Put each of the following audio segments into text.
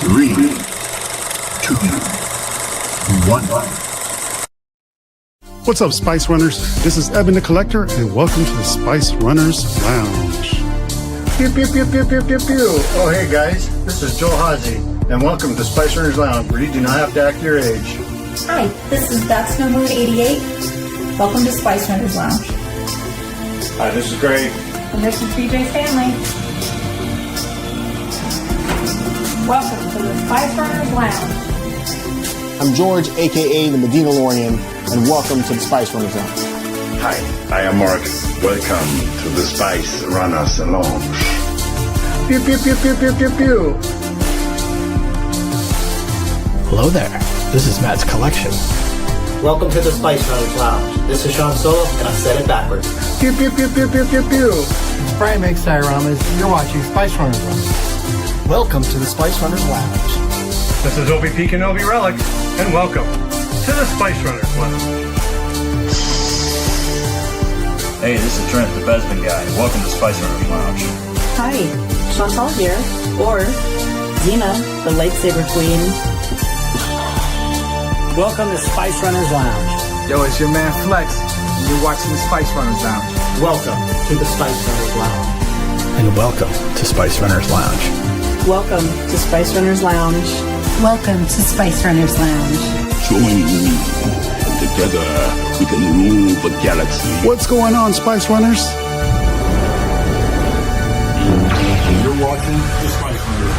3, 2, 1. What's up, Spice Runners? This is Eben the Collector, and welcome to the Spice Runners Lounge. Pew, pew, pew, pew, pew, pew, pew. Oh, hey guys, this is Joel Hazy, and welcome to Spice Runners Lounge, where you do not have to act your age. Hi, this is That's No Mood 88. Welcome to Spice Runners Lounge. Hi, this is Greg. And this is BJ's family. Welcome to the Spice Runners Lounge. I'm George, aka the Medina Lorian, and welcome to the Spice Runners Lounge. Hi, I am Mark. Welcome to the Spice Runners Lounge. Pew, pew, pew, pew, pew, pew, pew. Hello there. This is Matt's Collection. Welcome to the Spice Runners Lounge. This is Sean Solo, and I said it backwards. Pew, pew, pew, pew, pew, pew, pew. Brian makes dioramas. You're watching Spice Runners Lounge. Welcome to the Spice Runners Lounge. This is Obi-P Kenobi Relic, and welcome to the Spice Runners Lounge. Hey, this is Trent, the Besman guy. Welcome to Spice Runners Lounge. Hi, Chantal here, or Zena, the lightsaber queen. Welcome to Spice Runners Lounge. Yo, it's your man Flex. You're watching the Spice Runners Lounge. Welcome to the Spice Runners Lounge. And welcome to Spice Runners Lounge. Welcome to Spice Runners Lounge. Welcome to Spice Runners Lounge. Join me. Together, we can rule the galaxy. What's going on, Spice Runners? You're watching the Spice Runners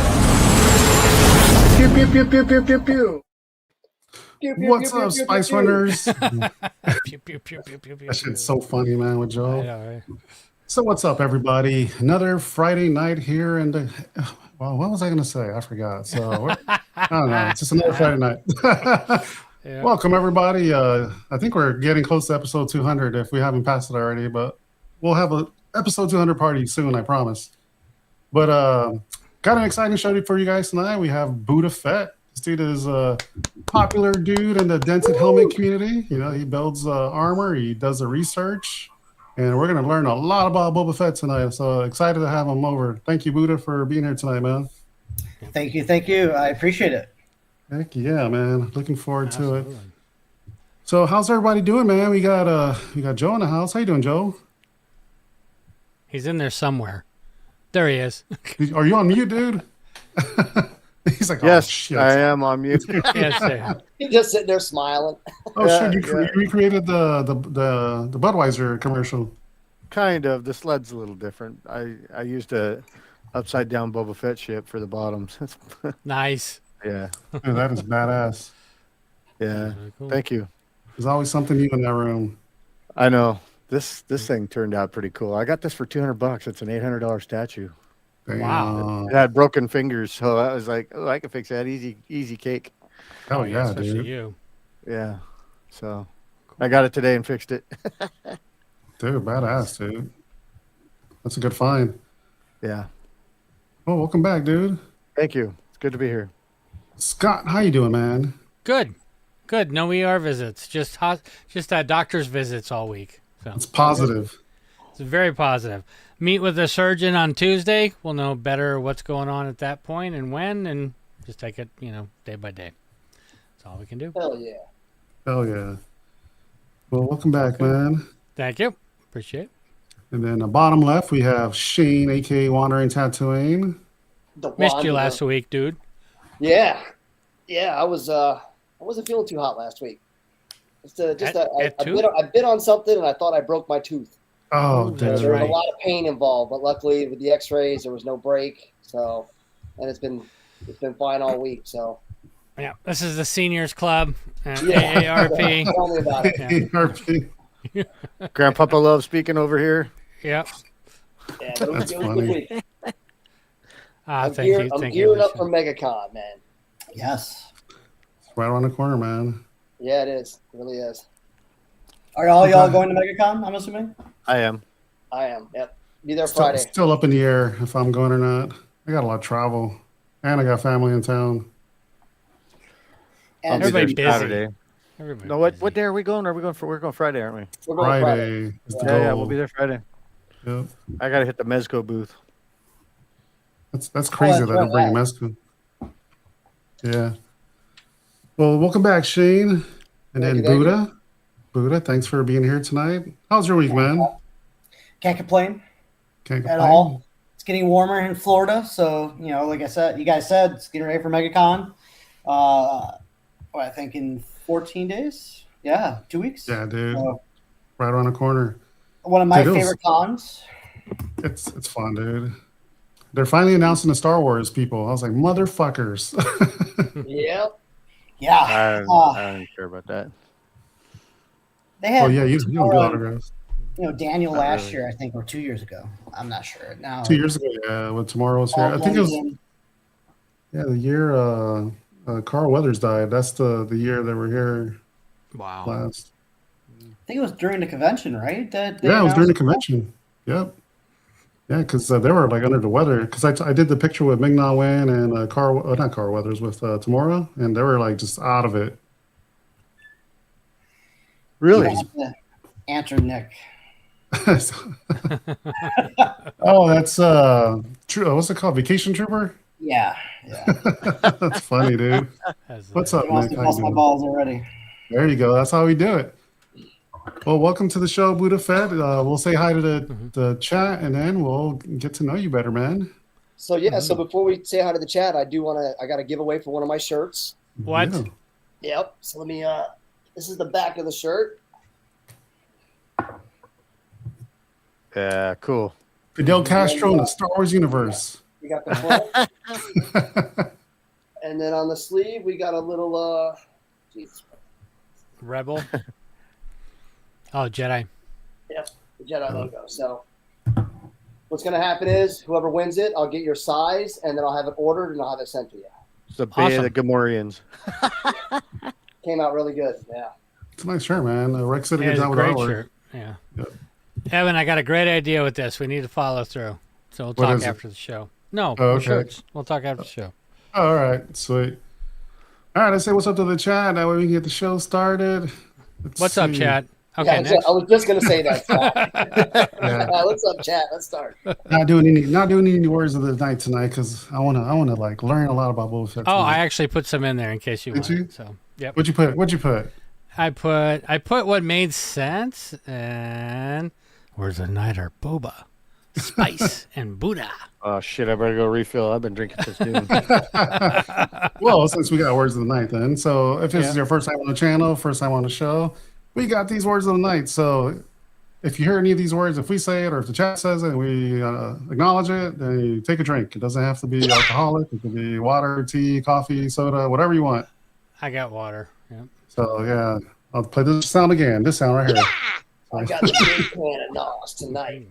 Lounge. Pew, pew, pew, pew, pew, pew, pew. What's up, Spice Runners? Pew, pew, pew, pew, pew, That shit's so funny, man, with Joe. I know, right? So what's up, everybody? Another Friday night here, and well, what was I going to say? I forgot. So I don't know. It's just another Friday night. Yeah. Welcome, everybody. I think we're getting close to episode 200 if we haven't passed it already, but we'll have a episode 200 party soon, I promise. But got an exciting show for you guys tonight. We have BudaFett. This dude is a popular dude in the Dented Helmet community. You know, he builds armor, he does the research, and we're going to learn a lot about Boba Fett tonight. So excited to have him over. Thank you, Buda, for being here tonight, man. Thank you. I appreciate it. Heck yeah, man. Looking forward to it. So how's everybody doing, man? We got Joe in the house. How you doing, Joe? He's in there somewhere. There he is. Are you on mute, dude? He's like, Yes, oh, shit. I am on mute. Yes, there. He's just sitting there smiling. Oh, shit. You recreated the Budweiser commercial. Kind of. The sled's a little different. I used a upside down Boba Fett ship for the bottoms. Nice. Yeah. Dude, that is badass. Yeah. Cool. Thank you. There's always something new in that room. I know. This thing turned out pretty cool. I got this for $200. It's an $800 statue. Damn. Wow. It had broken fingers, so I was like, "Oh, I can fix that. Easy cake." Oh, yeah, Especially dude. you. Yeah. So I got it today and fixed it. Dude, badass, dude. That's a good find. Yeah. Oh, welcome back, dude. Thank you. It's good to be here. Scott, how you doing, man? Good. No ER visits. Just doctor's visits all week. So It's positive. it's very positive. Meet with the surgeon on Tuesday. We'll know better what's going on at that point and when, and just take it, day by day. That's all we can do. Hell yeah. Hell yeah. Well, welcome back, man. Thank you. Appreciate it. And then the bottom left, we have Shane, a.k.a. Wandering Tatooine. Missed you last week, dude. Yeah. I wasn't feeling too hot last week. I bit on something and I thought I broke my tooth. Oh, That's dude. There was right. a lot of pain involved, but luckily with the X-rays there was no break. So, and it's been fine all week. So, Yeah, this is the seniors club. Yeah. AARP. tell me about it. RP. Grandpapa Love speaking over here. Yep. Yeah, it was That's a good funny. week. I'm Thank you. I'm Thank gearing you. up for MegaCon, man. Yes. It's right around the corner, man. Yeah, it is. It really is. Are all y'all going to MegaCon, I'm assuming? I am. I am. Yep. Be there Friday. Still up in the air if I'm going or not. I got a lot of travel. And I got family in town. I'll be Everybody there busy. Saturday. Everybody No, what busy. day are we going? We're going Friday, aren't we? We're going Friday. Friday is the Yeah, goal. we'll be there Friday. Yep. I gotta hit the Mezco booth. That's crazy that's that they're right. bringing Mexico. Yeah. Well, welcome back, Shane. And then Buda. Buda, thanks for being here tonight. How's your week, man? Can't complain. Can't at complain. all. It's getting warmer in Florida, so like I said, you guys said it's getting ready for MegaCon. I think in 14 days. Yeah, 2 weeks. Yeah, dude. Right around the corner. One of my favorite cons. It's fun, dude. They're finally announcing the Star Wars people. I was like, motherfuckers. Yep. Yeah. I don't care about that. They had. You don't do autographs. Daniel last year, I think, or 2 years ago. I'm not sure. Now 2 years ago, yeah. When Tomorrow was here, I think it was. Yeah, the year Carl Weathers died. That's the year they were here. Wow. Last. I think it was during the convention, right? It was during the convention. Yep. Yeah, because they were like under the weather. Because I did the picture with Ming-Na Wen and not Carl Weathers, with Tamora, and they were like just out of it. Really? Answer Nick. Oh, that's true. What's it called? Vacation Trooper? Yeah. That's funny, dude. What's up, Nick? He lost my balls already. There you go. That's how we do it. Well, welcome to the show, BudaFett. We'll say hi to the chat, and then we'll get to know you better, man. So so before we say hi to the chat, I got a giveaway for one of my shirts. What? Yeah. Yep. So let me. This is the back of the shirt. Yeah, cool. Fidel Castro in the Star Wars universe. We got the full. And then on the sleeve, we got a little. Rebel. Oh, Jedi. Yep, the Jedi logo. So what's going to happen is whoever wins it, I'll get your size, and then I'll have it ordered, and I'll have it sent to you. It's the Bay of the Gamorreans. Came out really good. Yeah. It's a nice shirt, man. Rex did a good It's a job with great artwork. shirt. Yeah. Yep. Evan, I got a great idea with this. We need to follow through. So we'll What talk is it? after the show. No, Oh, okay. shirts. We'll talk after the show. All right, sweet. All right, let's say what's up to the chat. That way we can get the show started. What's up, chat? Okay, Yeah, next. I was just going to say that. What's up, chat? Let's start. Not doing any words of the night tonight because I wanna like learn a lot about Boba Fett. Oh, tonight. I actually put some in there in case you Did wanted. you? So, yep. What'd you put? I put what made sense, and words of the night are Boba, Spice, and Buddha. Oh shit! I better go refill. I've been drinking since noon. Well, since we got words of the night, then. So if this is your first time on the channel, first time on the show, we got these words of the night. So if you hear any of these words, if we say it or if the chat says it and we acknowledge it, then you take a drink. It doesn't have to be alcoholic. It can be water, tea, coffee, soda, whatever you want. I got water. Yep. So yeah, I'll play this sound again. This sound right here. I got the big can of NOS tonight.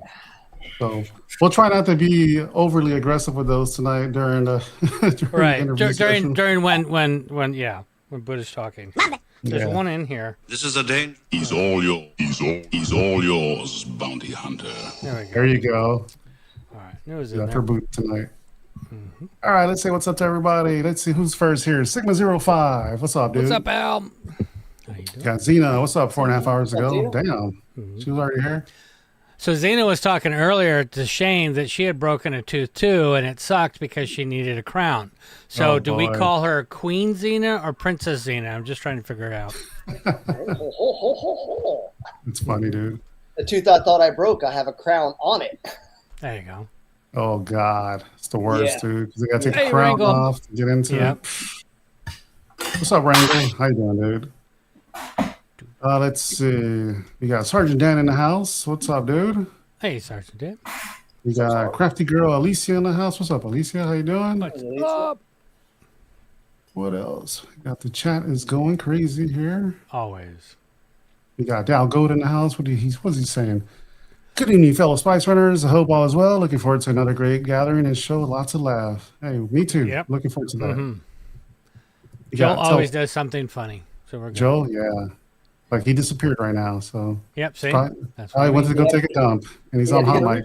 So we'll try not to be overly aggressive with those tonight during the Right. the interview session. During when Buddha's talking. There's one in here. This is a danger. He's all yours. He's all yours, bounty hunter. There you go. All right. It was in Yeah, there. for boot tonight. All right, let's say what's up to everybody. Let's see who's first here. Sigma05. What's up, dude? What's up, Al? Got Xena. What's up? 4.5 hours What's up, ago. Xena? Damn. She was already here. So Xena was talking earlier to Shane that she had broken a tooth too, and it sucked because she needed a crown. So Oh, do we boy. call her Queen Xena or Princess Xena? I'm just trying to figure it out. It's funny, dude. The tooth I thought I broke, I have a crown on it. There you go. Oh, God. It's the worst, Yeah. dude. Because they got to take Hey, the crown Wrangle. off to get into Yep. it. What's up, Wrangle? How you doing, dude? Let's see. We got Sergeant Dan in the house. What's up, dude? Hey, Sergeant Dan. We got Crafty Girl Alicia in the house. What's up, Alicia? How you doing? What's up? What else? We got the chat is going crazy here. Always. We got Dal Gold in the house. What's he saying? Good evening, fellow Spice Runners. I hope all is well. Looking forward to another great gathering and show. Lots of laugh. Hey, me too. Yep. Looking forward to that. Mhm. You Joel got always does something funny. So we're good. Joel, yeah. Like he disappeared right now. So Yep, see? That's I what went we to go mean. take a dump, and he's on hot mic.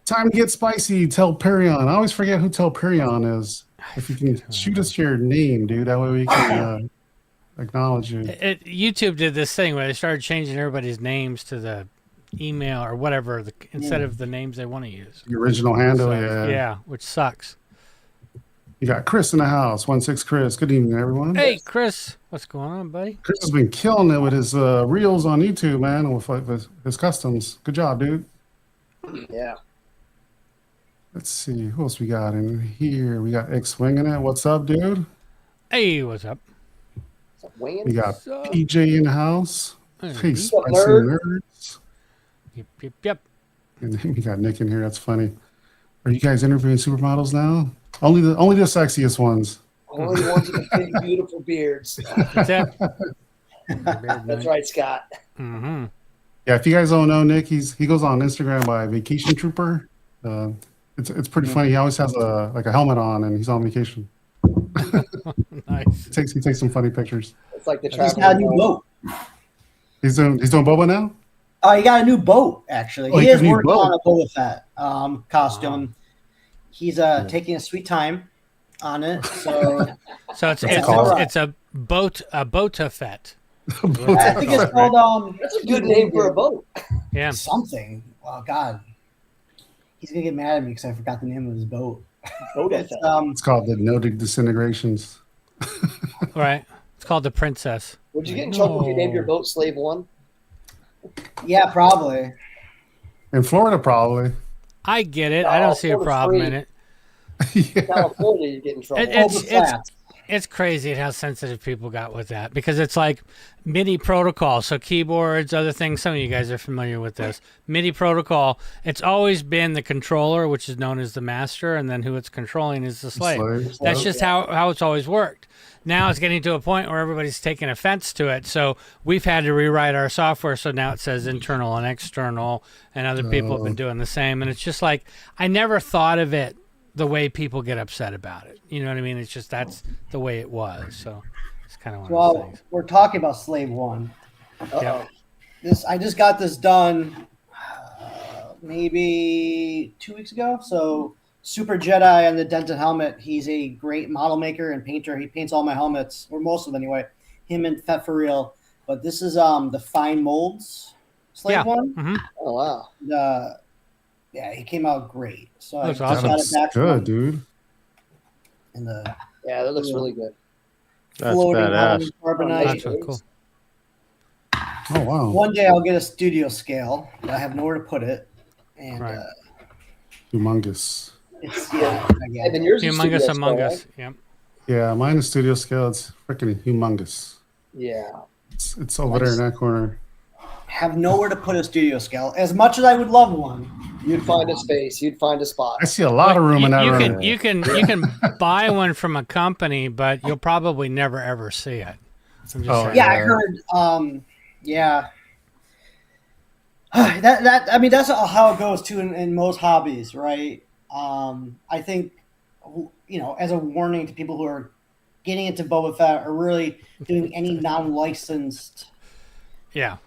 Time to get spicy. Telperion. I always forget who Telperion is. If you can shoot us your name, dude, that way we can acknowledge you. YouTube did this thing where they started changing everybody's names to the email or whatever instead of the names they want to use. The original handle, So, yeah. Yeah, which sucks. You got Chris in the house. 16 Chris. Good evening, everyone. Hey, Chris. What's going on, buddy? Chris has been killing it with his reels on YouTube, man, with his customs. Good job, dude. Yeah. Let's see. Who else we got in here? We got X Winging It. What's up, dude? Hey, what's up? We got PJ in the house. Hey, Spicy Nerds. Yep. And then we got Nick in here. That's funny. Are you guys interviewing supermodels now? Only the sexiest ones. Only the ones with the big, beautiful beards. That's right, Scott. Mm-hmm. Yeah, if you guys don't know Nick, he goes on Instagram by Vacation Trooper. It's pretty funny. He always has a helmet on and he's on vacation. Nice. He takes some funny pictures. It's like the He's got a new boat. He's doing Boba now? Oh, he got a new boat, actually. He is working on a Boba Fett costume. Wow. He's taking a sweet time on it. So it's a BobaFett. I think it's called that's a good name for a boat. Yeah. Something. Oh God. He's gonna get mad at me because I forgot the name of his boat. It's called the Noted Disintegrations. Right. It's called the Princess. Would you get in trouble if you named your boat Slave One? Yeah, probably. In Florida, probably. I get it. I don't see a problem in it. California, you get in trouble. It's crazy how sensitive people got with that because it's like MIDI protocol. So keyboards, other things. Some of you guys are familiar with this. MIDI protocol. It's always been the controller, which is known as the master, and then who it's controlling is the slave. That's just how it's always worked. Now it's getting to a point where everybody's taking offense to it. So we've had to rewrite our software so now it says internal and external, and other people have been doing the same. And it's just like I never thought of it the way people get upset about it. You know what I mean? It's just that's the way it was. So it's kind of one of those things. We're talking about Slave One. Yeah. I just got this done maybe 2 weeks ago. So Super Jedi on the Dented Helmet. He's a great model maker and painter. He paints all my helmets, or most of them anyway. Him and Fett for real. But this is the fine molds Slave One. Mm-hmm. Oh wow. Yeah, he came out great. So That's I just got it back from him. Dude. And yeah, that looks really good. That's badass. Carbonite. That's really cool. Oh wow. One day I'll get a studio scale, but I have nowhere to put it. And Humongous. it's And yours is Humongous studio Among scale, Us. right? Yep. Yeah, mine is studio scale. It's freaking humongous. Yeah. It's over there in that corner. have nowhere to put a studio scale. As much as I would love one, you'd find a space. You'd find a spot. I see a lot of room in that room. You can buy one from a company, but you'll probably never ever see it. Yeah, I heard. Yeah. I mean that's how it goes too in most hobbies, right? I think, as a warning to people who are getting into Boba Fett or really doing any non-licensed. Yeah.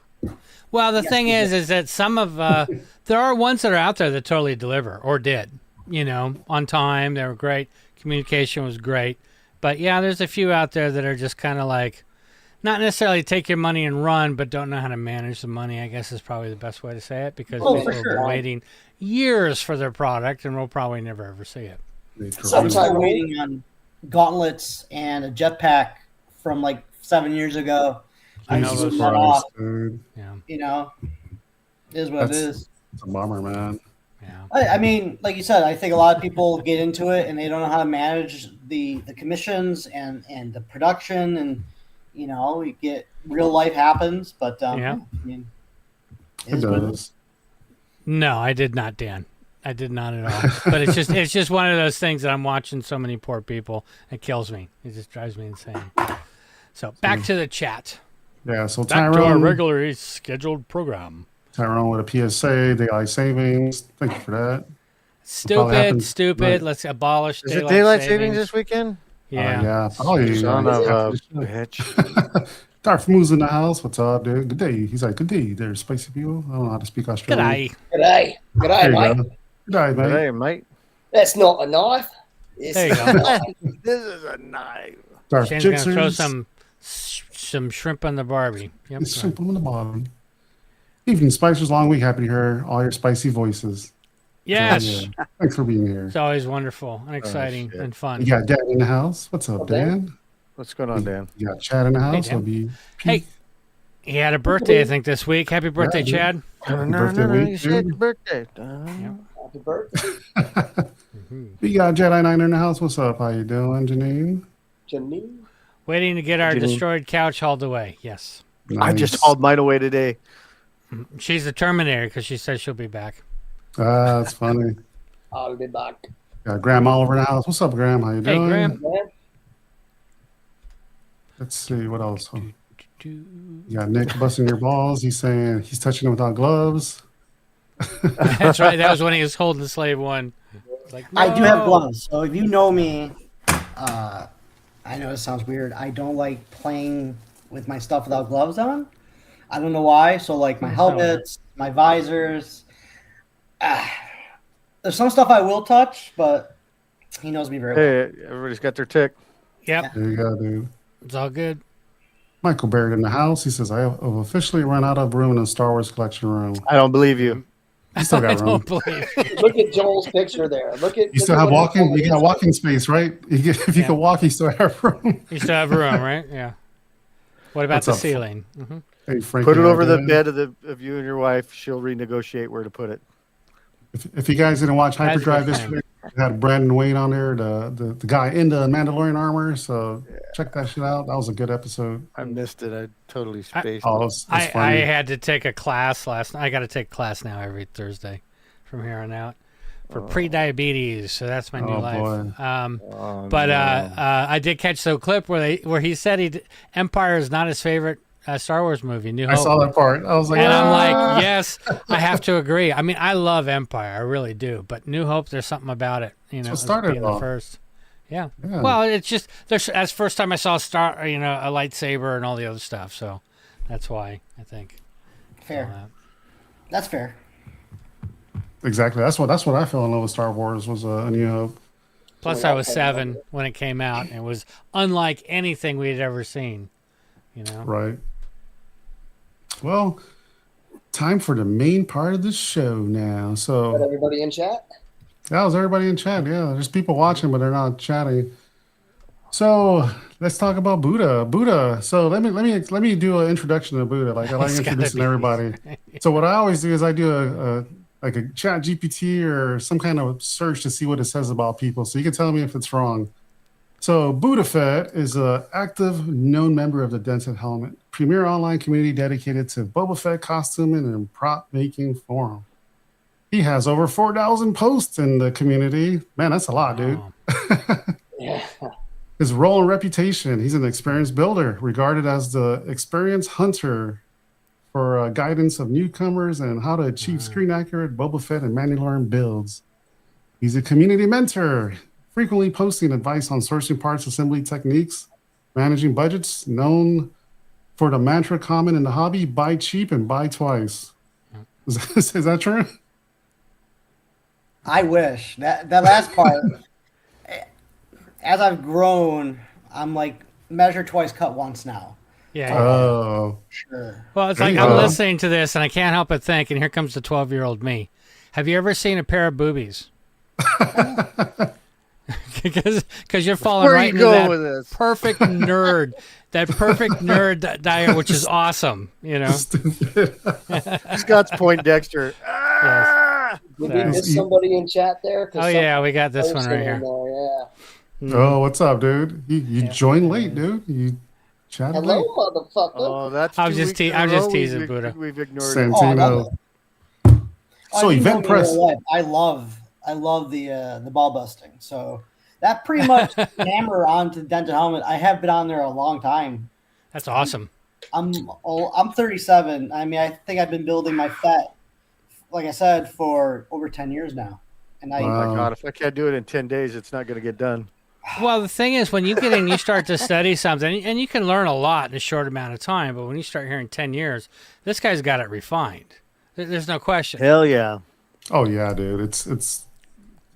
Well, the thing is that some of there are ones that are out there that totally deliver or did, on time. They were great. Communication was great. But yeah, there's a few out there that are just kind of like, not necessarily take your money and run, but don't know how to manage the money, I guess is probably the best way to say it, because people have been waiting years for their product and we'll probably never ever see it. Sometimes waiting on gauntlets and a jetpack from like 7 years ago. I know those off. Yeah. It is what it is. It's a bummer, man. Yeah. I mean, like you said, I think a lot of people get into it and they don't know how to manage the commissions and the production, and you get real life happens, but yeah. I mean, it does. No, I did not, Dan. I did not at all. But it's just one of those things that I'm watching so many poor people. It kills me. It just drives me insane. So back to the chat. Yeah, so back to our regularly scheduled program. Tyrone with a PSA, daylight savings. Thank you for that. Stupid. Let's abolish Is it daylight savings this weekend? Yeah. Yeah. Oh, yeah. Son of a bitch. Darth Moose in the house. What's up, dude? Good day. He's like, good day there, spicy people. I don't know how to speak Australian. G'day, There mate. you go. Good day, mate. Hey, mate. That's not a knife. There you go. This is a knife. Darth Shane's gonna throw Jixers. some shrimp on the Barbie. Yep. It's simple in the bottom. Evening, Spicers. Long week. Happy to hear all your spicy voices. Yes. Thanks for being here. It's always wonderful and exciting and fun. You got Dan in the house. What's up, Dan? What's going on, Dan? You got Chad in the house. Dan. Hey, he had a birthday, I think, this week. Happy birthday, Chad. Happy birthday week, dude. Birthday. Happy birthday. We got Jedi Knight in the house. What's up? How you doing, Janine? Janine. Waiting to get our destroyed couch hauled away. Yes. Nice. I just hauled mine away today. She's the Terminator because she says she'll be back. That's funny. I'll be back. Got Graham Oliver in the house. What's up, Graham? How you Hey, doing? Graham. Let's see what else. You got Nick busting your balls. He's saying he's touching it without gloves. That's right. That was when he was holding the slave one. Like, no. I do have gloves, so if you know me, I know it sounds weird. I don't like playing with my stuff without gloves on. I don't know why. So like my helmets, my visors. There's some stuff I will touch, but he knows me very well. Hey, everybody's got their tick. Yep. There you go, dude. It's all good. Michael Barrett in the house. He says, I have officially run out of room in the Star Wars collection room. I don't believe you. You still got room. Look at Joel's picture there. You still have walking. You got walking space, right? If you can walk, you still have room. You still have room, right? Yeah. What about What's the up? ceiling? Mm-hmm. Hey, Frankie, Put it over the doing? bed of you and your wife. She'll renegotiate where to put it. If you guys didn't watch That's Hyperdrive good this thing. week, we had Brandon Wayne on there, the guy in the Mandalorian armor. So check that shit out. That was a good episode. I missed it. I totally spaced Oh, it. it's I funny. had to take a class last night. I got to take a class now every Thursday from here on out for pre-diabetes. So that's my new Oh, life. boy. But I did catch the clip where he said Empire is not his favorite Star Wars movie. New Hope. I saw that part. I was like, and I'm like, yes, I have to agree. I mean, I love Empire, I really do. But New Hope, there's something about it. You know, what started being it all. the first. Yeah. Yeah. Well, it's just that's the first time I saw a lightsaber and all the other stuff. So that's why I think. Fair. That's fair. Exactly. That's what I fell in love with Star Wars was A New Hope. Plus, I was 7 when it came out, and it was unlike anything we had ever seen. You know. Right. Well, time for the main part of the show now. Got So everybody in chat? that was everybody in chat. Yeah, there's people watching, but they're not chatting. So let's talk about Buda. Buda. So let me do an introduction to Buda. Like I like It's gotta introducing be everybody. So what I always do is I do a chat GPT or some kind of search to see what it says about people. So you can tell me if it's wrong. So BudaFett is an active, known member of the Dented Helmet, premier online community dedicated to Boba Fett costuming and prop making forum. He has over 4,000 posts in the community. Man, that's a lot, dude. Yeah. His role and reputation, he's an experienced builder, regarded as the experienced hunter for guidance of newcomers and how to achieve screen-accurate Boba Fett and Mandalorian builds. He's a community mentor, frequently posting advice on sourcing parts, assembly techniques, managing budgets, known for the mantra common in the hobby, buy cheap and buy twice. Is that true? I wish that last part. As I've grown, I'm like measure twice, cut once now. Yeah. Oh. Sure. Well, it's There like you I'm go. listening to this and I can't help but think, and here comes the 12-year-old me. Have you ever seen a pair of boobies? Because you're falling Where are right you into going that with this? perfect nerd, diet, which is awesome. You know. Scott's Poindexter. Yes. Did we miss somebody in chat there? Oh yeah, we got this one right here. Oh, what's up, dude? You joined late, dude. You chatted Hello, late. motherfucker. Oh, that's I'm 2 just weeks te- in a I'm just row teasing, we've- Buddha. We've ignored Santino. So you know event me press. real life. I love the ball busting. So that pretty much hammer onto Dented Helmet. I have been on there a long time. That's awesome. I'm 37. I mean, I think I've been building my Fett, like I said, for over 10 years now. And it. Oh my God, if I can't do it in 10 days, it's not going to get done. Well, the thing is, when you get in, you start to study something, and you can learn a lot in a short amount of time. But when you start hearing 10 years, this guy's got it refined. There's no question. Hell yeah. Oh yeah, dude. It's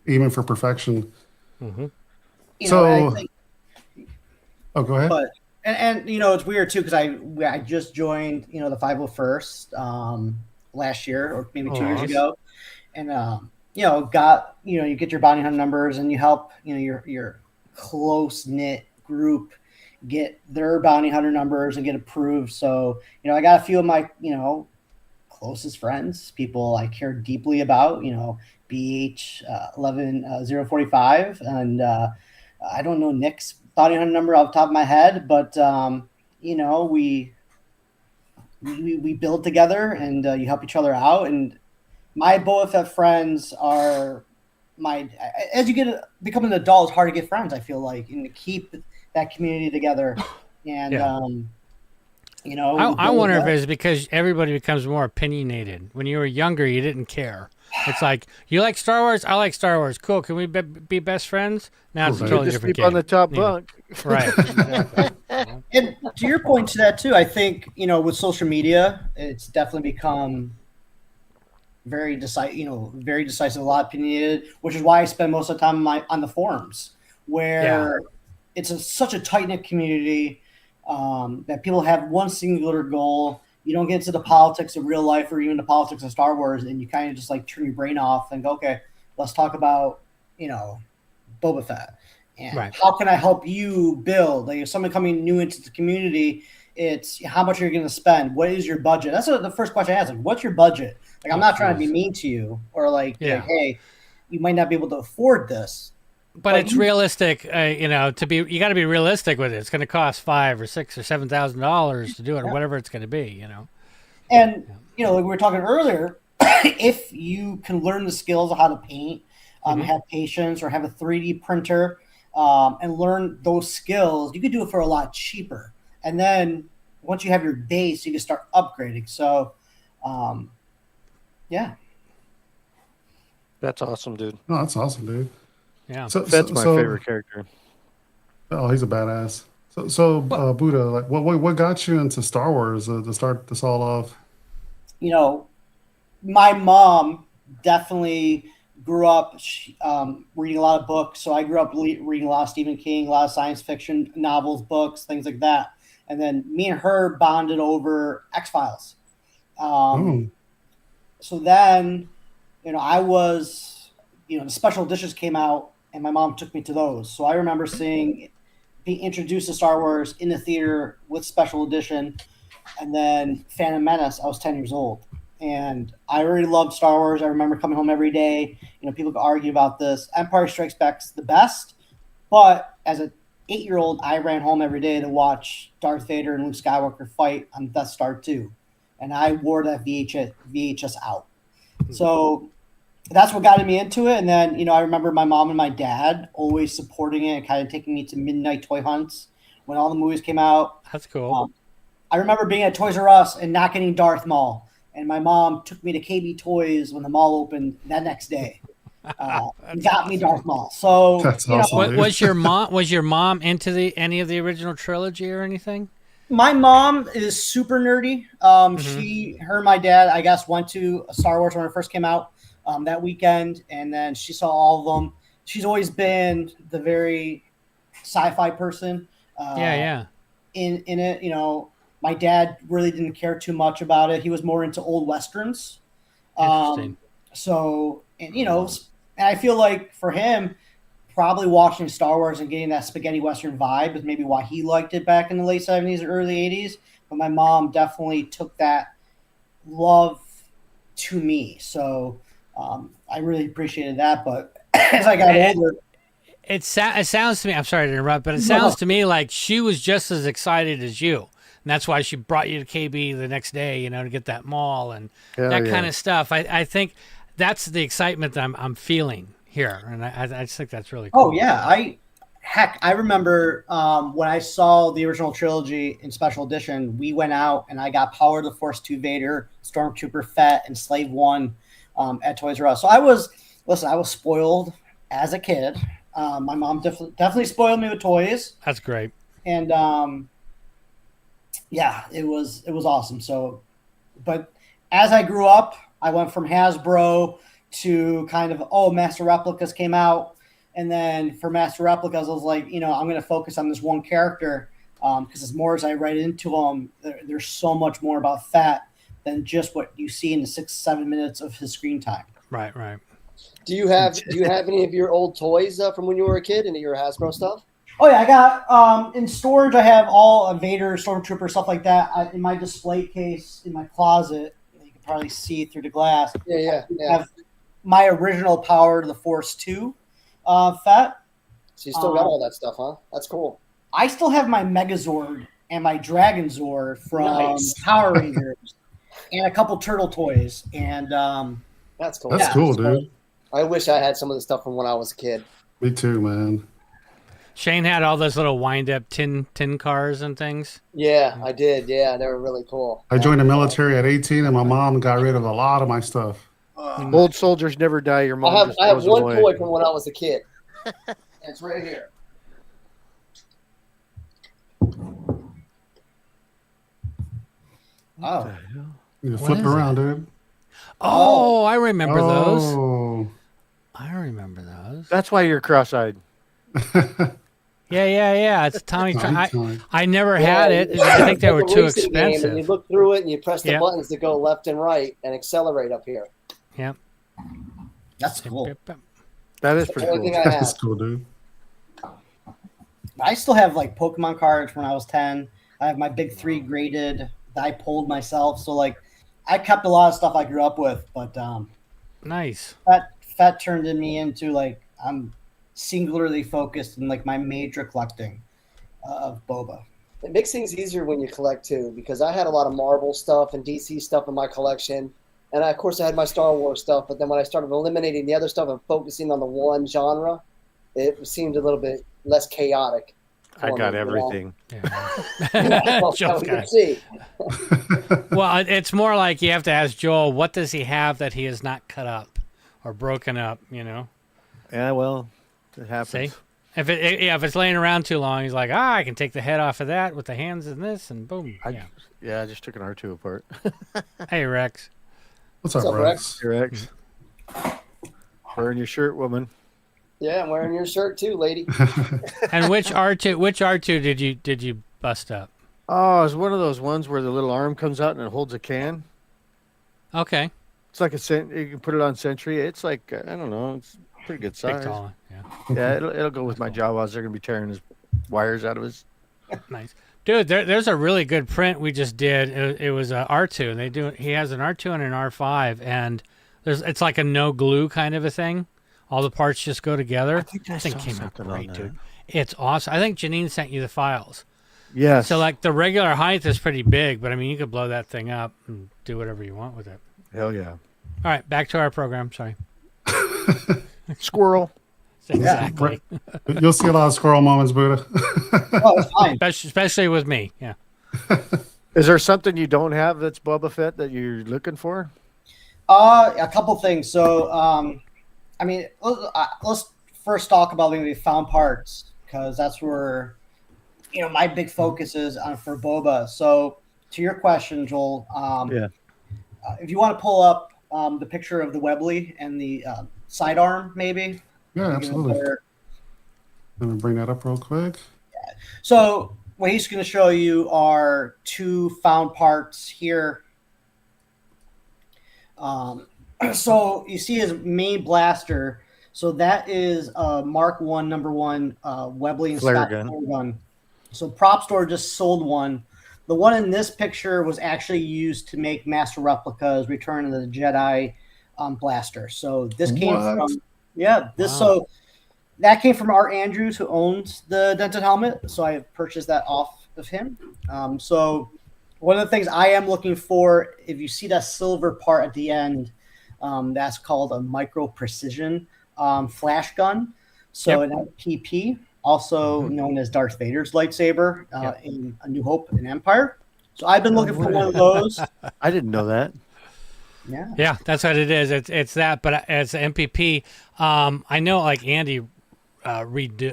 aiming for perfection. Mm-hmm. You know, So, I think, go ahead. but and you know, it's weird too because I just joined the 501st last year or maybe 2 years nice. ago, and you get your bounty hunter numbers and you help, your close knit group get their bounty hunter numbers and get approved. So, I got a few of my, closest friends, people I care deeply about, BH 11045. And I don't know Nick's bounty hunter number off the top of my head, but, we build together and you help each other out. And my Boba Fett friends are as you become an adult, it's hard to get friends, I feel like, and to keep that community together. And, I wonder if it's because everybody becomes more opinionated. When you were younger, you didn't care. It's like, you like Star Wars? I like Star Wars. Cool. Can we be best friends? Now it's a totally different game. On the top bunk. Right. Exactly. And to your point to that too, I think, with social media, it's definitely become very decisive, a lot opinionated, which is why I spend most of the time on the forums, where it's such a tight-knit community that people have one singular goal. You don't get into the politics of real life or even the politics of Star Wars, and you kind of just like turn your brain off and go, okay, let's talk about, Boba Fett. And how can I help you build? Like, if someone coming new into the community, it's how much you're going to spend. What is your budget? That's the first question I ask. Like, what's your budget? Like, I'm not trying to be mean to you or like, hey, you might not be able to afford this. But it's realistic, you got to be realistic with it. It's going to cost $5,000 or $6,000 or $7,000 to do it, or whatever it's going to be, And like we were talking earlier, if you can learn the skills of how to paint, have patience, or have a 3D printer, and learn those skills, you could do it for a lot cheaper. And then once you have your base, you can start upgrading. So, That's awesome, dude. Oh, that's awesome, dude. Yeah, Fett's my favorite character. Oh, he's a badass. So Buddha, like, what got you into Star Wars to start this all off? My mom definitely grew up reading a lot of books. So I grew up reading a lot of Stephen King, a lot of science fiction novels, books, things like that. And then me and her bonded over X-Files. So then, I was, the special editions came out, and my mom took me to those. So I remember being introduced to Star Wars in the theater with special edition, and then Phantom Menace. I was 10 years old, and I already loved Star Wars. I remember coming home every day. People could argue about this. Empire Strikes Back's the best, but as an 8-year-old, I ran home every day to watch Darth Vader and Luke Skywalker fight on Death Star 2, and I wore that VHS out. So that's what got me into it. And then, I remember my mom and my dad always supporting it and kind of taking me to midnight toy hunts when all the movies came out. That's cool. I remember being at Toys R Us and not getting Darth Maul. And my mom took me to KB Toys when the mall opened that next day. And got me Darth Maul. So that's awesome, was your mom into any of the original trilogy or anything? My mom is super nerdy. Her and my dad, I guess, went to Star Wars when it first came out. That weekend, and then she saw all of them. She's always been the very sci-fi person. In it, my dad really didn't care too much about it. He was more into old westerns. Interesting. And I feel like for him, probably watching Star Wars and getting that spaghetti western vibe is maybe why he liked it back in the late 70s or early 80s. But my mom definitely took that love to me. So I really appreciated that, but as I got older, it sounds to me, I'm sorry to interrupt, but it sounds to me like she was just as excited as you. And that's why she brought you to KB the next day, to get that mall and kind of stuff. I think that's the excitement that I'm feeling here. And I just think that's really cool. Oh, yeah. I remember when I saw the original trilogy in special edition, we went out and I got Power of the Force 2 Vader, Stormtrooper Fett, and Slave 1 at Toys R Us. So I was spoiled as a kid. My mom definitely spoiled me with toys. That's great. And it was awesome. So, but as I grew up, I went from Hasbro to kind of, Master Replicas came out. And then for Master Replicas, I was like, I'm going to focus on this one character because as more as I write into them, there's so much more about Fett than just what you see in the 6-7 minutes of his screen time. Right. Do you have any of your old toys from when you were a kid? Any of your Hasbro stuff? Oh yeah, I got in storage. I have all Vader, Stormtrooper, stuff like that in my display case in my closet. You can probably see through the glass. Yeah. I have my original Power to the Force 2 Fett. So you still got all that stuff, huh? That's cool. I still have my Megazord and my Dragon Zord from Power Rangers, and a couple turtle toys. And that's cool. That's cool, dude. I wish I had some of the stuff from when I was a kid. Me too, man. Shane had all those little wind-up tin cars and things. Yeah, I did. Yeah, they were really cool. I joined the military at 18, and my mom got rid of a lot of my stuff. Old soldiers never die. Your mom I have one away. toy from when I was a kid. It's right here. Oh. You flip it around, dude. Oh, I remember those. Oh. I remember those. That's why you're cross-eyed. Yeah. It's Tommy. I never had it. I think they were too expensive. And you look through it and you press the buttons that go left and right and accelerate up here. Yep. That's cool. That is pretty cool. That's cool, dude. I still have like Pokemon cards from when I was 10. I have my big 3 graded that I pulled myself. So like I kept a lot of stuff I grew up with, but nice. Fett turned me into like I'm singularly focused in like my major collecting of Boba. It makes things easier when you collect too, because I had a lot of Marvel stuff and DC stuff in my collection. And of course I had my Star Wars stuff, but then when I started eliminating the other stuff and focusing on the one genre, it seemed a little bit less chaotic. I got everything. Well, it's more like you have to ask Joel, what does he have that he has not cut up or broken up, you know? Yeah, well, it happens. See? If it's laying around too long, he's like, I can take the head off of that with the hands and this, and boom. I just took an R2 apart. Hey, Rex. What's up, Rex? Hey, Rex. Wearing your shirt, woman. Yeah, I'm wearing your shirt too, lady. And which R2 did you bust up? Oh, it's one of those ones where the little arm comes out and it holds a can. Okay. It's like you can put it on Sentry. It's like, I don't know, it's pretty good size. Tall, yeah, it'll go with my Jawas. They're going to be tearing his wires out of his. Nice. Dude, there's a really good print we just did. It was a R2, and he has an R2 and an R5, and it's like a no glue kind of a thing. All the parts just go together. I think I saw came out something great, on dude. It's awesome. I think Janine sent you the files. Yes. So like the regular height is pretty big, but I mean you could blow that thing up and do whatever you want with it. Hell yeah. All right, back to our program. Sorry. Squirrel. Exactly. You'll see a lot of squirrel moments, Buddha. Oh, it's fine. Especially with me. Yeah. Is there something you don't have that's Boba Fett that you're looking for? A couple things. So, I mean, let's first talk about the found parts, because that's where, my big focus is on for Boba. So, to your question, Joel, if you want to pull up the picture of the Webley and the sidearm, maybe. Yeah, absolutely. Let me bring that up real quick. So, what he's going to show you are 2 found parts here. So you see his main blaster. So that is Mark 1, number 1 Webley and Scott flare gun. So Prop Store just sold one. The one in this picture was actually used to make Master Replica's Return of the Jedi blaster. So this came from So that came from Art Andrews, who owns the Dented Helmet. So I purchased that off of him. So one of the things I am looking for, if you see that silver part at the end, that's called a micro precision flash gun. So an MPP, also known as Darth Vader's lightsaber in A New Hope and Empire. So I've been looking for one of those. I didn't know that. Yeah, that's what it is. It's that, but as MPP, I know like Andy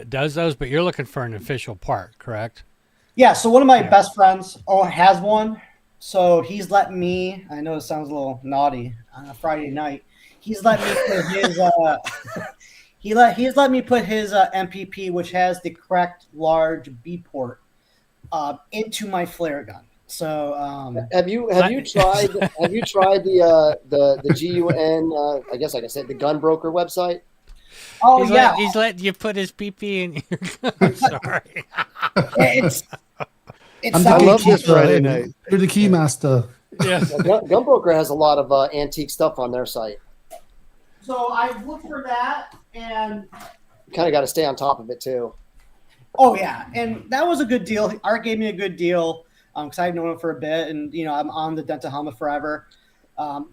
does those, but you're looking for an official part, correct? Yeah, so one of my best friends has one. So he's let me, I know it sounds a little naughty on a Friday night. He's let me put his he's let me put his MPP, which has the correct large B port, into my flare gun. So have you tried the GUN? I guess like I said, the gun broker website. Oh he's letting you put his PP in your gun. Sorry. I love this Friday night. You're the key master. Yeah. Gun broker has a lot of antique stuff on their site. So I've looked for that, and Kind of got to stay on top of it too. oh yeah, and that was a good deal. Art gave me a good deal because I've known him for a bit, and I'm on the Dented Helmet forever.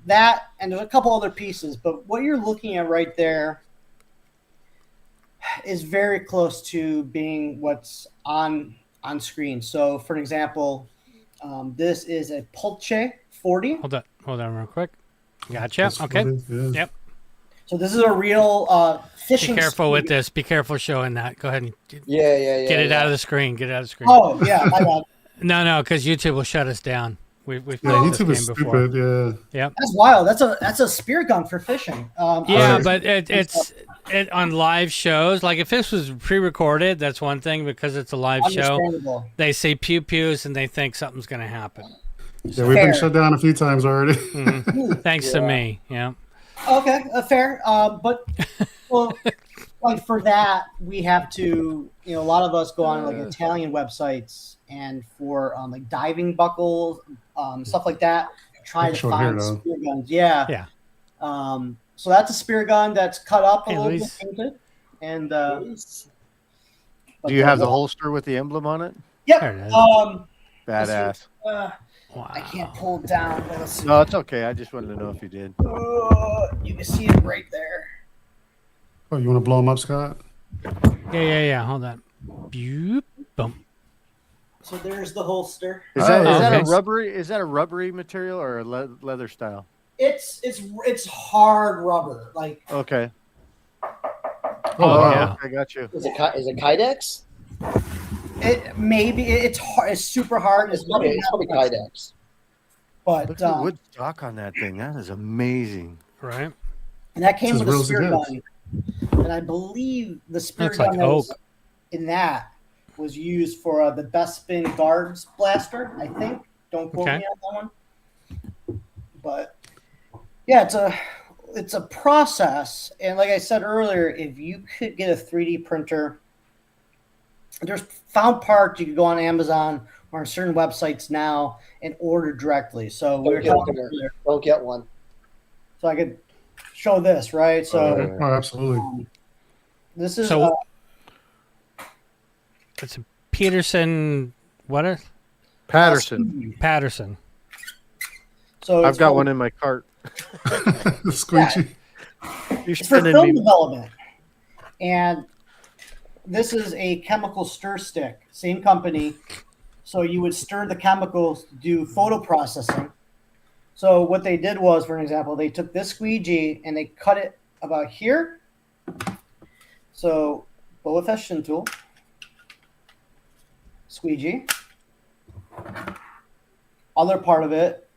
That and there's a couple other pieces, but what you're looking at right there is very close to being what's on screen. So, for an example, this is a Pulce 40. Hold on real quick. Gotcha. Okay. Yep. So this is a real fishing. Be careful speed. with this. Be careful showing that. Go ahead and get it out of the screen. Get it out of the screen. Oh yeah, my bad. No, because YouTube will shut us down. We've played this YouTube game is before. stupid. Yeah. Yep. That's wild. That's a spear gun for fishing. Yeah, but it's on live shows. Like if this was pre-recorded, that's one thing because it's a live show. Understandable. They say pew pews and they think something's going to happen. Yeah, we've been shut down a few times already. Thanks to me. Yeah. Okay, fair. But well, like for that, we have to. A lot of us go on like Italian websites and for like diving buckles, stuff like that. Try to find spear guns. Yeah. Yeah. So that's a spear gun that's cut up a Hey, little Luis. bit, painted, and. Do you have the holster with the emblem on it? Yep. There it is. Badass. I can't pull it down. But let's see. No, it's okay. I just wanted to know if you did. You can see it right there. Oh, you want to blow them up, Scott? Yeah. Hold on. Boop. Boom. So there's the holster. Is that okay. a rubbery? Is that a rubbery material or a leather style? It's hard rubber. Like Okay. Oh, yeah. I got you. Is it Kydex? It's hard. It's super hard. It's probably Kydex. But Look at the wood stock on that thing. That is amazing. Right. and that came It's with as a real as it spear gets. gun. And I believe the spear Looks gun like that was oak. in that was used for the Best Spin Guards blaster, I think. Don't quote Okay. me on that one. But yeah, it's a process. And like I said earlier, if you could get a 3D printer, there's found parts you could go on Amazon or on certain websites now and order directly. So we were talking earlier. Don't get one. So I could show this, right? So Oh, absolutely. this is So it's a Peterson. What is Patterson? so I've it's got for- one in my cart. Squeegee. You're It's for spinning film me. development. And this is a chemical stir stick, same company. So you would stir the chemicals to do photo processing. So what they did was, for an example, they took this squeegee and they cut it about here. So BobaFett shin tool, squeegee. Other part of it,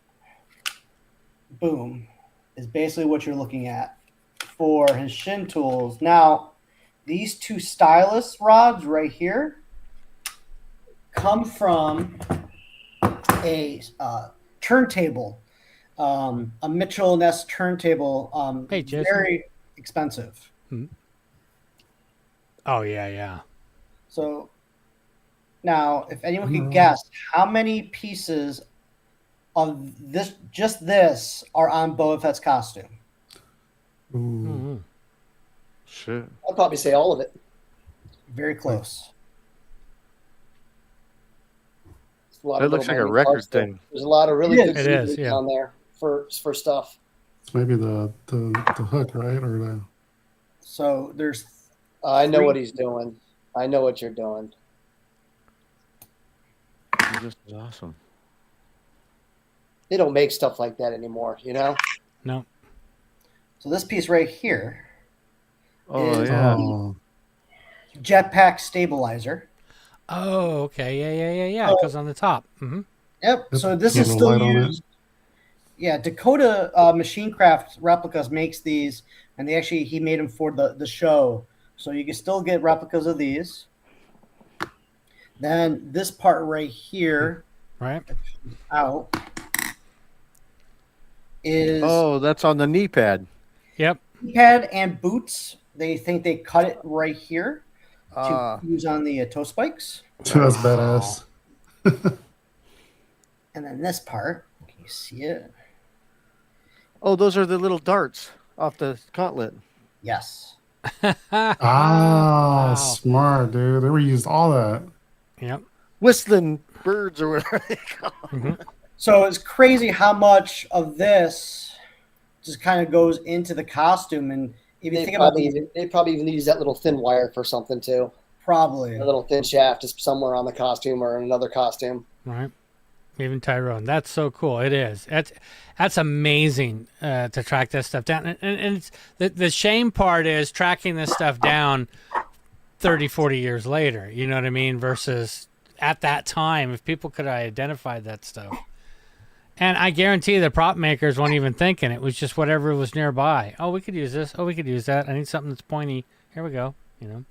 boom, is basically what you're looking at for his shin tools. Now, these two stylus rods right here come from a turntable, a Mitchell & Ness turntable. Hey, Jason. Very expensive. Oh yeah. So now, if anyone could guess how many pieces of this are on Boba Fett's costume. Ooh. Shit. I'd probably say all of it. Very close. It's a lot That of looks like little a minor record parts there. thing. There's a lot of really It good is. It is, sequences yeah. on there for stuff. It's maybe the hook, right? Or the So there's I know Three- what he's doing. I know what you're doing. This is awesome. They don't make stuff like that anymore, you know? No. so this piece right here, Oh Is- yeah. oh, jetpack stabilizer. Oh, okay. Yeah. It goes on the top. Mm-hmm. Yep. Yep. So this Get is a still light on it. used. Yeah, Dakota Machine Craft Replicas makes these, and he made them for the show, so you can still get replicas of these. Then this part right here Right. Out is that's on the knee pad. Yep. knee pad and boots. They think they cut it right here to Ah. use on the toe spikes. That's badass. And then this part, can you see it? Oh, those are the little darts off the gauntlet. Yes. Ah, smart, dude. They reused all that. Yep. Whistling birds or whatever they call them. So it's crazy how much of this just kind of goes into the costume. And if you think about it, they probably even use that little thin wire for something too. Probably. A little thin shaft is somewhere on the costume or in another costume. Right. Even Tyrone. That's so cool. It is. That's amazing to track this stuff down. And it's, the shame part is tracking this stuff down 30, 40 years later. You know what I mean? Versus at that time, if people could have identified that stuff. And I guarantee the prop makers weren't even thinking. It was just whatever was nearby. Oh, we could use this. Oh, we could use that. I need something that's pointy. Here we go. You know.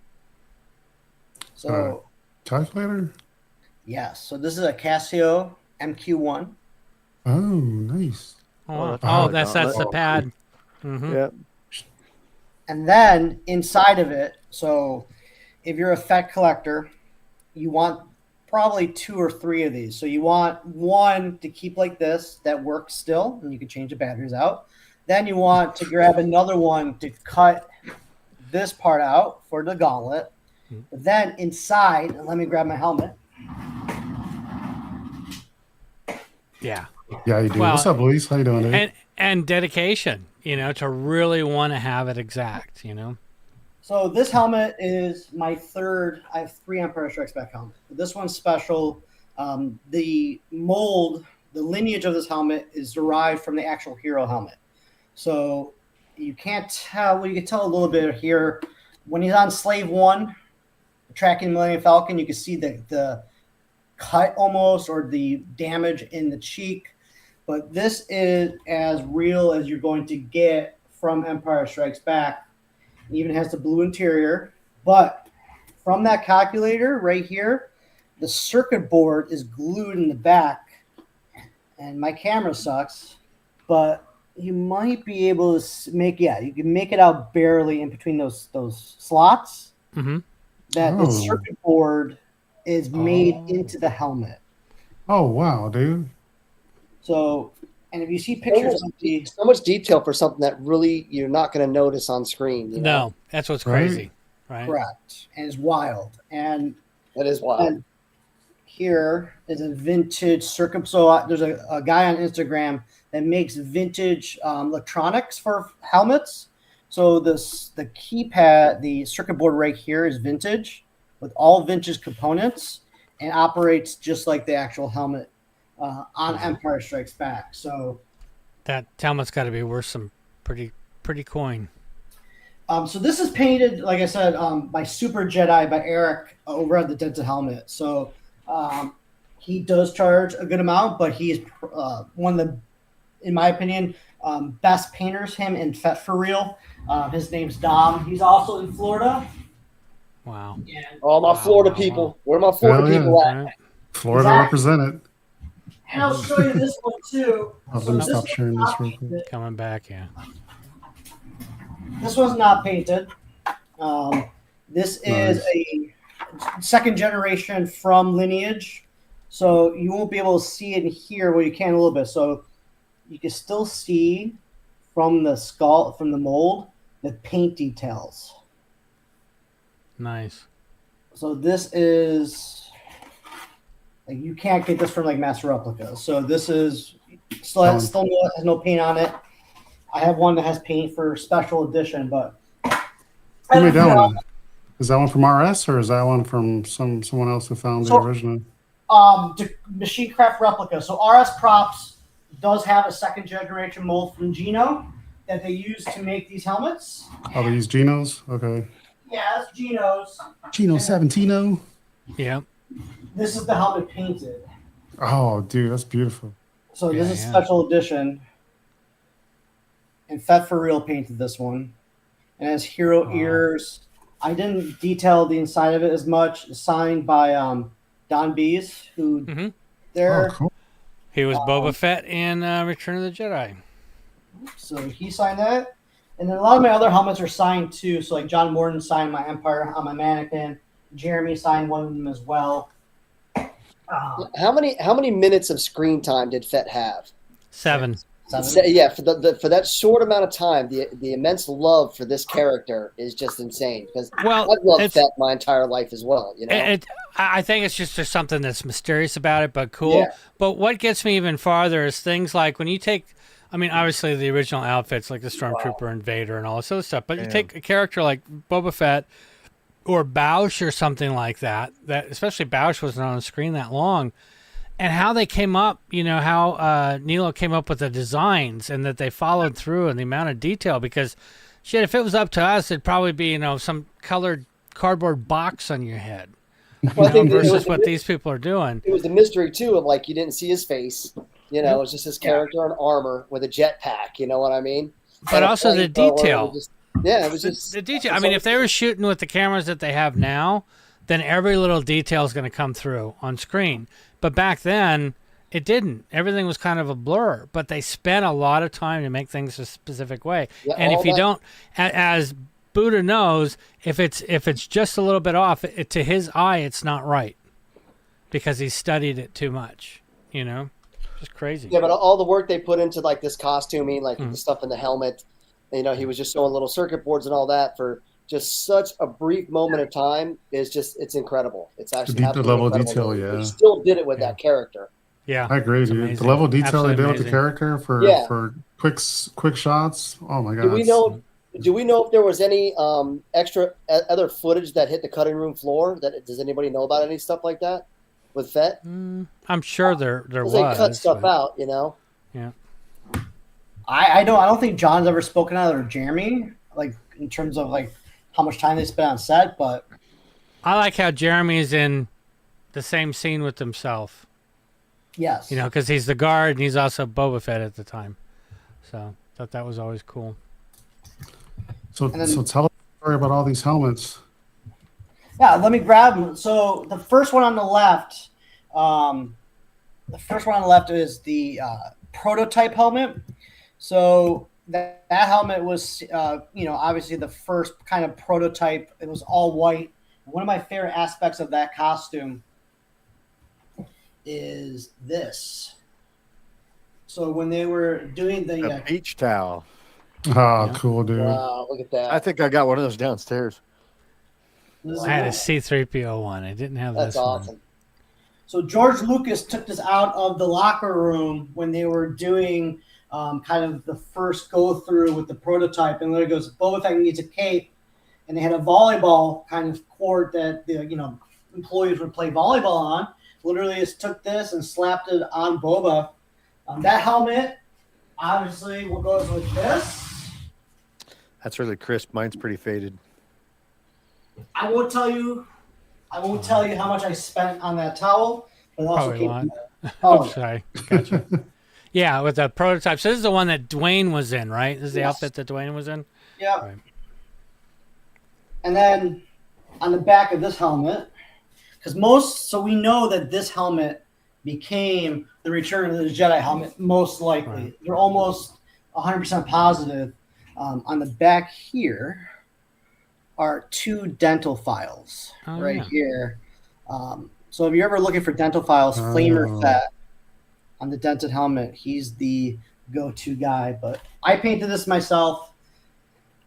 So. Calculator? Yes. So this is a Casio MQ1. Oh, nice. Oh, that's the pad. Mm-hmm. Yep. And then inside of it, so if you're a Fett collector, you want probably 2 or 3 of these. So you want one to keep like this that works still, and you can change the batteries out. Then you want to grab another one to cut this part out for the gauntlet. But then inside, and let me grab my helmet. Yeah. Yeah, you do. Well, What's up, Luis? How you doing, dude? And dedication, you know, to really want to have it exact, you know. So this helmet is my third. I have 3 Empire Strikes Back helmets. This one's special. The mold, the lineage of this helmet is derived from the actual hero helmet. So you can't tell. Well, you can tell a little bit here. When he's on Slave 1, tracking Millennium Falcon, you can see the cut almost, or the damage in the cheek. But this is as real as you're going to get from Empire Strikes Back. It even has the blue interior. But from that calculator right here, the circuit board is glued in the back. And my camera sucks, but you might be able to you can make it out barely in between those slots. Mm-hmm. That the circuit board is made into the helmet. Oh, wow, dude. So, and if you see pictures of so much detail for something that really you're not going to notice on screen. You know? No, that's what's crazy. Right. Correct. And it's wild. And that is wild. And here is a vintage circuit. So there's a guy on Instagram that makes vintage electronics for helmets. So the keypad, the circuit board right here is vintage with all vintage components and operates just like the actual helmet on Empire Strikes Back. So that helmet's got to be worth some pretty coin. So this is painted, like I said, by Super Jedi by Eric over at the Dented Helmet. So he does charge a good amount, but he's one of the, in my opinion, best painters, him and Fett for real. His name's Dom. He's also in Florida. Wow. All my Florida people. Where are my Florida people at? Florida represented. And I'll show you this one too. Let me stop sharing this real quick. Coming back, yeah. This one's not painted. This is a second generation from Lineage. So you won't be able to see it in here, well, you can a little bit. So you can still see from the skull, from the mold, the paint details. Nice. So this is, like, you can't get this from like master replicas. So this is still has no paint on it. I have one that has paint for special edition, but Who made that one? Is that one from RS or is that one from someone else who found the original? The machine craft replica. So RS Props does have a second generation mold from Gino that they use to make these helmets. Oh, they use Geno's? Okay. Yeah, that's Gino's. Gino Savantino? Yeah. This is the helmet painted. Oh, dude, that's beautiful. So this is special edition. And Fett for real painted this one. And it has hero ears. I didn't detail the inside of it as much. It's signed by Don Bees, who there. Oh, cool. He was Boba Fett in Return of the Jedi. So he signed that. And then a lot of my other helmets are signed too. So like John Morton signed my Empire on my mannequin. Jeremy signed one of them as well. How many minutes of screen time did Fett have? 7. Yeah, for that short amount of time, the immense love for this character is just insane. Because I've loved Fett my entire life as well. You know, I think it's just there's something that's mysterious about it, but cool. Yeah. But what gets me even farther is things like when you take, I mean, obviously the original outfits like the Stormtrooper and Vader and all this other stuff, but you take a character like Boba Fett or Bausch or something like that especially Bausch wasn't on the screen that long, and how they came up, you know, how Nilo came up with the designs and that they followed through and the amount of detail, because shit, if it was up to us, it'd probably be, you know, some colored cardboard box on your head. Well, I think versus what these people are doing. It was the mystery too of like you didn't see his face, you know, it was just his character in armor with a jetpack, you know what I mean? But also the detail. It was just the detail. I mean, if they were shooting with the cameras that they have now, then every little detail is going to come through on screen. But back then, it didn't. Everything was kind of a blur. But they spent a lot of time to make things a specific way. Yeah, and if you don't, as Buddha knows, if it's just a little bit off, to his eye, it's not right, because he studied it too much. You know, just crazy. Yeah, but all the work they put into like this costuming, like the stuff in the helmet. You know, he was just showing little circuit boards and all that for just such a brief moment of time. It's incredible. It's actually the level of detail. Yeah, he still did it with that character. Yeah, I agree, dude. Amazing. The level of detail Absolutely they did with amazing. the character for quick shots. Oh my god! Do we know if there was any extra other footage that hit the cutting room floor? Does anybody know about any stuff like that with Fett? I'm sure there was. They cut stuff out, you know. Yeah. I don't think John's ever spoken out, or Jeremy, like in terms of like how much time they spent on set, but I like how Jeremy is in the same scene with himself. Yes. You know, because he's the guard and he's also Boba Fett at the time. So thought that was always cool. So tell us a story about all these helmets. Yeah, let me grab them. So the first one on the left, is the prototype helmet. So that helmet was, obviously the first kind of prototype. It was all white. One of my favorite aspects of that costume is this. So when they were doing the beach towel. Oh, cool, dude. Wow, look at that. I think I got one of those downstairs. I had a C-3PO one. I didn't have That's this awesome. one. So George Lucas took this out of the locker room when they were doing kind of the first go through with the prototype, and there goes, Boba Fett needs a cape, and they had a volleyball kind of court that the employees would play volleyball on. Literally just took this and slapped it on Boba. That helmet, obviously, what goes with this. That's really crisp. Mine's pretty faded. I won't tell you how much I spent on that towel, but also Probably a lot. Oh, sorry. Gotcha. Yeah, with the prototype. So this is the one that Dwayne was in, right? This is the outfit that Dwayne was in? Yeah. Right. And then on the back of this helmet, so we know that this helmet became the Return of the Jedi helmet, most likely. Right. They're almost 100% positive. On the back here are 2 dental files here. So if you're ever looking for dental files, Flamer Fett on the Dented Helmet, he's the go-to guy. But I painted this myself.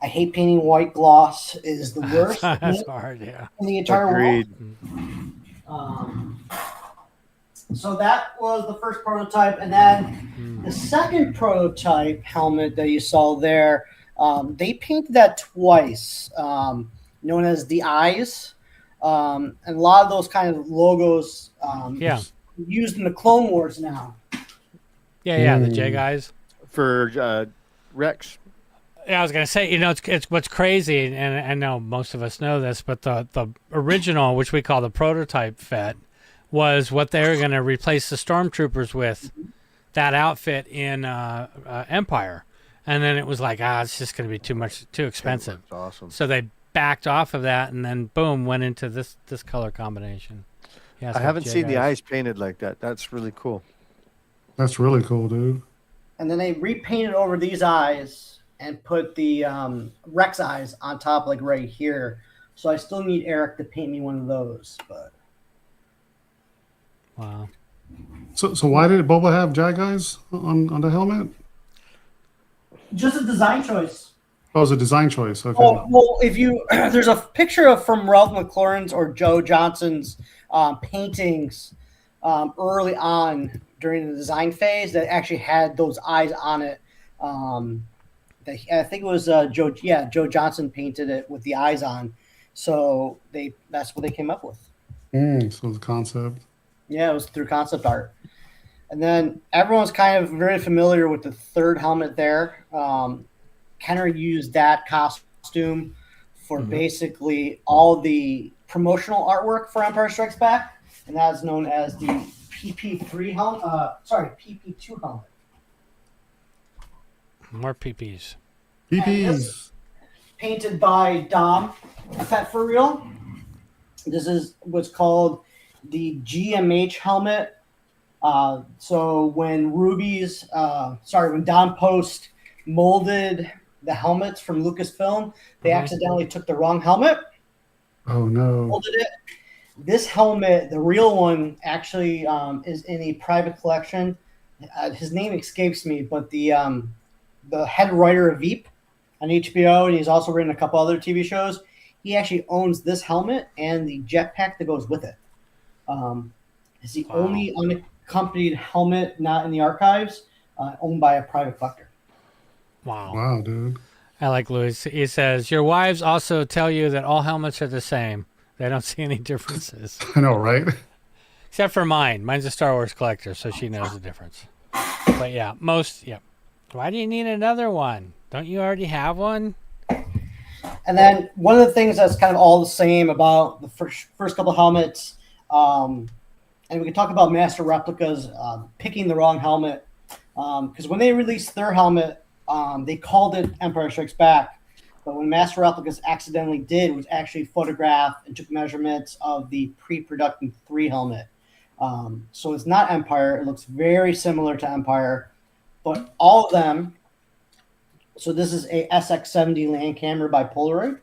I hate painting white gloss. It is the worst. That's hard, yeah. In the entire Agreed. world. So that was the first prototype. And then the second prototype helmet that you saw there, they painted that twice, known as the eyes. And a lot of those kind of logos used in the Clone Wars now. Yeah, the J guys. For Rex. Yeah, I was gonna say, it's what's crazy, and I know most of us know this, but the original, which we call the prototype Fett, was what they were gonna replace the stormtroopers with, that outfit in Empire, and then it was like, it's just gonna be too expensive. Awesome. So they backed off of that, and then boom, went into this color combination. Yeah, I haven't seen the eyes painted like that. That's really cool. That's really cool, dude. And then they repainted over these eyes and put the Rex eyes on top, like right here. So I still need Eric to paint me one of those. But wow. So why did Boba have Jag eyes on the helmet? just a design choice. Oh, it's a design choice. Okay. Well, if you there's a picture of from Ralph McLaurin's or Joe Johnson's paintings early on during the design phase that actually had those eyes on it. I think it was Joe Johnson painted it with the eyes on. So that's what they came up with. So the concept. Yeah, it was through concept art. And then everyone's kind of very familiar with the third helmet there. Kenner used that costume for basically all the promotional artwork for Empire Strikes Back, and that's known as the PP3 helmet. PP2 helmet. More PPs. PPs. Painted by Dom Fett for real. This is what's called the GMH helmet. So when when Don Post molded the helmets from Lucasfilm, they accidentally took the wrong helmet. Oh no! Molded it. This helmet, the real one, actually is in a private collection. His name escapes me, but the head writer of Veep on HBO, and he's also written a couple other TV shows. He actually owns this helmet and the jetpack that goes with it. It's the only unaccompanied helmet not in the archives, owned by a private collector. Wow. Wow, dude. I like Louis. He says, your wives also tell you that all helmets are the same. They don't see any differences. I know, right? Except for mine. Mine's a Star Wars collector, so she knows the difference. But yeah, Why do you need another one? Don't you already have one? And then one of the things that's kind of all the same about the first couple helmets, and we can talk about Master Replicas picking the wrong helmet, because when they released their helmet, they called it Empire Strikes Back, but when Master Replicas accidentally did was actually photograph and took measurements of the pre-production 3 helmet. So it's not Empire. It looks very similar to Empire, but all of them. So this is a SX70 land camera by Polaroid.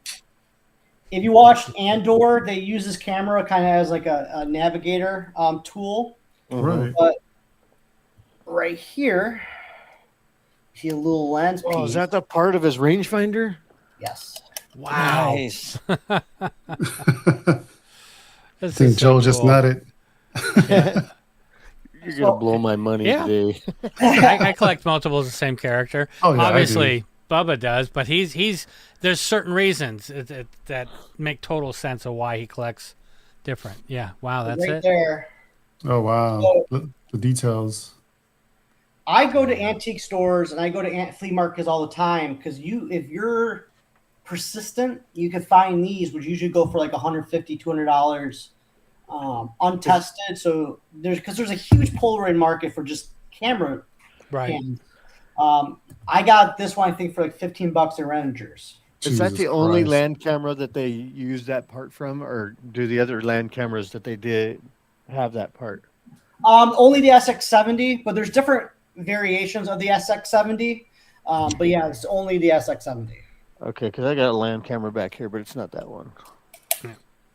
If you watched Andor, they use this camera kind of as like a navigator tool. Right. But right here, see a little lens piece. Oh, is that the part of his rangefinder? Yes. Wow. Nice. I think Joe just nutted. You're going to blow my money today. I collect multiples of the same character. Oh, yeah, obviously, Bubba does, but there's certain reasons that make total sense of why he collects different. Yeah. Wow, that's right it. There. Oh, wow. So, the details. I go to antique stores and I go to flea markets all the time because if you're persistent, you can find these, which usually go for like $150, $200. Untested, so there's a huge Polaroid market for just camera. Right. I got this one I think for like $15 in Rangers. Is that the only land camera that they use that part from, or do the other land cameras that they did have that part? Only the SX70, but there's different variations of the SX70. But yeah, it's only the SX70. Okay, because I got a land camera back here, but it's not that one.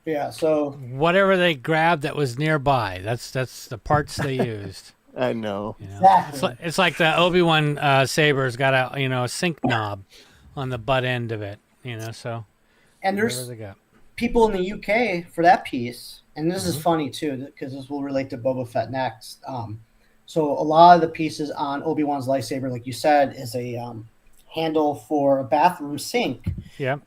Yeah, so whatever they grabbed that was nearby, that's the parts they used. I know. Exactly. It's like the Obi-Wan saber's got a sync knob on the butt end of it, so. And there's people in the UK for that piece, and this is funny too because this will relate to Boba Fett next. So a lot of the pieces on Obi-Wan's lightsaber, like you said, is a handle for a bathroom sink. Yeah.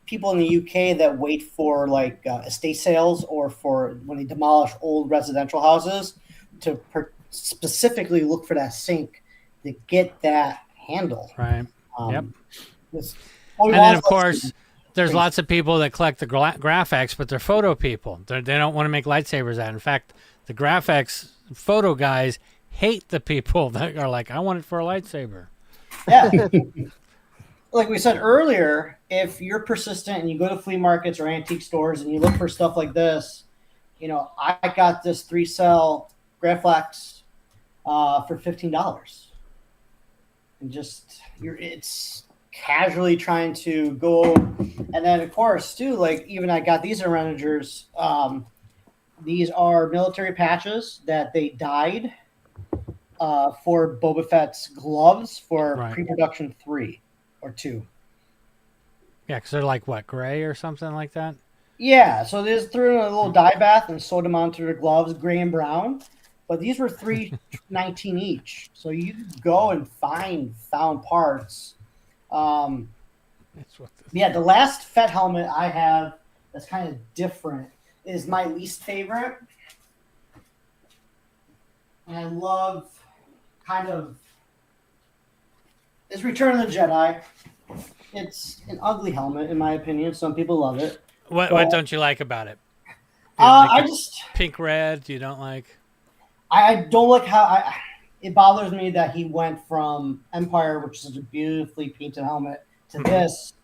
People in the UK that wait for like estate sales or for when they demolish old residential houses to specifically look for that sink to get that handle. Right. Yep. And then of course, there's lots of people that collect the graphics, but they're photo people. They don't want to make lightsabers out. In fact, the graphics photo guys hate the people that are like, I want it for a lightsaber. Yeah. Like we said earlier, if you're persistent and you go to flea markets or antique stores and you look for stuff like this, I got this 3-cell Graflex for $15, and it's casually trying to go, and then of course too, like even I got these Renegers. These are military patches that they dyed for Boba Fett's gloves for pre-production 3 or 2. Yeah, because they're like what, gray or something like that. Yeah, so they just threw in a little dye bath and sewed them onto their gloves, gray and brown. But these were $3.19 each, so you could go and find found parts. The last Fett helmet I have that's kind of different is my least favorite, and I love is Return of the Jedi. It's an ugly helmet in my opinion. Some people love it. What don't you like about it? I just pink red. You don't like? I don't like how it bothers me that he went from Empire, which is such a beautifully painted helmet, to this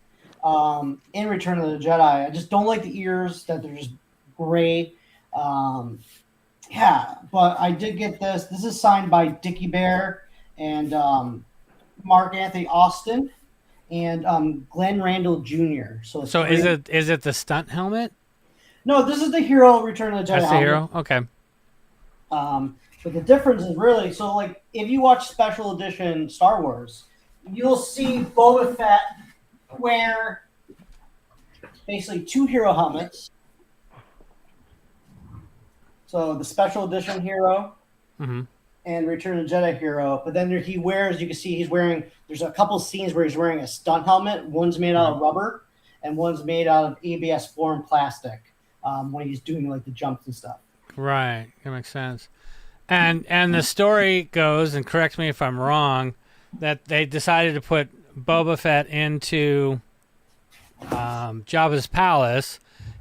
in Return of the Jedi. I just don't like the ears, that they're just gray. But I did get this. This is signed by Dickie Bear and Mark Anthony Austin and Glenn Randall Jr. So is it the stunt helmet? No, this is the Hero Return of the Jedi. That's the Hero? Okay. But the difference is really, so like if you watch Special Edition Star Wars, you'll see Boba Fett wear basically 2 Hero helmets. So the Special Edition Hero and Return of the Jedi Hero. But then he wears, you can see he's wearing, there's a couple scenes where he's wearing a stunt helmet. One's made out of rubber and one's made out of ABS form plastic when he's doing like the jumps and stuff. Right. That makes sense. And the story goes, and correct me if I'm wrong, that they decided to put Boba Fett into Jabba's palace,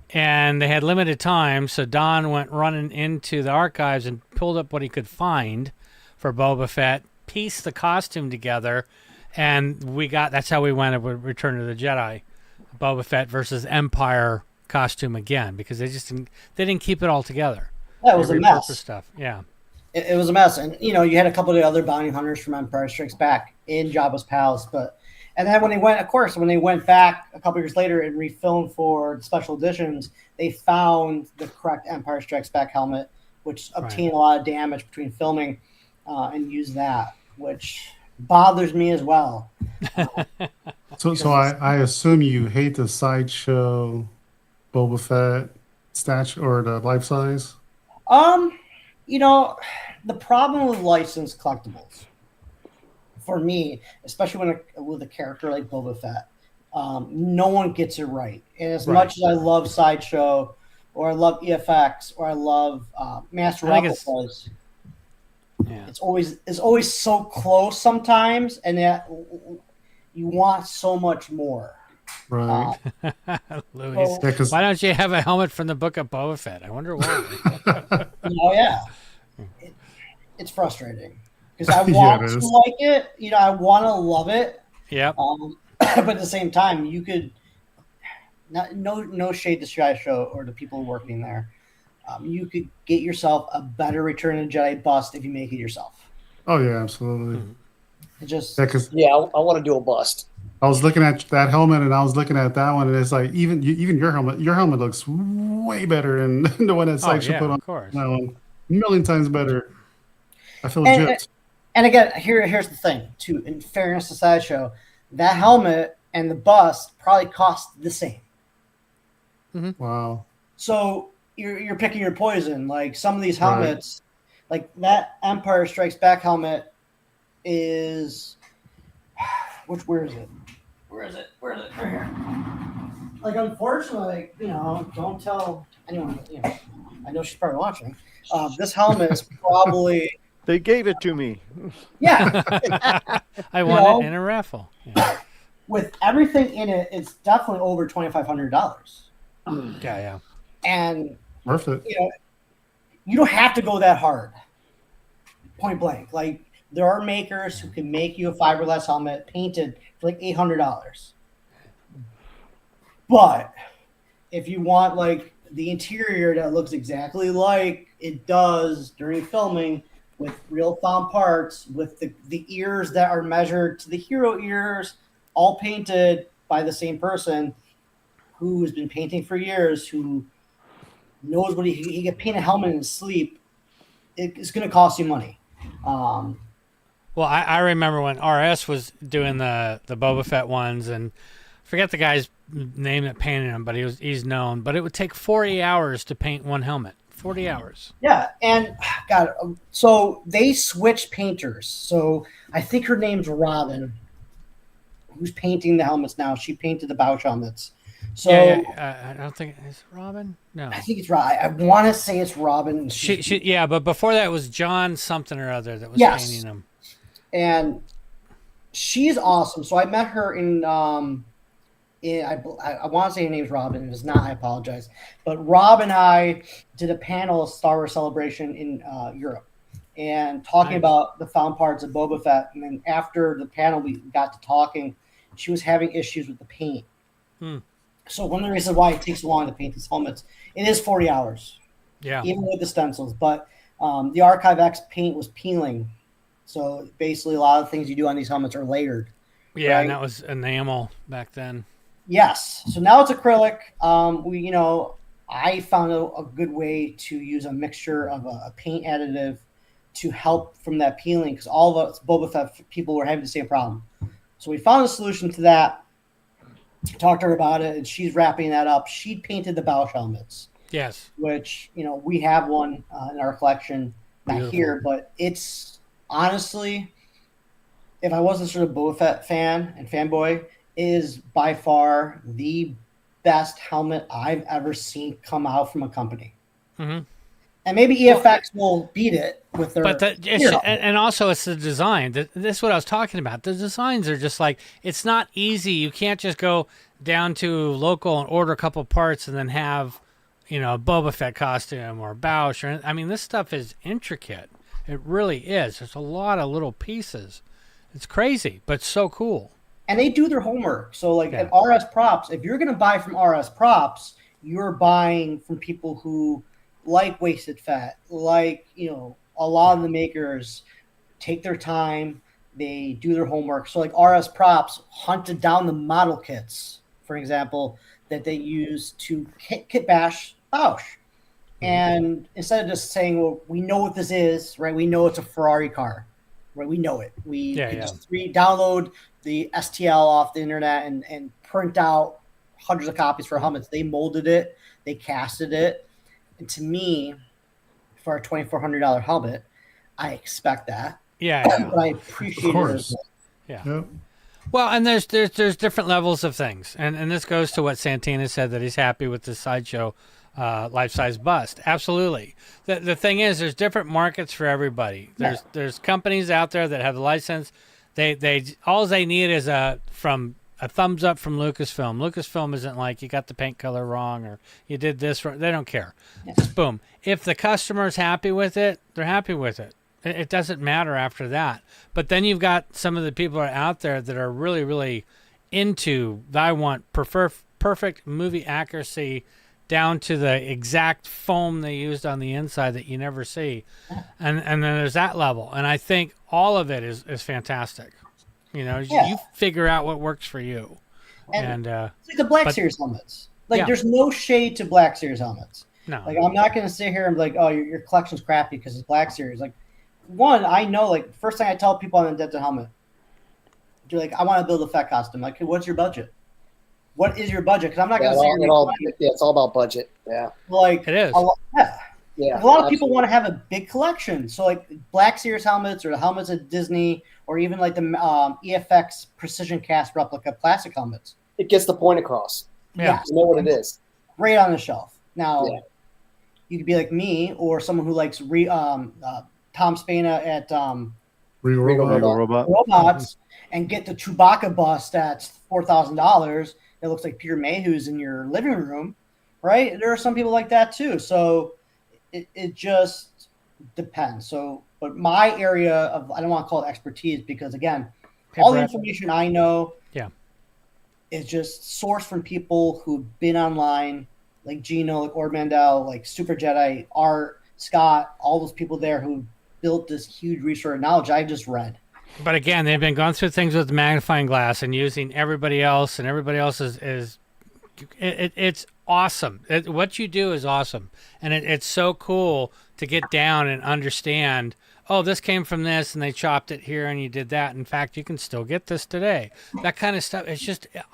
and they had limited time, so Don went running into the archives and pulled up what he could find for Boba Fett, pieced the costume together, and that's how we went with Return of the Jedi, Boba Fett versus Empire costume again, because they didn't keep it all together. That was a mess. Stuff. Yeah. It was a mess, and you had a couple of the other bounty hunters from Empire Strikes Back in Jabba's palace, and then when they went back a couple years later and refilmed for the special editions, they found the correct Empire Strikes Back helmet, which obtained a lot of damage between filming, and used that, which bothers me as well. So I assume you hate the sideshow Boba Fett statue or the life size. The problem with licensed collectibles, for me, especially with a character like Boba Fett, no one gets it right. And as much as I love Sideshow, or I love EFX, or I love Master Replicas, it's always so close sometimes, and that you want so much more. Right. Louis, why don't you have a helmet from the book of Boba Fett? I wonder why. It's frustrating because I want to like it. I want to love it. Yeah. But at the same time, you could no shade to Sideshow or the people working there. You could get yourself a better Return of the Jedi bust if you make it yourself. Oh yeah, absolutely. It just I want to do a bust. I was looking at that helmet and I was looking at that one, and it's like even your helmet looks way better than the one that Sideshow put on. Of course. That one. A million times better. I feel gypped. And again, here's the thing, too. In fairness to Sideshow, that helmet and the bust probably cost the same. Wow. So you're picking your poison. Like some of these helmets, like that Empire Strikes Back helmet is where is it? Where is it? Right here. Like unfortunately, don't tell anyone. I know she's probably watching. This helmet is probably. They gave it to me. Yeah. I won it in a raffle. Yeah. With everything in it, it's definitely over $2,500. Yeah. And worth it. You don't have to go that hard. Point blank. Like there are makers who can make you a fiberglass helmet painted for like $800. But if you want like the interior that looks exactly like it does during filming with real found parts, with the ears that are measured to the hero ears, all painted by the same person who has been painting for years, who knows what he can paint a helmet in his sleep. It's going to cost you money. Well, I remember when RS was doing the Boba Fett ones, and forget the guy's name that painted him, but he's known. But it would take 40 hours to paint one helmet. 40 hours. Yeah, and God, so they switched painters. So I think her name's Robin, who's painting the helmets now. She painted the Bausch helmets. So I don't think it's Robin. No, I think it's Robin. I want to say it's Robin. She but before that was John something or other that was painting them. And she's awesome. So I met her in I want to say her name's Robin. If it's not, I apologize. But Rob and I did a panel Star Wars Celebration in Europe, and talking about the found parts of Boba Fett. And then after the panel, we got to talking. She was having issues with the paint. So one of the reasons why it takes so long to paint these helmets, it is 40 hours. Yeah. Even with the stencils. But the Archive X paint was peeling. So basically a lot of things you do on these helmets are layered. Yeah, right? and that was enamel back then. Yes. So now it's acrylic. I found a good way to use a mixture of a paint additive to help from that peeling, because all of us Boba Fett people were having the same problem. So we found a solution to that. Talked to her about it, and she's wrapping that up. She painted the Bausch helmets. Yes. Which, we have one in our collection, not here, but it's honestly, if I wasn't sort of Boba Fett fan and fanboy, is by far the best helmet I've ever seen come out from a company. Mm-hmm. And maybe EFX will beat it with their. But and also it's the design. This is what I was talking about. The designs are just like, it's not easy. You can't just go down to local and order a couple parts and then have, a Boba Fett costume or Bausch. This stuff is intricate. It really is. There's a lot of little pieces. It's crazy, but so cool. And they do their homework. So at RS Props, if you're going to buy from RS Props, you're buying from people who like Wasted Fat, a lot of the makers take their time, they do their homework. So RS Props hunted down the model kits, for example, that they use to kit bash Bausch. And instead of just saying, well, we know what this is, right? We know it's a Ferrari car, right? We know it. We can just download the STL off the internet and print out hundreds of copies for helmets. They molded it, they casted it. And to me, for a $2,400 helmet, I expect that. Yeah. But I appreciate it as well. Yeah. Yep. Well, and there's different levels of things. And this goes to what Santana said, that he's happy with the Sideshow life-size bust. Absolutely. The thing is, there's different markets for everybody. There's companies out there that have the license. They all they need is a thumbs up from Lucasfilm. Lucasfilm isn't like, you got the paint color wrong or you did this wrong. They don't care. Just boom. If the customer's happy with it, they're happy with it. It doesn't matter after that. But then you've got some of the people out there that are really, really into, I want perfect movie accuracy down to the exact foam they used on the inside that you never see. And then there's that level. And I think all of it is fantastic. You figure out what works for you. And it's like the Black Series helmets. There's no shade to Black Series helmets. No. I'm not going to sit here and be like, oh, your collection's crappy because it's Black Series. One, I know, first thing I tell people on the Dented Helmet, you're I want to build a Fett costume. Hey, what's your budget? What is your budget? Because I'm not going to say it's all about budget. Yeah. It is. A lot of people want to have a big collection. So Black Series helmets or the helmets at Disney or even the EFX Precision Cast replica plastic helmets. It gets the point across. Yeah. You know what it is. Great on the shelf. Now, you could be like me or someone who likes Tom Spana at Regal Robots and get the Chewbacca bust at $4,000. It looks like Peter Mayhew's in your living room, right? There are some people like that too. So it just depends. So, but my area of, I don't want to call it expertise because again, all the information I know is just sourced from people who've been online, like Gino, like Ord Mandel, like Super Jedi, Art, Scott, all those people there who built this huge resource of knowledge I just read. But again, they've been going through things with the magnifying glass and using everybody else, and everybody else it's awesome. What you do is awesome, and it's so cool to get down and understand. Oh, this came from this, and they chopped it here, and you did that. In fact, you can still get this today. That kind of stuff.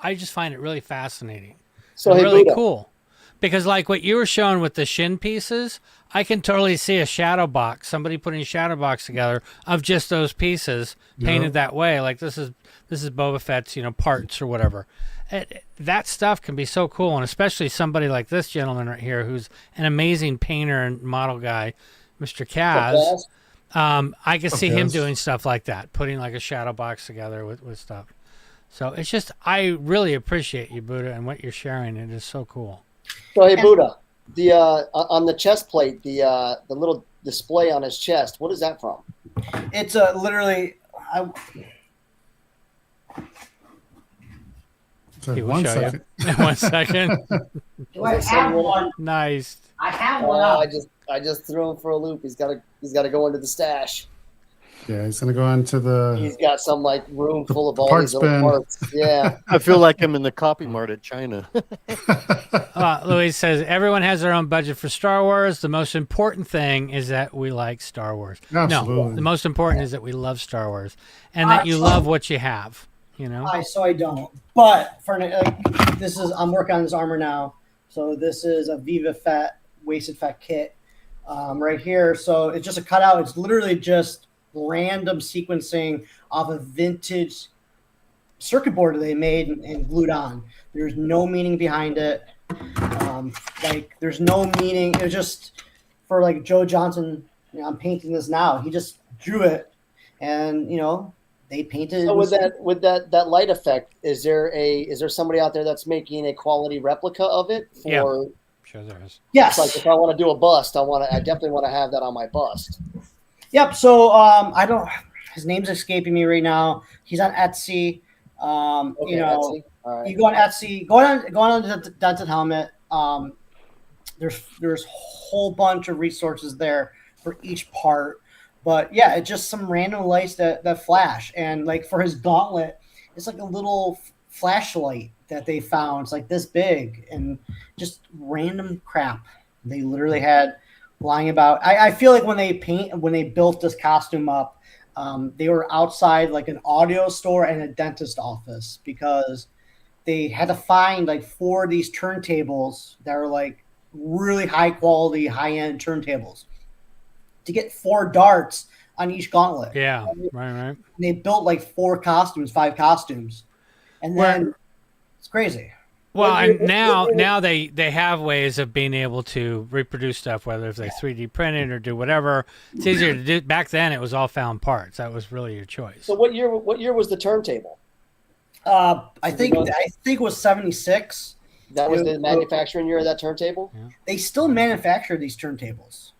I just find it really fascinating. So hey, really Buda. cool, because like what you were showing with the shin pieces, I can totally see a shadow box. Somebody putting a shadow box together of just those pieces painted that way. Like this is Boba Fett's, parts or whatever. That stuff can be so cool, and especially somebody like this gentleman right here, who's an amazing painter and model guy, Mr. Kaz. I can see him doing stuff like that, putting like a shadow box together with stuff. So it's just, I really appreciate you, Buda, and what you're sharing. It is so cool. So hey, Buda, the on the chest plate, the little display on his chest, what is that from? It's literally. One second. 1 second. Do I have one? Nice. I have one. Up. I just threw him for a loop. He's got to go into the stash. Yeah, he's gonna go into the. He's got some like room full of all part these little parts. Yeah. I feel like I'm in the copy mart at China. Louise says everyone has their own budget for Star Wars. The most important thing is that we like Star Wars. Absolutely. No, the most important is that we love Star Wars and that you love what you have. I don't. But for this is, I'm working on this armor now. So this is a BFFC wasted fat kit right here. So it's just a cutout. It's literally just random sequencing off a vintage circuit board that they made and glued on. There's no meaning behind it. There's no meaning. It was just for like Joe Johnson. I'm painting this now. He just drew it, and they painted. So with that light effect, is there somebody out there that's making a quality replica of it? Sure there is. Yes. It's like if I want to do a bust, I definitely want to have that on my bust. Yep. So his name's escaping me right now. He's on Etsy. Etsy. All right. You go on Etsy, go on the Dented Helmet. There's a whole bunch of resources there for each part. But yeah, it's just some random lights that flash. And like for his gauntlet, it's like a little flashlight that they found. It's like this big and just random crap they literally had lying about. I feel like when they built this costume up, they were outside like an audio store and a dentist office because they had to find like 4 of these turntables that are like really high quality, high end turntables to get 4 darts on each gauntlet. Yeah, right. And they built like 5 costumes, and then it's crazy. Well, and now they have ways of being able to reproduce stuff, whether if they 3D print it or do whatever. It's easier to do. Back then, it was all found parts. That was really your choice. So what year was the turntable? I think it was 76. That was the manufacturing year of that turntable? Yeah. They still manufacture these turntables.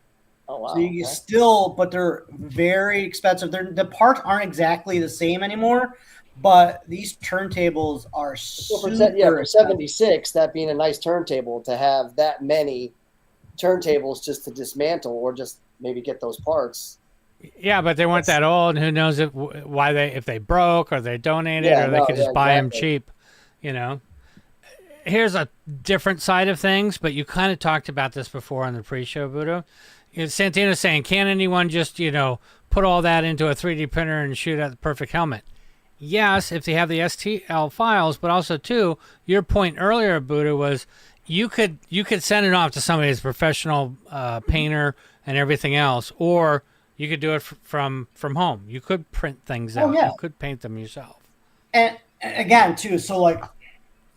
Oh, wow. So you still, but they're very expensive. The parts aren't exactly the same anymore, but these turntables are for 76, that being a nice turntable, to have that many turntables just to dismantle or just maybe get those parts. Yeah, but they weren't that old, and who knows if they broke or they donated or they could just buy them cheap, Here's a different side of things, but you kind of talked about this before on the pre-show, Buda. Santino's saying, can anyone just, put all that into a 3D printer and shoot out the perfect helmet? Yes, if they have the STL files, but also, too, your point earlier, Buda, was you could send it off to somebody who's a professional painter and everything else, or you could do it from home. You could print things out. Yeah. You could paint them yourself. And again, too, so like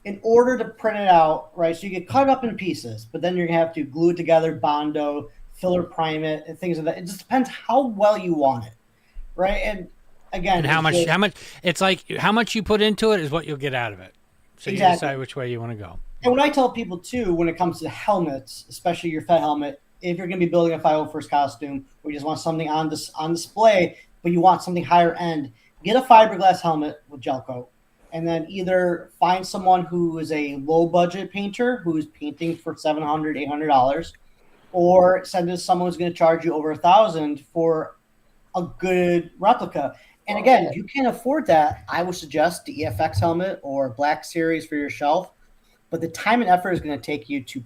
in order to print it out, right, so you get cut up in pieces, but then you're going to have to glue it together, Bondo, filler prime it, and things like that. It just depends how well you want it, right? And again, and how much it's like how much you put into it is what you'll get out of it. So you decide which way you want to go. And when I tell people too, when it comes to helmets, especially your Fett helmet, if you're going to be building a 501st costume, or you just want something on display, but you want something higher end, get a fiberglass helmet with gel coat. and then either find someone who is a low budget painter who's painting for $700, $800, or send it to someone who's going to charge you over $1,000 for a good replica. And again, if you can't afford that, I would suggest the EFX helmet or Black Series for your shelf. But the time and effort is going to take you to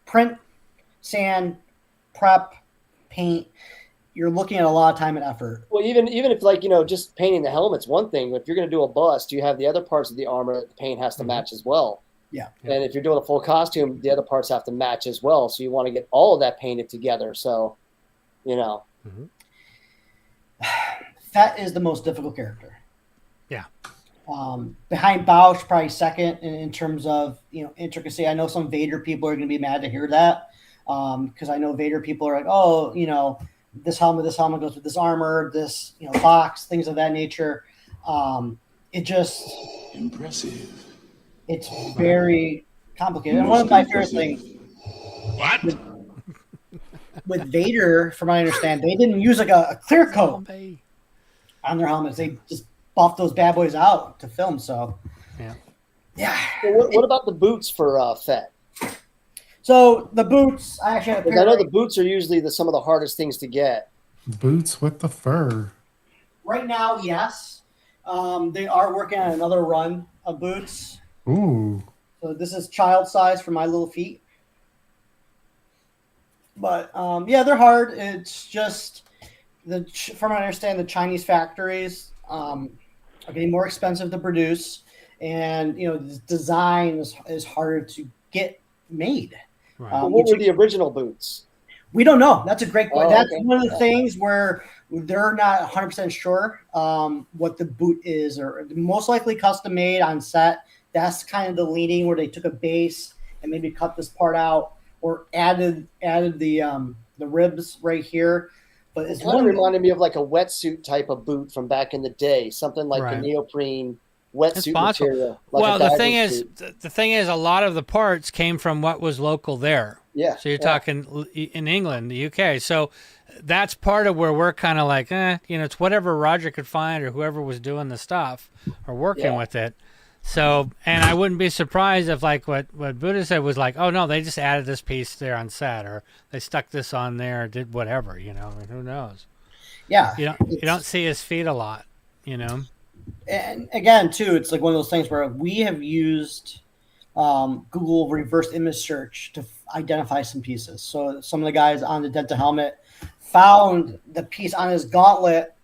print, sand, prep, paint. You're looking at a lot of time and effort. Well, even if like, just painting the helmet's one thing. If you're going to do a bust, you have the other parts of the armor that the paint has to match as well. Yeah. And if you're doing a full costume, the other parts have to match as well. So you want to get all of that painted together. So, Fett is the most difficult character. Yeah. Behind Bausch, probably second in terms of intricacy. I know some Vader people are going to be mad to hear that because I know Vader people are like, oh, this helmet goes with this armor, this box, things of that nature. It just impressive. It's very complicated. And one of my favorite things. What? With Vader, from what I understand, they didn't use like a clear coat on their helmets. They just buffed those bad boys out to film. So, yeah. Well, what about the boots for Fett? So the boots, I actually have I know the boots are usually some of the hardest things to get. Boots with the fur. Right now, yes. They are working on another run of boots. Ooh. So this is child size for my little feet. But yeah, they're hard. It's just from what I understand, the Chinese factories are getting more expensive to produce, and the design is harder to get made. Right. What were the original boots? We don't know. That's a great question. That's okay. one of the things where they're not 100% sure what the boot is, or most likely custom made on set. That's kind of the leaning where they took a base and maybe cut this part out or added the ribs right here. But it's kind of reminded me of like a wetsuit type of boot from back in the day, something like the neoprene wetsuit material. Like well, the thing is, a lot of the parts came from what was local there. Yeah. So you're talking in England, the UK. So that's part of where we're kind of like, it's whatever Roger could find or whoever was doing the stuff or working with it. So, and I wouldn't be surprised if like what Buddha said was like, oh no, they just added this piece there on set, or they stuck this on there, or did whatever, I mean, who knows? Yeah. You don't see his feet a lot, And again, too, it's like one of those things where we have used Google reverse image search to identify some pieces. So some of the guys on the Dented Helmet found the piece on his gauntlet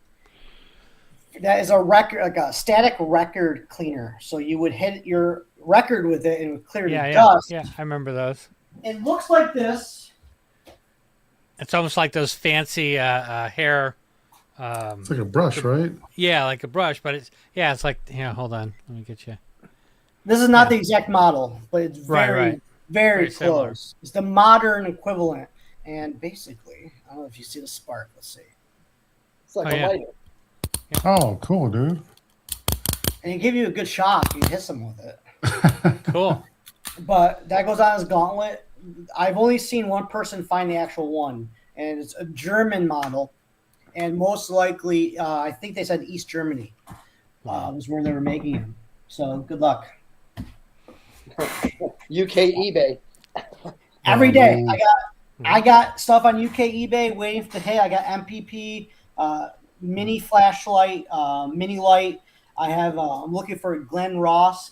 that is a record, like a static record cleaner. So you would hit your record with it and it would clear the dust. Yeah, I remember those. It looks like this. It's almost like those fancy hair. It's like a brush, right? Yeah, like a brush, but it's like, hold on, let me get you. This is not the exact model, but it's very, very close. Similar. It's the modern equivalent. And basically, I don't know if you see the spark. Let's see. It's like a lighter. Oh, cool, dude. And it give you a good shock. You hit someone with it. Cool. But that goes on his gauntlet. I've only seen one person find the actual one, and it's a German model. And most likely, I think they said East Germany was where they were making him. So good luck. UK eBay. Every day, I got stuff on UK eBay waiting to hit. I got MPP, mini flashlight, mini light. I have. I'm looking for a Glen Ross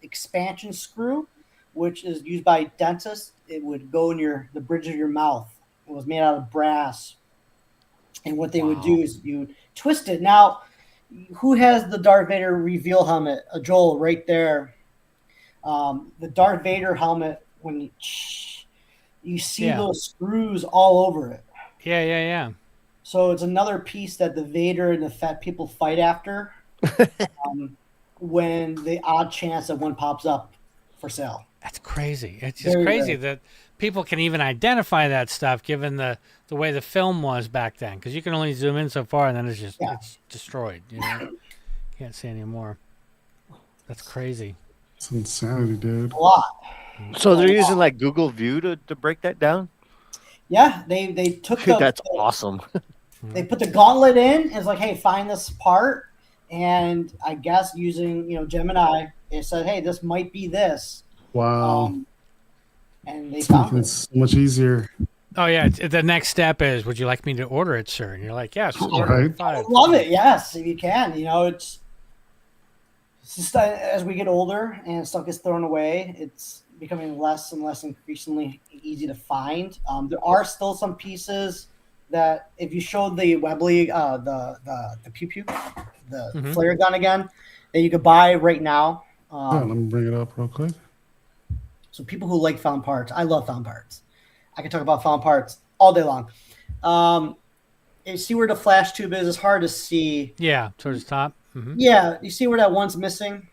expansion screw, which is used by dentists. It would go in the bridge of your mouth. It was made out of brass. And what they would do is you twist it. Now, who has the Darth Vader reveal helmet? Joel, right there. The Darth Vader helmet, when you see those screws all over it. Yeah. So it's another piece that the Vader and the Fett people fight after when the odd chance that one pops up for sale. That's crazy. It's just crazy that people can even identify that stuff given the way the film was back then, because you can only zoom in so far and then it's just it's destroyed. Can't see anymore. That's crazy. It's insanity, dude. A lot. So they're using like Google View to break that down? Yeah, they took Dude, that's awesome. They put the gauntlet in. It's like, hey, find this part, And I guess using, Gemini, it said, hey, this might be this. Wow. And they It's found making it it. so much easier. Oh yeah, the next step is, would you like me to order it, sir? And you're like, yes, order Right. it. I 5. love it. Yes, if you can. It's just as we get older and stuff gets thrown away, it's becoming less and less increasingly easy to find. There are still some pieces that if you showed the Webley, the pew pew, the flare gun again, that you could buy right now. Let me bring it up real quick. So people who like found parts, I love found parts. I can talk about found parts all day long. You see where the flash tube is? It's hard to see. Yeah, towards the top. Mm-hmm. Yeah, you see where that one's missing?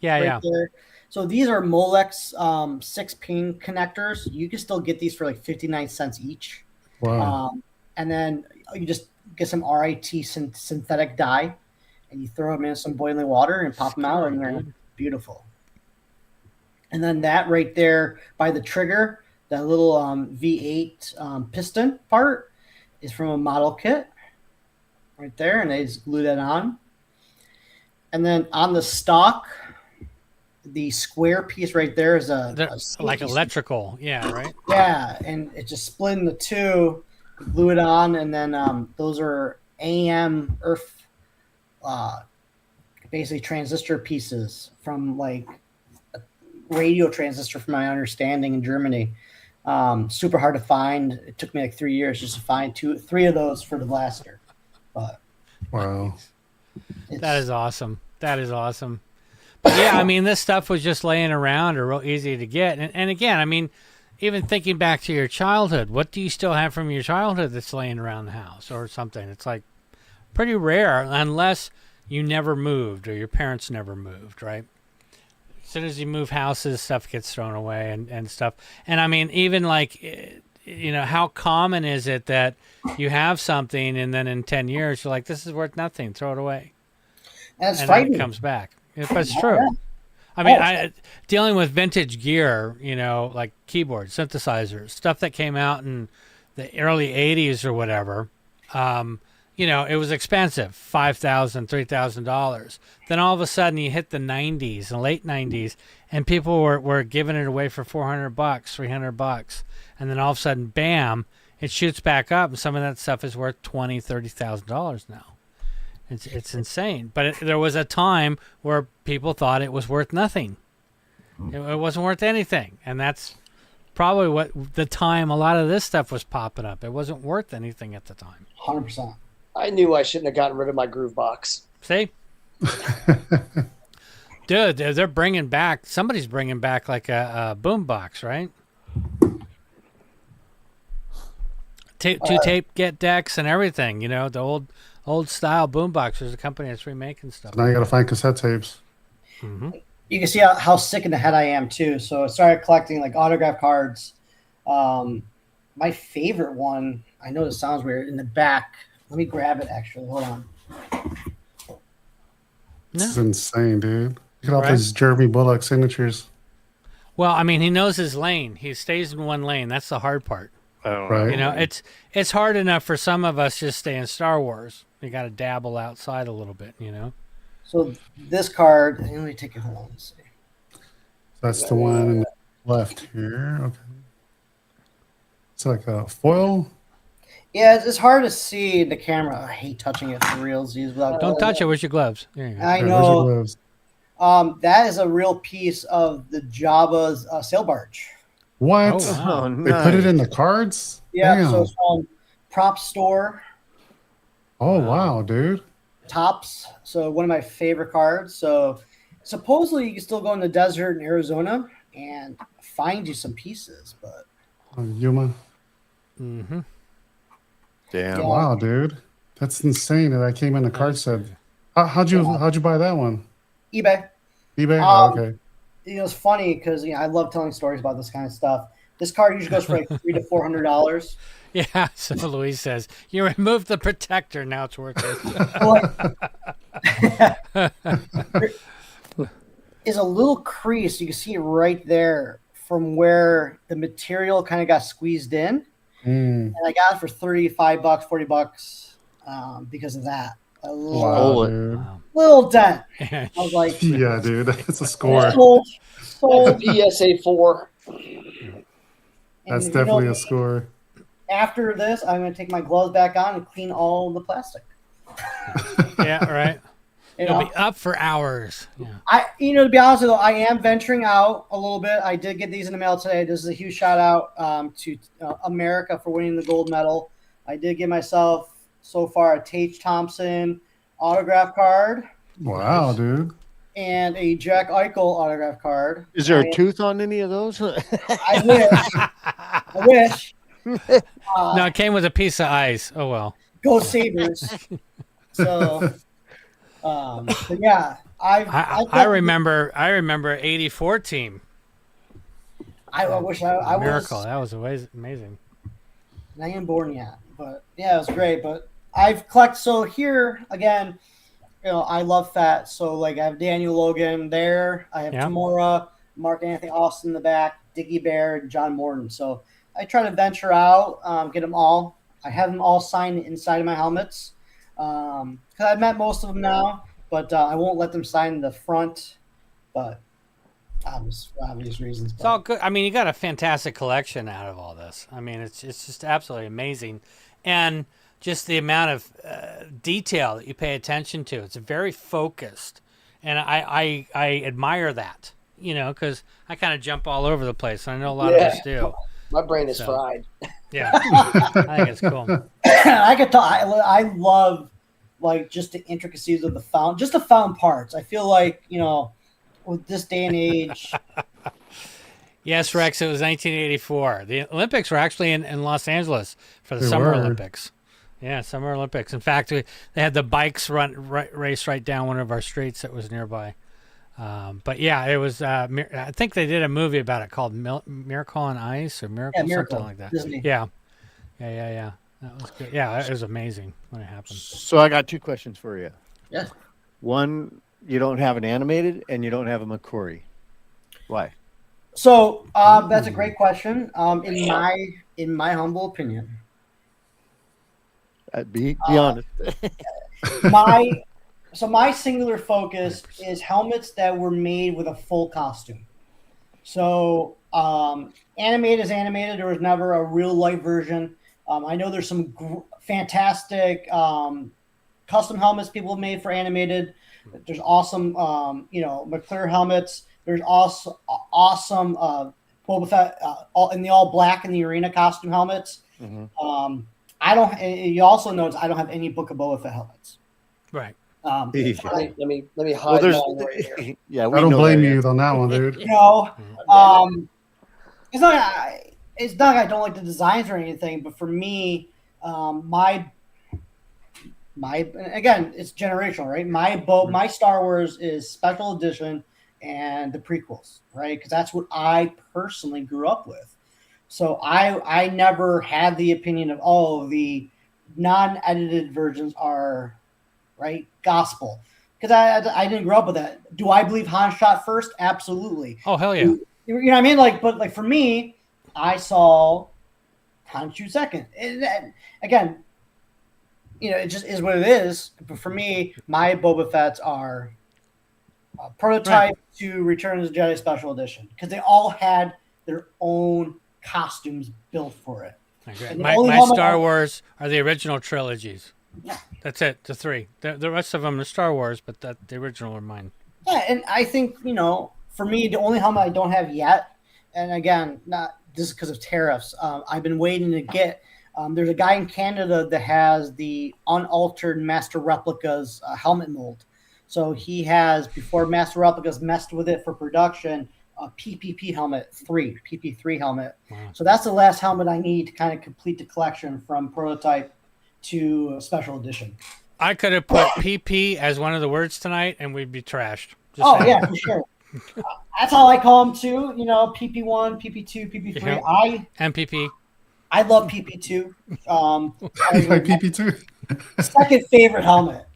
Yeah. There. So these are Molex 6-pin connectors. You can still get these for like 59 cents each. Wow. And then you just get some RIT synthetic dye, and you throw them in some boiling water and pop them out, and they're beautiful. And then that right there by the trigger, that little V8 piston part is from a model kit right there, and they just glue that on. And then on the stock, the square piece right there is like electrical. Yeah, right? Yeah, and it just split into two, glue it on, and then those are AM earth, basically transistor pieces from like a radio transistor, from my understanding, in Germany. Super hard to find. It took me like 3 years just to find 3 of those for the blaster. But wow, that is awesome. That is awesome. But yeah, I mean, this stuff was just laying around or real easy to get. And again, I mean, even thinking back to your childhood, what do you still have from your childhood that's laying around the house or something? It's like pretty rare unless you never moved or your parents never moved, right? As soon as you move houses, stuff gets thrown away and stuff. And I mean, even like, how common is it that you have something and then in 10 years, you're like, this is worth nothing, throw it away. And then it comes back. But it's true. I mean, dealing with vintage gear, like keyboards, synthesizers, stuff that came out in the early 80s or whatever, it was expensive, $5,000, $3,000. Then all of a sudden you hit the 90s and late 90s, and people were giving it away for $400, $300. And then all of a sudden, bam, it shoots back up, and some of that stuff is worth $20,000, $30,000 now. It's insane. But there was a time where people thought it was worth nothing. It wasn't worth anything. And that's probably what the time a lot of this stuff was popping up. It wasn't worth anything at the time. 100%. I knew I shouldn't have gotten rid of my groove box. See? Dude, they're bringing back, somebody's bringing back like a boom box, right? Two tape get decks and everything, the old style boombox. There's a company that's remaking stuff. Now you got to find cassette tapes. Mm-hmm. You can see how sick in the head I am too. So I started collecting like autograph cards. My favorite one, I know this sounds weird, in the back. Let me grab it actually. Hold on. This is insane, dude. Look at all these Jeremy Bullock signatures. Well, I mean, he knows his lane. He stays in one lane. That's the hard part. Right. It's hard enough for some of us just stay in Star Wars. You got to dabble outside a little bit, So this card, let me take it home. Let's see. That's the one in the left here. Okay. It's like a foil. Yeah, it's hard to see in the camera. I hate touching it for realsies without. Don't touch it with your gloves. There you go. I know. That is a real piece of the Jabba's sail barge. What? Oh, wow. They put it in the cards? Yeah, Damn. so it's from Prop Store. Oh, wow, dude. Tops. So one of my favorite cards. So supposedly you can still go in the desert in Arizona and find you some pieces, but Yuma. Mm-hmm. Damn. Yeah. Wow, dude. That's insane that came in the card set. How'd you buy that one? eBay. eBay? Oh, okay. It's funny because I love telling stories about this kind of stuff. This card usually goes for like $300 to $400. Yeah, so Louise says, you removed the protector, now it's worth it. Is a little crease, you can see right there from where the material kind of got squeezed in. And I got it for $35, $40 because of that. A Wow, dude. little dent. I was like, Yeah, dude, that's a score. Sold. PSA 4. That's And, definitely a score. After this, I'm going to take my gloves back on and clean all the plastic. Yeah, right. You'll know? be up for hours. Yeah. To be honest with you, I am venturing out a little bit. I did get these in the mail today. This is a huge shout out to America for winning the gold medal. I did get myself so far a Tage Thompson autograph card. Wow, dude. And a Jack Eichel autograph card. Is there a tooth on any of those? I wish. No, it came with a piece of ice. Oh well. Go Sabres. So, but yeah, I remember 84 team. I wish I was. Miracle. That was amazing. I ain't born yet, but yeah, it was great. But I've collected. So here again, I love Fett. So like I have Daniel Logan there. I have Tamora, Mark Anthony Austin in the back, Dickie Bear, and John Morton. So I try to venture out, get them all. I have them all signed inside of my helmets because I've met most of them now, but I won't let them sign the front. But obvious reasons. It's all good. I mean, you got a fantastic collection out of all this. I mean, it's just absolutely amazing, and just the amount of detail that you pay attention to. It's very focused, and I admire that. Because I kind of jump all over the place. And I know a lot of us do. My brain is fried. Yeah, I think it's cool. I could talk. I love like just the intricacies of the fountain parts. I feel like with this day and age. Yes, Rex. It was 1984. The Olympics were actually in Los Angeles for the Summer Olympics. Yeah, Summer Olympics. In fact, they had the bikes race right down one of our streets that was nearby. But yeah, it was. I think they did a movie about it called Miracle on Ice or Miracle, something like that. Disney. Yeah. That was good. Yeah, it was amazing when it happened. So I got two questions for you. Yeah. One, you don't have an animated, and you don't have a McQuarrie. Why? So that's a great question. In my humble opinion, be honest. My singular focus is helmets that were made with a full costume. So animated is animated. There was never a real life version. I know there's some fantastic custom helmets people have made for animated. There's awesome, McClure helmets. There's also awesome Boba Fett in the all black in the arena costume helmets. Mm-hmm. I don't. You also notice I don't have any Book of Boba Fett helmets. Right. Let me hide mine right here. Yeah, I don't blame you on that one, dude. It's not like I don't like the designs or anything, but for me, my again, it's generational, right? My Star Wars is special edition and the prequels, right? Because that's what I personally grew up with. So I never had the opinion of the non-edited versions are right gospel, because I didn't grow up with that. Do I believe Han shot first? Absolutely. Oh hell yeah. You know what I mean? But for me, I saw Han shoot second. And again, it just is what it is. But for me, my Boba Fett's are prototype to Return of the Jedi Special Edition, because they all had their own costumes built for it. My Star Wars are the original trilogies. Yeah. That's it, the three. The rest of them are Star Wars, but the original are mine. Yeah, and I think, for me, the only helmet I don't have yet, and again, not this is because of tariffs, I've been waiting to get, there's a guy in Canada that has the unaltered Master Replicas helmet mold. So he has, before Master Replicas messed with it for production, a PPP helmet, PP3 helmet. Wow. So that's the last helmet I need to kind of complete the collection from prototype to special edition. I could have put PP as one of the words tonight, and we'd be trashed. Yeah, for sure. That's how I call them too. PP1, PP2, PP3. MPP. I love PP2. Like PP2. Second favorite helmet.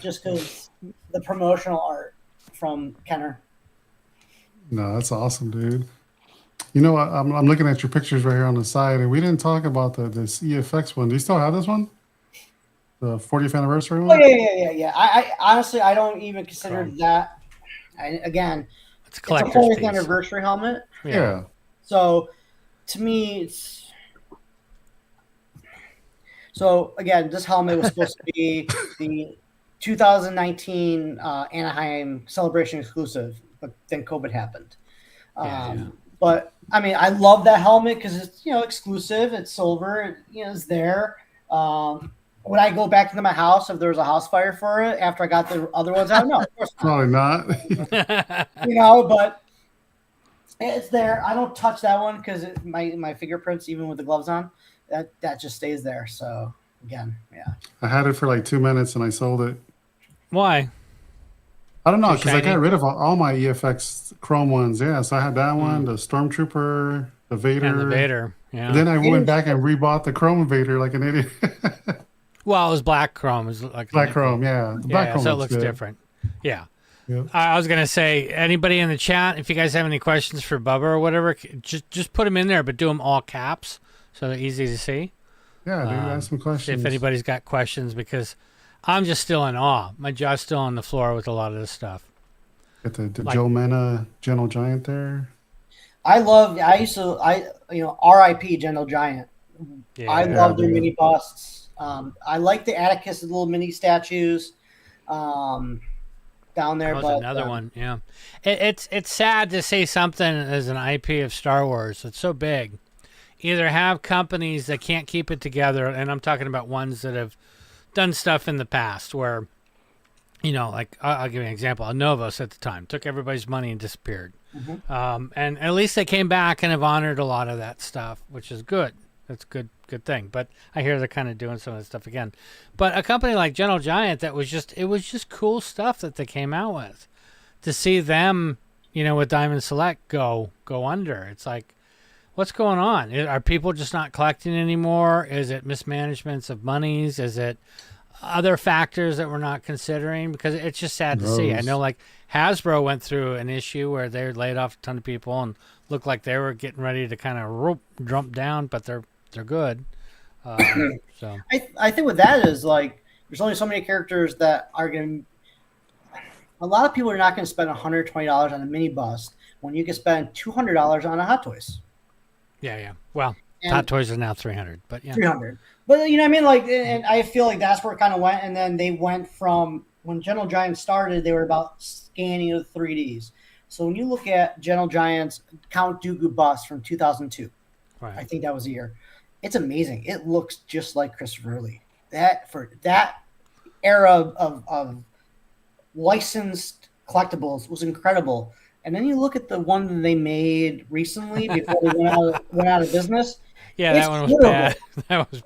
Just because the promotional art from Kenner. No, that's awesome, dude. I'm looking at your pictures right here on the side, and we didn't talk about this EFX one. Do you still have this one? The 40th anniversary Oh one? yeah. I honestly I don't even consider that. Again, it's a collector's 40th anniversary helmet. Yeah. So to me, again, this helmet was supposed to be the 2019 Anaheim Celebration exclusive, but then COVID happened. But I mean, I love that helmet because it's exclusive. It's silver. It's there. Would I go back into my house if there was a house fire for it after I got the other ones out? No, of course not. Probably not. But it's there. I don't touch that one because my fingerprints, even with the gloves on, that just stays there. So again, I had it for like 2 minutes and I sold it. Why? I don't know, Too because I got shiny? rid of all my EFX Chrome ones. Yeah, so I had that one, the Stormtrooper, the Vader. And the Vader, yeah. And then I went back and rebought the Chrome Vader like an idiot. Well, it was black chrome. It was like Black Chrome, yeah. The black Chrome so it looks looks good. different. Yeah. Yep. I was gonna say, anybody in the chat, if you guys have any questions for Bubba or whatever, just put them in there, but do them all caps so they're easy to see. Yeah, dude, ask some questions. If anybody's got questions, because I'm just still in awe. My jaw's still on the floor with a lot of this stuff. Got the Joe Mena Gentle Giant there. RIP Gentle Giant. Yeah, I love their mini busts. I like the Atticus little mini statues down there. That was but another one. Yeah, it's sad to say something as an IP of Star Wars. It's so big. Either have companies that can't keep it together, and I'm talking about ones that have done stuff in the past where, like I'll give you an example. Novos at the time took everybody's money and disappeared. Mm-hmm. And at least they came back and have honored a lot of that stuff, which is good. That's a good thing. But I hear they're kind of doing some of that stuff again. But a company like Gentle Giant, it was just cool stuff that they came out with. To see them, with Diamond Select go under, it's like, what's going on? Are people just not collecting anymore? Is it mismanagements of monies? Is it other factors that we're not considering? Because it's just sad to see. I know, like Hasbro went through an issue where they laid off a ton of people and looked like they were getting ready to kind of jump down, but they're good. So I think with that is like there's only so many characters that are going to. A lot of people are not going to spend $120 on a mini bust when you can spend $200 on a Hot Toys. Yeah. Well, Hot Toys are now $300, but yeah, $300. But you know what I mean? Like, and I feel like that's where it kind of went. And then they went from when Gentle Giant started, they were about scanning of 3Ds. So when you look at Gentle Giant's Count Dooku bust from 2002, I think that was the year. It's amazing. It looks just like Christopher Lee. That for that era of licensed collectibles was incredible. And then you look at the one that they made recently before they went out of business. Yeah, that one was bad. That was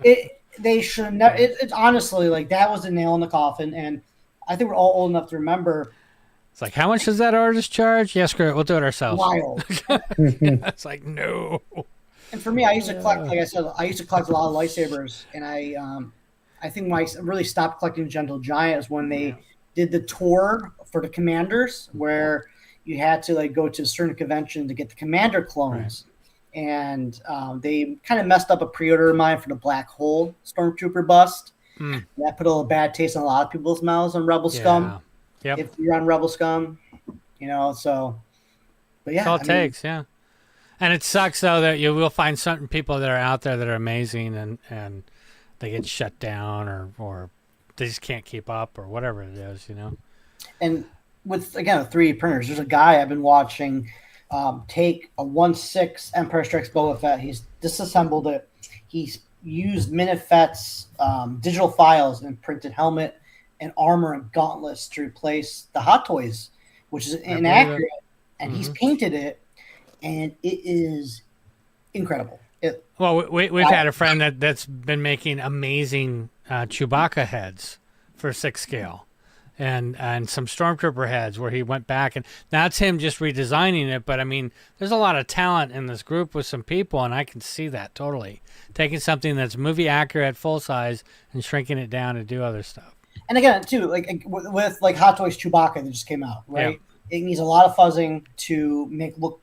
bad. They should never. It's honestly like that was the nail in the coffin. And I think we're all old enough to remember. It's like, how much does that artist charge? Yeah, screw it. We'll do it ourselves. Wild. It's like, no. And for me, I used to collect, like I said, a lot of lightsabers. And I think when I really stopped collecting Gentle Giant is when they did the tour for the commanders, where you had to like go to a certain convention to get the commander clones. Right. And they kind of messed up a pre-order of mine for the Black Hole Stormtrooper bust. That put a little bad taste in a lot of people's mouths on Rebel Scum. Yep. If you're on Rebel Scum, so. But yeah, that's all it takes, yeah. And it sucks though that you will find certain people that are out there that are amazing and they get shut down or they just can't keep up or whatever it is, And with, again, 3D printers, there's a guy I've been watching take a 1/6 Empire Strikes Boba Fett. He's disassembled it. He's used Minifett's digital files and printed helmet and armor and gauntlets to replace the Hot Toys, which is inaccurate. And he's painted it, and it is incredible. Well, we've had a friend that's been making amazing Chewbacca heads for 6 scale. And some Stormtrooper heads where he went back, and that's him just redesigning it. But I mean, there's a lot of talent in this group with some people, and I can see that totally. Taking something that's movie accurate, full size, and shrinking it down to do other stuff. And again, too, like with like Hot Toys Chewbacca that just came out, right? Yeah. It needs a lot of fuzzing to make look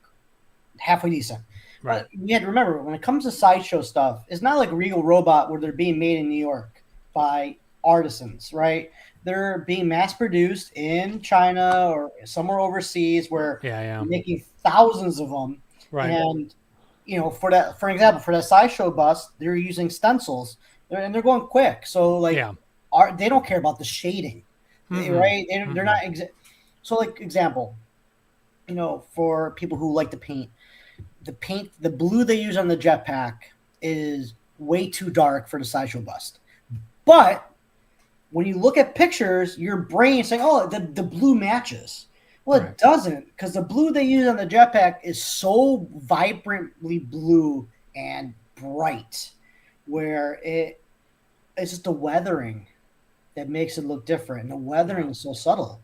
halfway decent. Right. But you had to remember, when it comes to sideshow stuff, it's not like Regal Robot where they're being made in New York. by artisans, right? They're being mass produced in China or somewhere overseas where they're making thousands of them. Right. And, for example, for that sideshow bust, they're using stencils and they're going quick. So they don't care about the shading, right? They're not, so like example, for people who like to paint, the blue they use on the jetpack is way too dark for the sideshow bust. But when you look at pictures, your brain is saying, oh, the blue matches. Well, it doesn't, because the blue they use on the jetpack is so vibrantly blue and bright, where it's just the weathering that makes it look different. And the weathering is so subtle.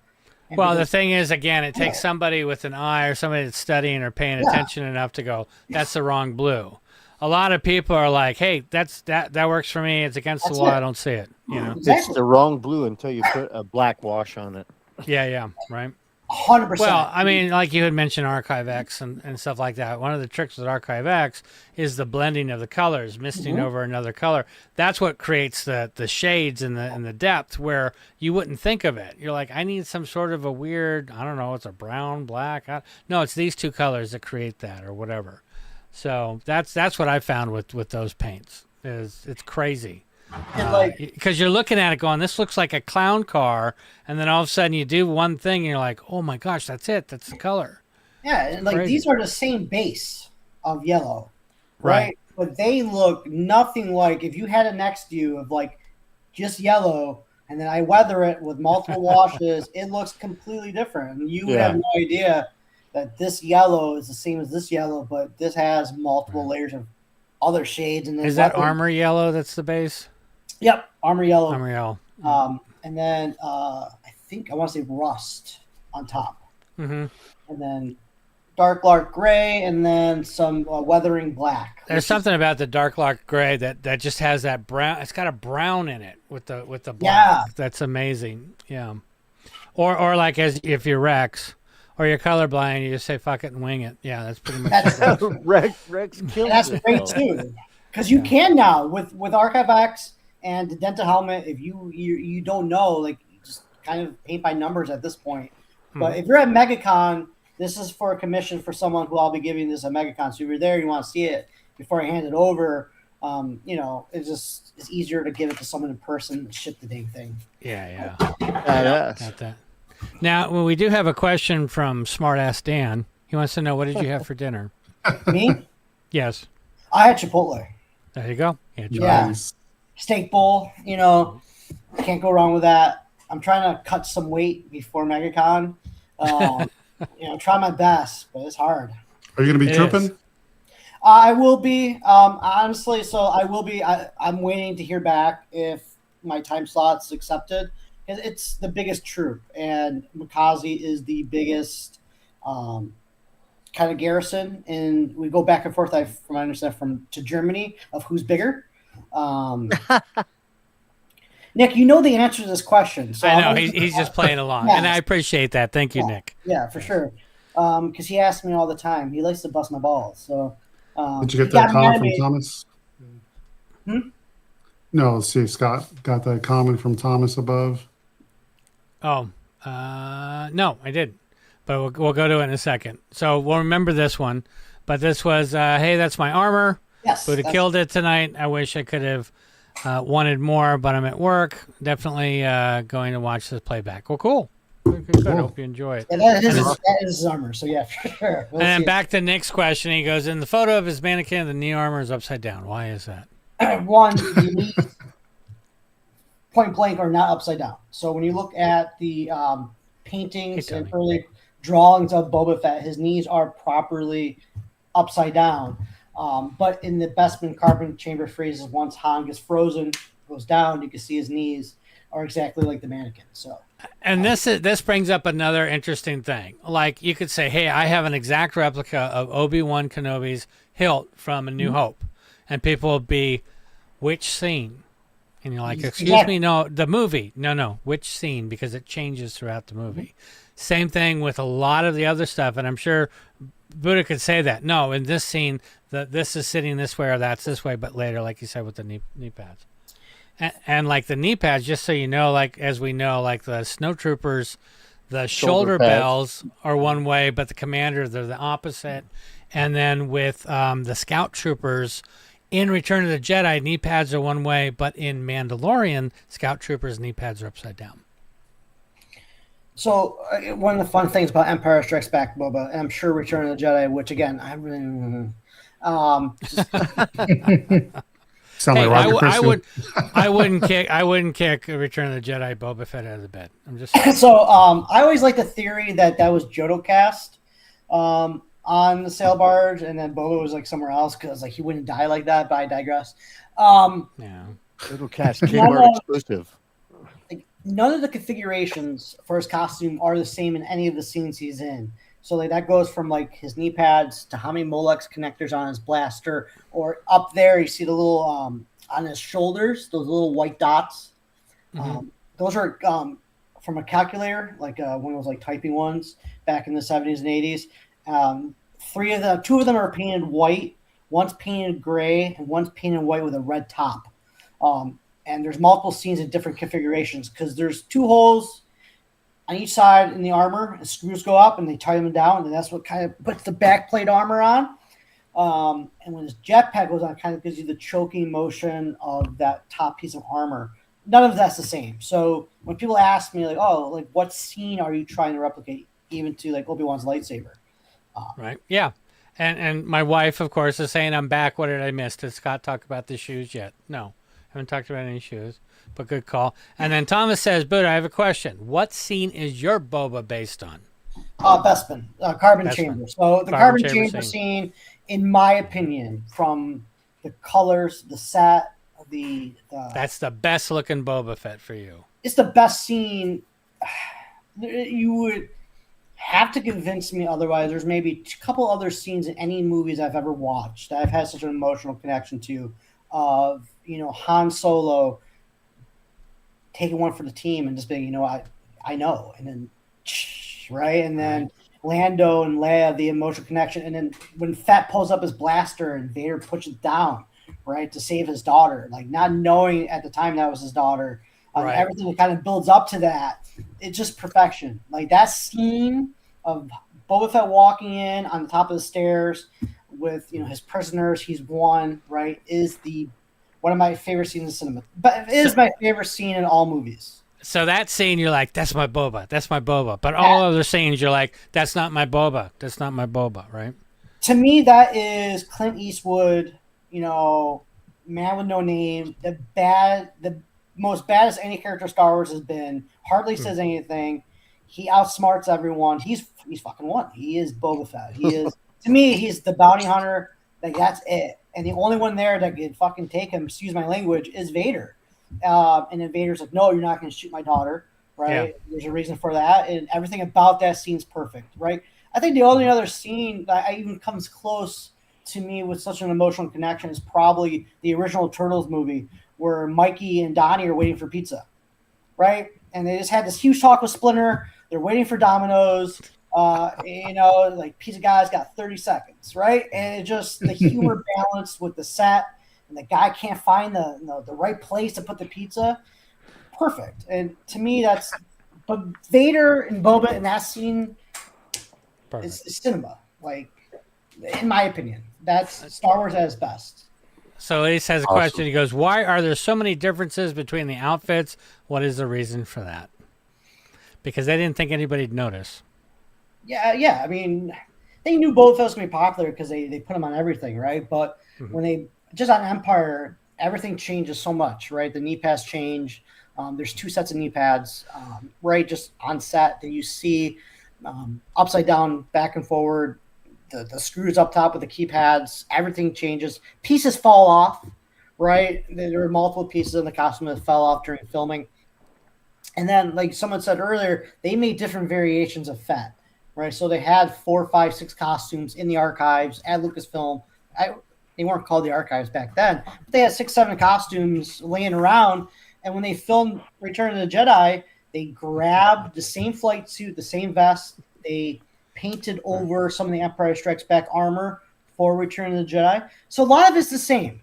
And well, the thing is, again, it takes somebody with an eye or somebody that's studying or paying attention enough to go, that's the wrong blue. A lot of people are like, hey, that works for me. It's against the law. I don't see it. It's the wrong blue until you put a black wash on it. Yeah, right. 100%. Well, I mean, like you had mentioned Archive X and stuff like that. One of the tricks with Archive X is the blending of the colors, misting over another color. That's what creates the shades and the depth where you wouldn't think of it. You're like, I need some sort of a weird, I don't know, it's a brown, black. No, it's these two colors that create that or whatever. So that's what I found with those paints. It's crazy. Because you're looking at it going, this looks like a clown car, and then all of a sudden you do one thing and you're like, oh my gosh, that's it, that's the color. Yeah, and these are the same base of yellow, right? But they look nothing like, if you had it next to you of just yellow, and then I weather it with multiple washes, it looks completely different, and you would have no idea that this yellow is the same as this yellow, but this has multiple layers of other shades. And then is that armor yellow that's the base? Yep, armor yellow. Armor yellow. And then I want to say rust on top. Mm-hmm. And then dark gray, and then some weathering black. There's something about the dark gray that just has that brown. It's got a brown in it with the black. Yeah. That's amazing. Yeah. Or like if you're Rex. Or you're colorblind, you just say fuck it and wing it. Yeah, that's pretty much Rex kills That's great too, because you can now with Archive X and the Dented Helmet. If you don't know, you just kind of paint by numbers at this point. But if you're at MegaCon, this is for a commission for someone who I'll be giving this at MegaCon. So if you're there, you want to see it before I hand it over. It's easier to give it to someone in person and ship the dang thing. Yeah. Got that. Now, well, we do have a question from Smartass Dan. He wants to know, what did you have for dinner? Me? Yes. I had Chipotle. There you go. Yeah. Steak bowl, can't go wrong with that. I'm trying to cut some weight before MegaCon. Try my best, but it's hard. Are you going to be trooping? I will be, honestly. So I will be. I'm waiting to hear back if my time slot's accepted. It's the biggest troop, and Makazi is the biggest kind of garrison, and we go back and forth. From I understand to Germany of who's bigger. Nick, you know the answer to this question. So I know he's just playing along, and I appreciate that. Thank you, Nick. Yeah, for sure. Because he asks me all the time. He likes to bust my balls. So did you get that comment from Thomas? No, let's see. Scott got that comment from Thomas above. Oh, no, I didn't. But we'll go to it in a second. So we'll remember this one. But this was, hey, that's my armor. Yes. Buddha killed it tonight. I wish I could have wanted more, but I'm at work. Definitely going to watch this playback. Well, cool. Good. I hope you enjoy it. Yeah, that is his armor. So, yeah, for sure. And then back to Nick's question. He goes, in the photo of his mannequin, the knee armor is upside down. Why is that? One, the knees point blank are not upside down. So when you look at the paintings and early drawings of Boba Fett, his knees are properly upside down. But in the Bestman carbon chamber phrases, once Han gets frozen, goes down, you can see his knees are exactly like the mannequin. So, and this brings up another interesting thing. Like you could say, hey, I have an exact replica of Obi-Wan Kenobi's hilt from A New Hope, and people will be, which scene? And you're like, excuse me, no, the movie. No, which scene? Because it changes throughout the movie. Same thing with a lot of the other stuff, and I'm sure Buddha could say that. No, in this scene, this is sitting this way or that's this way, but later, like you said, with the knee pads. And like the knee pads, just so you know, like as we know, like the snowtroopers, the Shoulder shoulder pads. bells are one way, but the commander, they're the opposite. And then with the scout troopers in Return of the Jedi, knee pads are one way, but in Mandalorian, scout troopers knee pads are upside down. So one of the fun things about Empire Strikes Back, Boba, and I'm sure Return of the Jedi, which again, I really, Sound like Roger Christian. I wouldn't kick Return of the Jedi Boba Fett out of the bed. I'm just so I always like the theory that was Jodo cast on the sail barge, and then Boba was like somewhere else because like he wouldn't die like that. But I digress. Yeah, Jodo cast keyboard exclusive. None of the configurations for his costume are the same in any of the scenes he's in. So like that goes from like his knee pads to how many Molex connectors on his blaster, or up there you see the little on his shoulders, those little white dots. Those are from a calculator, like one of those like typing ones back in the 70s and 80s. Two of them are painted white, one's painted gray, and one's painted white with a red top. And there's multiple scenes in different configurations because there's 2 holes on each side in the armor, and screws go up and they tie them down, and that's what kind of puts the backplate armor on. And when his jetpack goes on, it kind of gives you the choking motion of that top piece of armor. None of that's the same. So when people ask me like, oh, like what scene are you trying to replicate, even to like Obi-Wan's lightsaber? Right. Yeah. And my wife, of course, is saying I'm back. What did I miss? Did Scott talk about the shoes yet? No. Haven't talked about any shoes, but good call. And then Thomas says, Buddha, I have a question. What scene is your Boba based on? Bespin, Carbon Bespin. Chamber. So the Carbon Chamber scene, in my opinion, from the colors, the set, That's the best looking Boba Fett for you. It's the best scene. You would have to convince me otherwise. There's maybe a couple other scenes in any movies I've ever watched that I've had such an emotional connection to, of Han Solo taking one for the team and just being, I know, and then right, and then Lando and Leia, the emotional connection, and then when Fett pulls up his blaster and Vader pushes it down, right, to save his daughter, like not knowing at the time that was his daughter, everything that kind of builds up to that, it's just perfection. Like that scene of Boba Fett walking in on the top of the stairs with his prisoners, he's won, right, is one of my favorite scenes in cinema. But it is my favorite scene in all movies. So that scene, you're like, that's my Boba. That's my Boba. But all other scenes, you're like, that's not my Boba. That's not my Boba, right? To me, that is Clint Eastwood, man with no name, the most baddest any character Star Wars has been. Hardly says anything. He outsmarts everyone. He's fucking won. He is Boba Fett. He is, to me, he's the bounty hunter. Like, that's it. And the only one there that could fucking take him, excuse my language, is Vader. And then Vader's like, no, you're not going to shoot my daughter, right? Yeah. There's a reason for that. And everything about that scene's perfect, right? I think the only other scene that even comes close to me with such an emotional connection is probably the original Turtles movie where Mikey and Donnie are waiting for pizza, right? And they just had this huge talk with Splinter. They're waiting for Domino's. Like Pizza Guy's got 30 seconds, right? And it just the humor balance with the set, and the guy can't find the right place to put the pizza. Perfect. And to me, but Vader and Boba in that scene is cinema. Like, in my opinion, that's Star Wars at its best. So Ace has a question. He goes, why are there so many differences between the outfits? What is the reason for that? Because they didn't think anybody'd notice. Yeah. I mean, they knew Boba Fett was going to be popular because they put him on everything, right? But when they just on Empire, everything changes so much, right? The knee pads change. There's 2 sets of knee pads, right? Just on set that you see upside down, back and forward. The screws up top with the keypads. Everything changes. Pieces fall off, right? There were multiple pieces in the costume that fell off during filming. And then, like someone said earlier, they made different variations of Fett. Right, so they had 4, 5, 6 costumes in the archives at Lucasfilm. They weren't called the archives back then, but they had 6, 7 costumes laying around. And when they filmed Return of the Jedi, they grabbed the same flight suit, the same vest. They painted over some of the Empire Strikes Back armor for Return of the Jedi. So a lot of it's the same.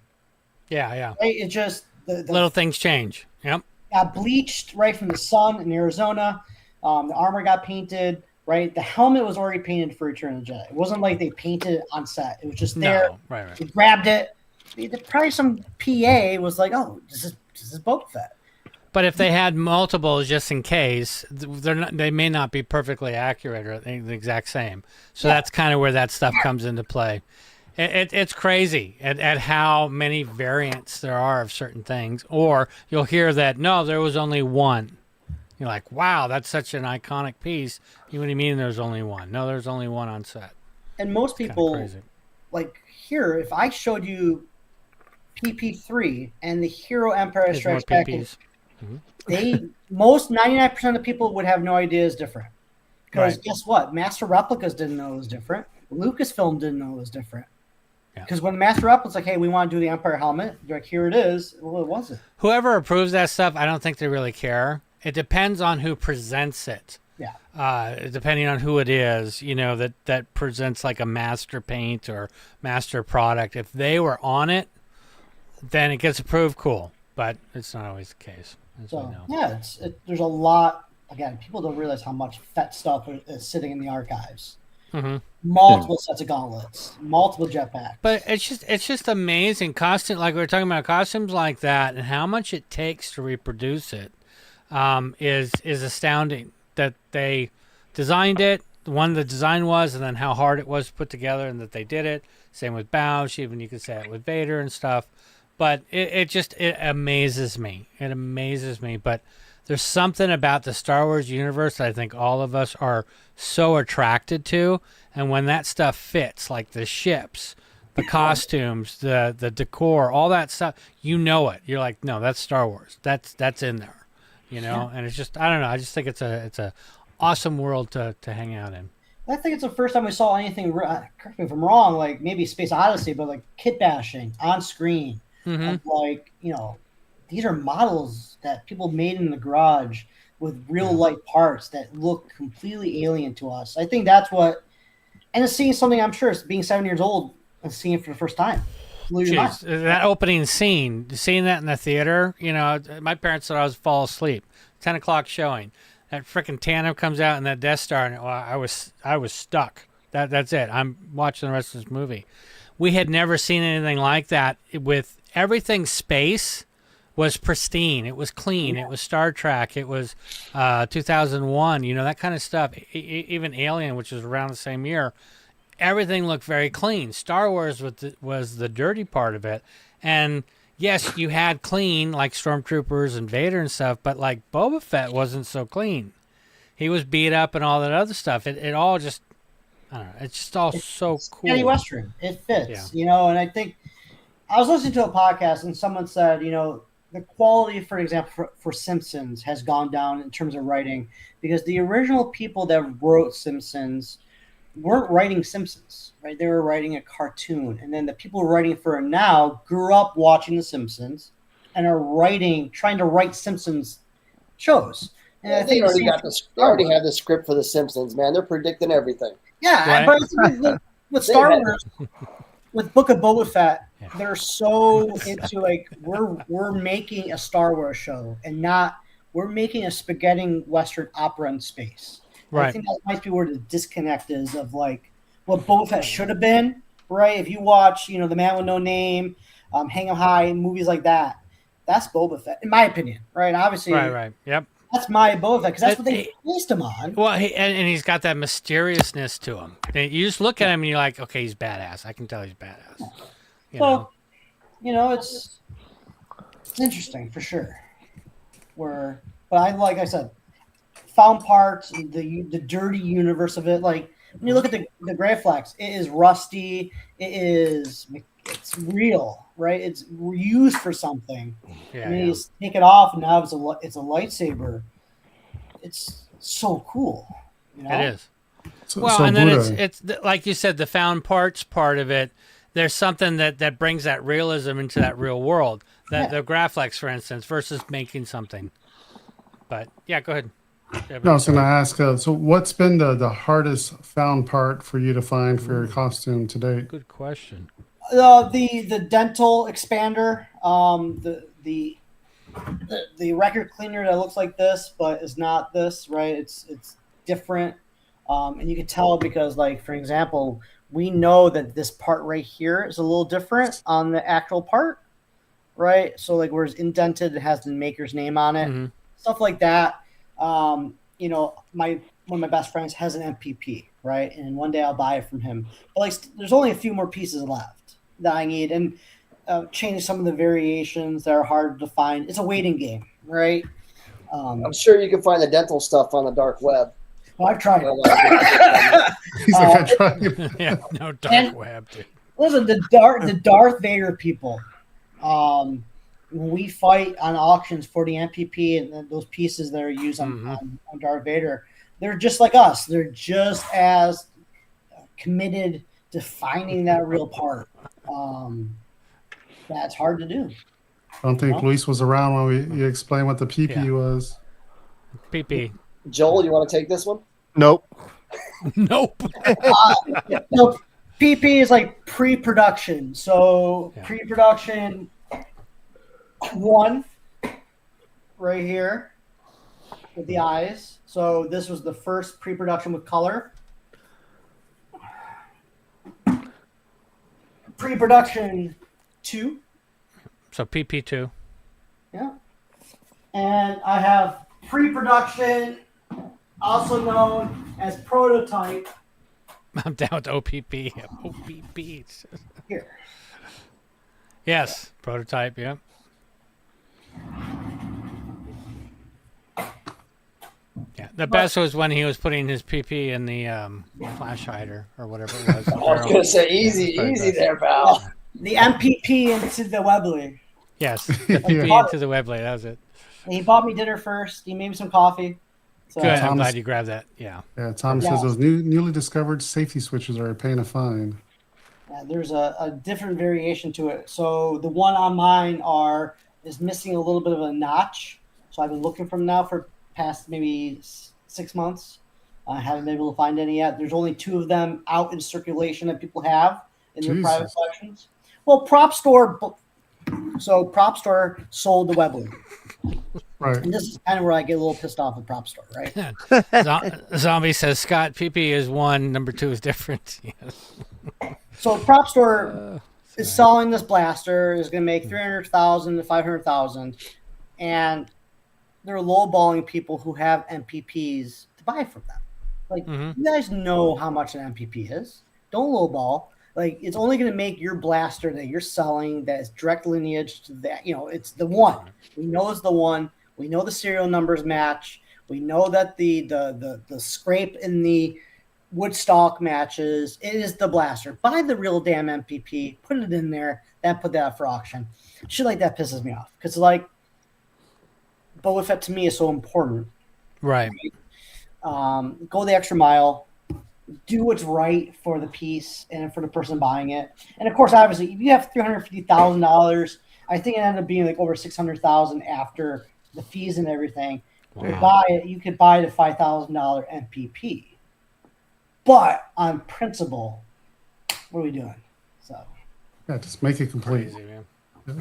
Yeah. Right? It's just The little things change. Yep. got bleached right from the sun in Arizona. The armor got painted. Right, the helmet was already painted for Return of the Jedi. It wasn't like they painted it on set. It was just there. No, right. They grabbed it. Probably some PA was like, "Oh, this is Boba Fett." But if they had multiples, just in case, they may not be perfectly accurate or the exact same. So that's kind of where that stuff comes into play. It's crazy at how many variants there are of certain things. Or you'll hear that, no, there was only one. You're like, wow, that's such an iconic piece. What do you mean there's only one? No, there's only one on set. And most people, like here, if I showed you PP3 and the Hero Empire Strikes Back, most 99% of people would have no idea it's different. Because guess what? Master Replicas didn't know it was different. Lucasfilm didn't know it was different. Because when Master Replica's like, hey, we want to do the Empire helmet, they're like, here it is. Well, it wasn't. Whoever approves that stuff, I don't think they really care. It depends on who presents it. Yeah. Depending on who it is, that presents like a master paint or master product. If they were on it, then it gets approved. Cool. But it's not always the case. So, yeah, there's a lot. Again, people don't realize how much Fett stuff is sitting in the archives. Mm-hmm. Multiple sets of gauntlets, multiple jetpacks. But it's just amazing. Like we were talking about costumes like that and how much it takes to reproduce it. Is astounding that they designed it, the design was, and then how hard it was to put together, and that they did it. Same with Bausch, even you could say it with Vader and stuff. But it amazes me. It amazes me. But there's something about the Star Wars universe that I think all of us are so attracted to, and when that stuff fits, like the ships, the costumes, the decor, all that stuff, it. You're like, no, that's Star Wars. That's in there. And it's just, I don't know. I just think it's a awesome world to hang out in. I think it's the first time we saw anything, correct me if I'm wrong, like maybe Space Odyssey, but like kit bashing on screen. Of like, these are models that people made in the garage with real light parts that look completely alien to us. I think that's what, and it's seeing something, I'm sure, it's being 7 years old and seeing it for the first time. Jeez, that opening scene, seeing that in the theater, my parents thought I was fall asleep. 10 o'clock showing. That freaking tandem comes out in that Death Star, and I was stuck. That's it. I'm watching the rest of this movie. We had never seen anything like that. With everything space was pristine. It was clean. It was Star Trek. It was 2001. That kind of stuff. Even Alien, which was around the same year. Everything looked very clean. Star Wars was the dirty part of it. And yes, you had clean, like Stormtroopers and Vader and stuff, but like Boba Fett wasn't so clean. He was beat up and all that other stuff. It all just, I don't know, it's just all so cool. Spaghetti Western. It fits, and I think, I was listening to a podcast and someone said, the quality, for example, for Simpsons has gone down in terms of writing because the original people that wrote Simpsons weren't writing Simpsons, right? They were writing a cartoon. And then the people writing for it now grew up watching The Simpsons and are trying to write Simpsons shows. And I think they already have the script for The Simpsons, man. They're predicting everything. Yeah, but with Star Wars, with Book of Boba Fett, they're so into like we're making a Star Wars show and we're making a spaghetti Western opera in space. Right. I think that might be where the disconnect is of like what Boba Fett should have been, right? If you watch, The Man with No Name, Hang 'em High, movies like that, that's Boba Fett, in my opinion, right? Obviously, right, yep. That's my Boba Fett because that's what they based him on. Well, and he's got that mysteriousness to him. And you just look at him and you're like, okay, he's badass. I can tell he's badass. It's interesting for sure. But like I said, found parts, the dirty universe of it. Like when you look at the Gray Flax, it is rusty. It's real, right? It's used for something. Yeah, and you just take it off, and now it's a lightsaber. It's so cool. It is. And then it's like you said, the found parts part of it. There's something that brings that realism into that real world. The Graflex, for instance, versus making something. But yeah, go ahead. No, I was going to ask, so what's been the hardest found part for you to find for your costume to date? Good question. The dental expander, the the record cleaner that looks like this, but is not this, right? It's different, and you can tell because, like, for example, we know that this part right here is a little different on the actual part, right? So, like, whereas indented, it has the maker's name on it, stuff like that. You know, one of my best friends has an MPP, right? And one day I'll buy it from him. But like, there's only a few more pieces left that I need, and change some of the variations that are hard to find. It's a waiting game, right? I'm sure you can find the dental stuff on the dark web. Well, I've tried it. He's like, I tried. Yeah, no dark web, dude. Listen, the Darth Vader people. When we fight on auctions for the MPP and those pieces that are used on Darth Vader, they're just like us. They're just as committed to finding that real part. That's hard to do. I don't think Luis was around when you explained what the PP was. PP. Joel, you want to take this one? Nope. Nope. No, PP is like pre-production. So pre-production 1 right here with the eyes. So this was the first pre-production with color. Pre-production 2. So PP2. Yeah. And I have pre-production, also known as prototype. I'm down with OPP. OPP. Here. Yes, prototype, yeah. Yeah, the best was when he was putting his PP in the flash hider or whatever it was. I was going to say, easy there, pal. The MPP into the Webley. Yes, PP into the Webley. That was it. He bought me dinner first. He made me some coffee. So, good. I'm glad you grabbed that. Yeah. Yeah. Tom says those newly discovered safety switches are paying a fine. Yeah, there's a different variation to it. So the one on mine is missing a little bit of a notch. So I've been looking for them now for past maybe 6 months. I haven't been able to find any yet. There's only 2 of them out in circulation that people have in their private collections. Well, Prop Store sold the Webley. Right. And this is kind of where I get a little pissed off with Prop Store, right? Zombie says, Scott, PP is 1, number 2 is different. Yes. So Prop Store is selling this blaster, is going to make $300,000 to $500,000, and they're lowballing people who have MPPs to buy from them. Like, you guys know how much an MPP is. Don't lowball. Like, it's only going to make your blaster that you're selling that is direct lineage to that. You know, it's the one. We know it's the one. We know the serial numbers match. We know that the scrape in the Woodstock matches. It is the blaster. Buy the real damn MPP. Put it in there. Then put that up for auction. Shit like that pisses me off. Because, like, Boba Fett to me is so important. Right. Go the extra mile. Do what's right for the piece and for the person buying it. And of course, obviously, if you have $350,000, I think it ended up being like over $600,000 after the fees and everything. Wow. You could buy the $5,000 MPP. But on principle, what are we doing? So yeah, just make it complete. Crazy, man.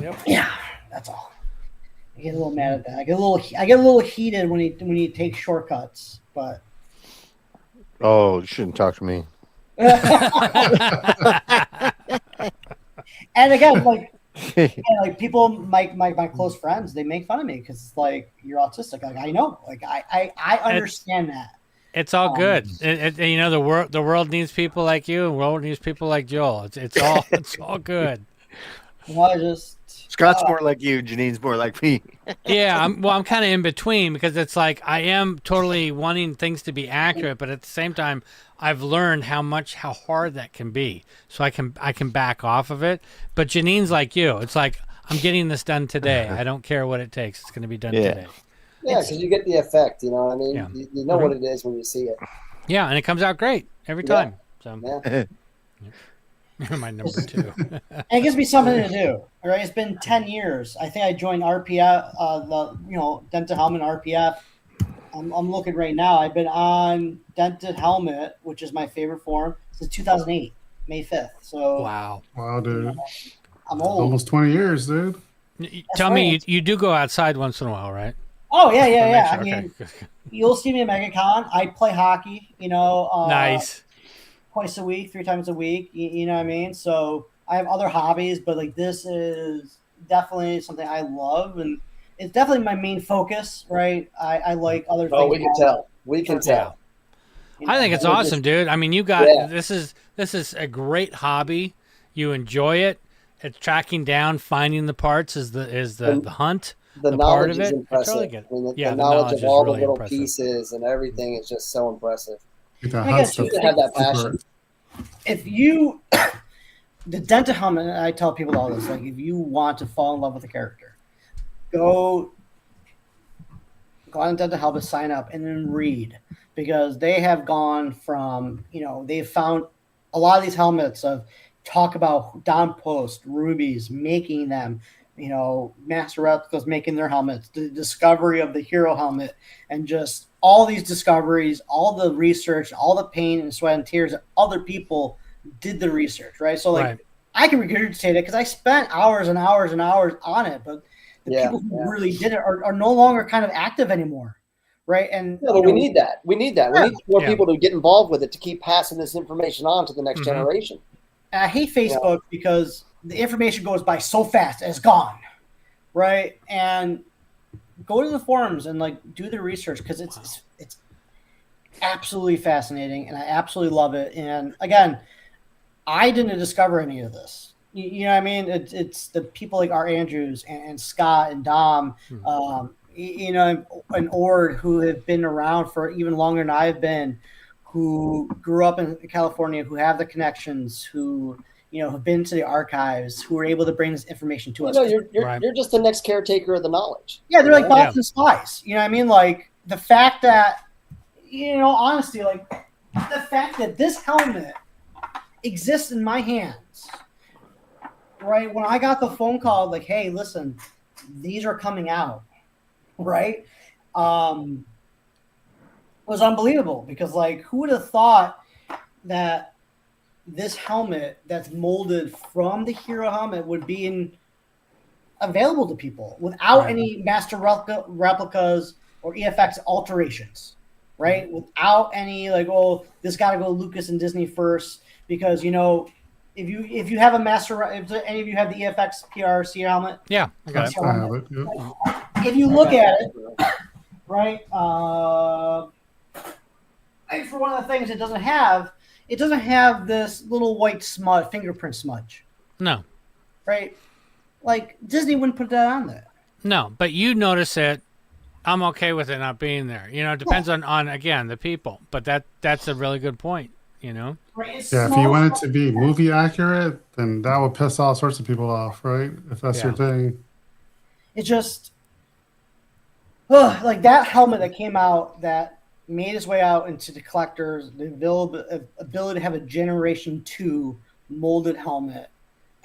Yep. Yeah, that's all. I get a little mad at that. I get a little heated when you take shortcuts, but. Oh, you shouldn't talk to me. And again, like, like people, my close friends, they make fun of me because it's like, you're autistic. Like, I know, like I understand that. It's all good. You know, the world needs people like you, and the world needs people like Joel. It's all good. Well, Scott's more like you. Janine's more like me. Yeah, I'm kind of in between because it's like I am totally wanting things to be accurate, but at the same time, I've learned how hard that can be. So I can back off of it. But Janine's like you. It's like I'm getting this done today. I don't care what it takes. It's going to be done today. Yeah, because you get the effect. You know what I mean? Yeah. You know what it is when you see it. Yeah, and it comes out great every time. So. Yeah. My number 2. And it gives me something to do. All right, it's been 10 years. I think I joined RPF, Dented Helmet RPF. I'm looking right now. I've been on Dented Helmet, which is my favorite form, since 2008, May 5th. So wow, dude. I'm old. Almost 20 years, dude. Tell me, you do go outside once in a while, right? Oh yeah. Sure. I mean, Okay. you'll see me at MegaCon. I play hockey. Nice. Twice a week, 3 times a week. You know what I mean? So I have other hobbies, but like this is definitely something I love, and it's definitely my main focus. Right? I like other things. Oh, we can tell. We can tell. I think it's awesome, dude. I mean, you got this is a great hobby. You enjoy it. It's tracking down, finding the parts is the hunt. The part knowledge of is it. impressive. Totally get it. I mean, Yeah, the knowledge of all the really little impressive. pieces and everything is just so impressive. The I hunt guess stuff You have that super- passion. If you, the Dented Helmet, I tell people all this, like if you want to fall in love with a character, go on Dented Helmet, sign up, and then read, because they have gone from, they've found a lot of these helmets of talk about Don Post, Rubies, making them, Master Replicas making their helmets, the discovery of the hero helmet, and just all these discoveries, all the research, all the pain and sweat and tears that other people did the research, right? So, like, I can regurgitate it because I spent hours and hours and hours on it, but the people who really did it are no longer kind of active anymore, right? And but we need that. We need that. Yeah. We need more people to get involved with it to keep passing this information on to the next generation. And I hate Facebook because the information goes by so fast and it's gone, right? And go to the forums and like do the research because it's absolutely fascinating and I absolutely love it. And again, I didn't discover any of this. You know what I mean? It's the people like Art Andrews and Scott and Dom, and Ord, who have been around for even longer than I've been, who grew up in California, who have the connections, who have been to the archives, who are able to bring this information to us. You're just the next caretaker of the knowledge. Yeah, they're like Boston spies. You know what I mean? Like the fact that, honestly, like the fact that this helmet exists in my hands, right? When I got the phone call, like, hey, listen, these are coming out, right? Was unbelievable because, like, who would have thought that this helmet that's molded from the hero helmet would be available to people without any master replicas or EFX alterations, right? Without any like, oh, this got to go Lucas and Disney first because if you have a master, if any of you have the EFX PRC helmet, I got it. I have it. Yeah. If you look at it, right? For one of the things it doesn't have this little white smudge, fingerprint smudge. No. Right? Like Disney wouldn't put that on there. No, but you notice it. I'm okay with it not being there. It depends on again the people, but that's a really good point. Right, yeah, if you want it to be movie accurate, then that would piss all sorts of people off, right? If that's your thing. It just like that helmet that came out that made its way out into the collectors, the ability to have a Generation 2 molded helmet,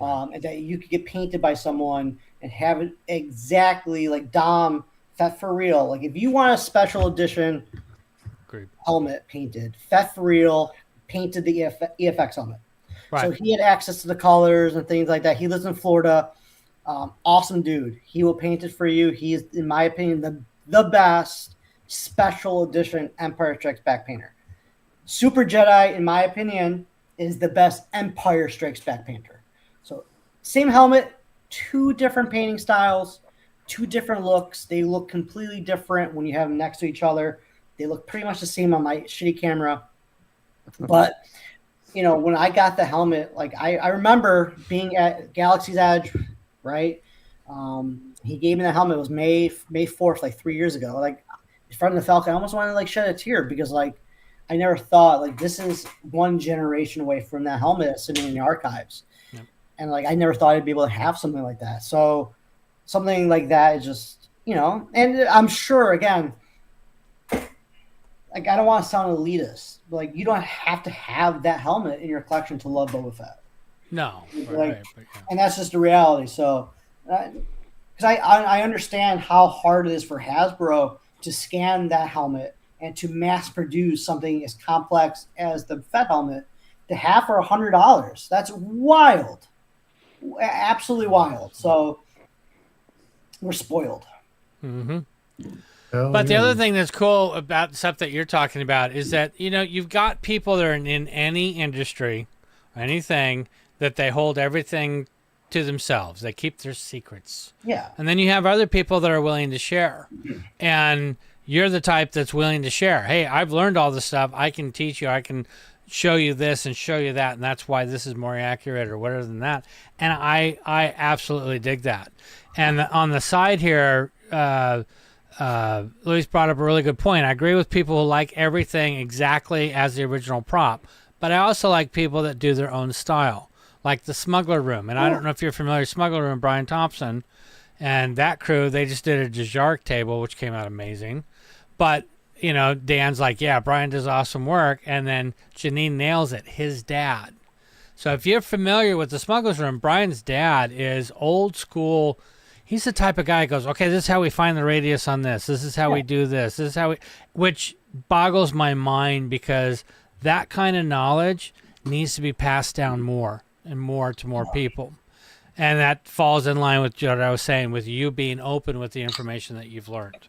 and that you could get painted by someone and have it exactly like Dom Fett for real. Like if you want a special edition helmet painted, Fett for real painted the EFX helmet. Right. So he had access to the colors and things like that. He lives in Florida. Awesome dude. He will paint it for you. He is, in my opinion, the best special edition Empire Strikes Back painter. Super Jedi, in my opinion, is the best Empire Strikes Back painter. So same helmet, 2 different painting styles, 2 different looks. They look completely different when you have them next to each other. They look pretty much the same on my shitty camera. But, when I got the helmet, like I remember being at Galaxy's Edge, right? He gave me the helmet. It was May 4th, like 3 years ago. Like in front of the Falcon, I almost wanted to like shed a tear because like I never thought like this is one generation away from that helmet that's sitting in the archives. Yep. And like I never thought I'd be able to have something like that. So something like that is just, and I'm sure again, like I don't want to sound elitist, but like you don't have to have that helmet in your collection to love Boba Fett. No. Like, and that's just the reality. So because I understand how hard it is for Hasbro to scan that helmet and to mass produce something as complex as the Fett helmet to have for $100. That's wild. Absolutely wild. So we're spoiled. Mm-hmm. But the other thing that's cool about stuff that you're talking about is that, you've got people that are in any industry or anything that they hold everything to themselves. They keep their secrets. Yeah. And then you have other people that are willing to share. And you're the type that's willing to share. Hey, I've learned all this stuff. I can teach you. I can show you this and show you that. And that's why this is more accurate or whatever than that. And I absolutely dig that. And on the side here, Luis brought up a really good point. I agree with people who like everything exactly as the original prop, but I also like people that do their own style, like the Smuggler Room. And I don't know if you're familiar with Smuggler Room, Brian Thompson and that crew, they just did a Jajark table, which came out amazing. But, Dan's like, yeah, Brian does awesome work. And then Janine nails it, his dad. So if you're familiar with the Smuggler's Room, Brian's dad is old school. He's the type of guy who goes, okay, this is how we find the radius on this. This is how we do this. This is how which boggles my mind because that kind of knowledge needs to be passed down more and more to more people. And that falls in line with what I was saying, with you being open with the information that you've learned.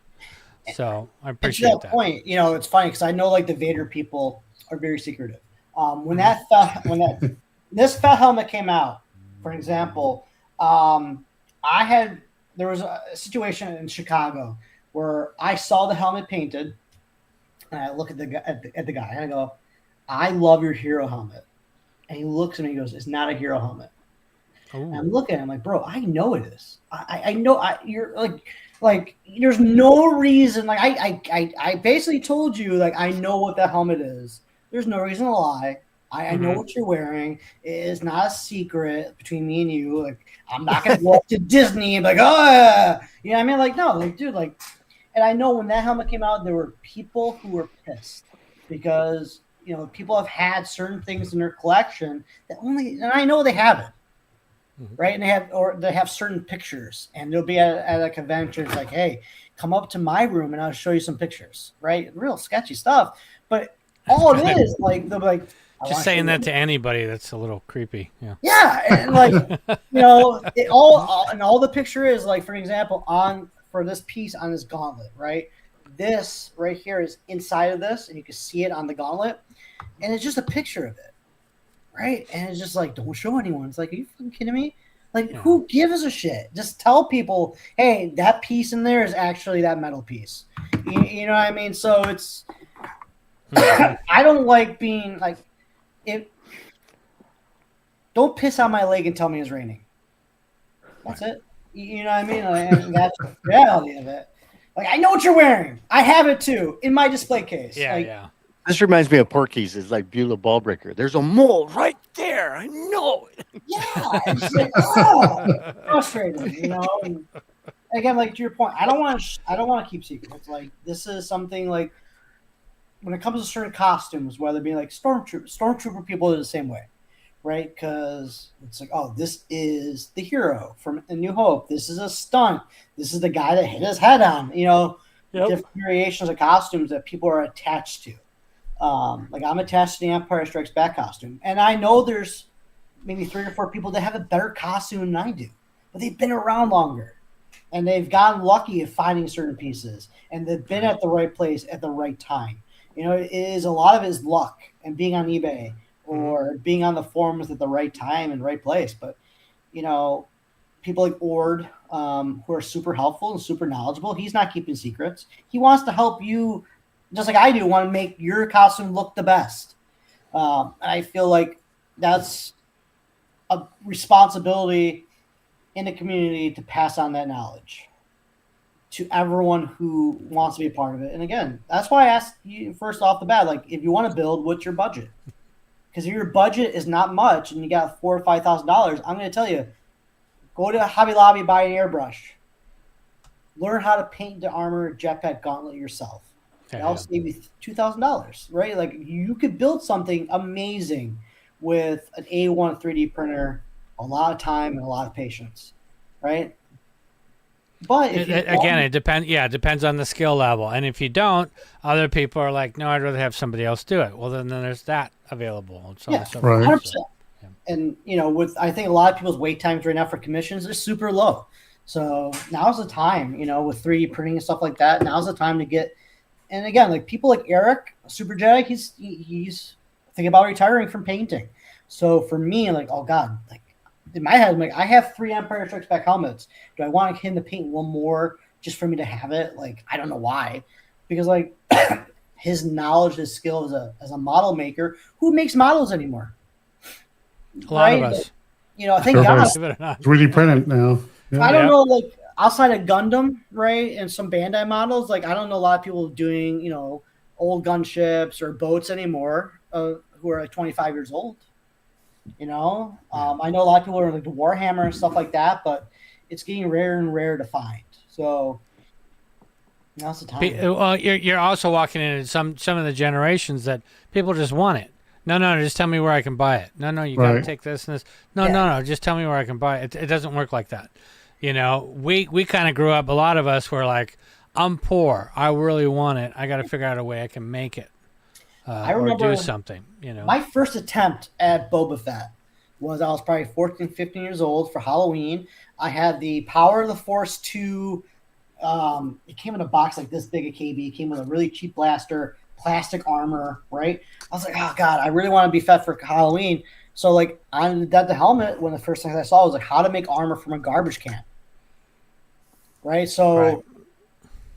So I appreciate that. To that point, it's funny because I know like the Vader people are very secretive. When this Fett helmet came out, for example, there was a situation in Chicago where I saw the helmet painted, and I look at the guy and I go, "I love your hero helmet," and he looks at me and goes, "It's not a hero helmet." And I'm looking at him like, "Bro, I know it is. I know you're like there's no reason. Like I basically told you like I know what that helmet is. There's no reason to lie. I know what you're wearing. It's not a secret between me and you. Like, I'm not going to walk to Disney and be like, oh, you know what I mean? Like, no, like, dude, like, and I know when that helmet came out, there were people who were pissed because, people have had certain things in their collection that and I know they have it, right? And they have certain pictures and they'll be at a convention. It's like, hey, come up to my room and I'll show you some pictures, right? Real sketchy stuff. But all it is, like, they'll be like, just saying that to anybody, that's a little creepy. Yeah. Yeah, and like all the picture is like, for example, for this piece on this gauntlet, right? This right here is inside of this, and you can see it on the gauntlet, and it's just a picture of it, right? And it's just like, don't show anyone. It's like, are you fucking kidding me? Like, who gives a shit? Just tell people, hey, that piece in there is actually that metal piece. You know what I mean? So it's, I don't like being like. Don't piss on my leg and tell me it's raining. That's it. You know what I mean? And that's the reality of it. Like, I know what you're wearing. I have it too in my display case. Yeah, like, yeah. This reminds me of Porky's. It's like Beulah Ballbreaker. There's a mole right there. I know it. Yeah. It's like, frustrating, And again, like to your point, I don't want to keep secrets. It's like this is something like when it comes to certain costumes, whether it be like stormtrooper people are the same way, right? Because it's like, oh, this is the hero from A New Hope. This is a stunt. This is the guy that hit his head on. Different variations of costumes that people are attached to. Like I'm attached to the Empire Strikes Back costume, and I know there's maybe 3 or 4 people that have a better costume than I do, but they've been around longer, and they've gotten lucky at finding certain pieces, and they've been at the right place at the right time. A lot of it is luck and being on eBay or being on the forums at the right time and right place. But, people like Ord, who are super helpful and super knowledgeable, he's not keeping secrets. He wants to help you, just like I do, want to make your costume look the best. And I feel like that's a responsibility in the community to pass on that knowledge to everyone who wants to be a part of it. And again, that's why I asked you first off the bat, like, if you want to build, what's your budget? Because if your budget is not much and you got $4,000 or $5,000, I'm going to tell you, go to Hobby Lobby, buy an airbrush. Learn how to paint the armor jetpack gauntlet yourself. That'll save you $2,000, right? Like, you could build something amazing with an A1 3D printer, a lot of time and a lot of patience, right? But it depends. Yeah, it depends on the skill level. And if you don't, other people are like, no, I'd rather have somebody else do it. Well, then there's that available. So yeah, so 100%. And, with I think a lot of people's wait times right now for commissions are super low. So now's the time, with 3D printing and stuff like that. Now's the time to get. And again, like people like Eric, Super Jedi, he's thinking about retiring from painting. So for me, like, oh God, like in my head, I'm like, I have 3 Empire Strikes Back helmets. Do I want him to paint one more just for me to have it? Like, I don't know why, because like his knowledge, his skill as a model maker, who makes models anymore? A lot of us. Thank God. 3D printed now. Yeah. I don't know, like outside of Gundam, right, and some Bandai models, like I don't know a lot of people doing, old gunships or boats anymore who are like 25 years old. I know a lot of people are like the Warhammer and stuff like that, but it's getting rarer and rarer to find. So now's the time. Well, you're also walking into some of the generations that people just want it. No, just tell me where I can buy it. No, you got to take this and this. No, just tell me where I can buy it. It doesn't work like that. We kind of grew up, a lot of us were like, I'm poor. I really want it. I got to figure out a way I can make it I remember or do something, My first attempt at Boba Fett was I was probably 14, 15 years old for Halloween. I had the Power of the Force 2. It came in a box like this big, a KB. It came with a really cheap blaster, plastic armor, right? I was like, oh God, I really want to be Fett for Halloween. So like on the Dented Helmet, one of the first things I saw was like how to make armor from a garbage can. Right? So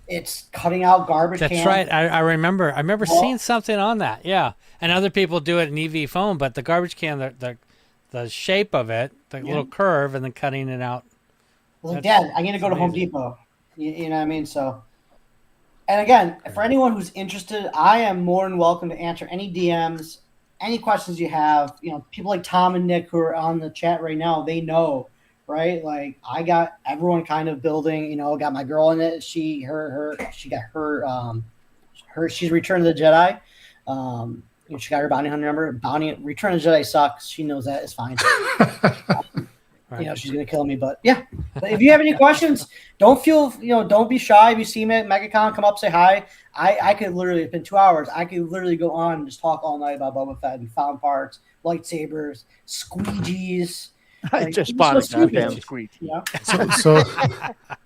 it's cutting out garbage cans. That's right. I remember seeing something on that. Yeah. And other people do it in EV foam, but the garbage can, the shape of it, the little curve, and then cutting it out. Well, Dad, I'm going to go to Home Depot. You know what I mean? So, and again, for anyone who's interested, I am more than welcome to answer any DMs, any questions you have. People like Tom and Nick who are on the chat right now, they know, right? Like I got everyone kind of building, got my girl in it. She got her, she's Return of the Jedi. She got her bounty hunter number. Return of the Jedi sucks. She knows that. It's fine. She's gonna kill me, but yeah. But if you have any questions, don't be shy. If you see me at MegaCon, come up, say hi. I could literally, it's been 2 hours. I could literally go on and just talk all night about Boba Fett and found parts, lightsabers, squeegees. I just bought a goddamn squeegee. Yeah.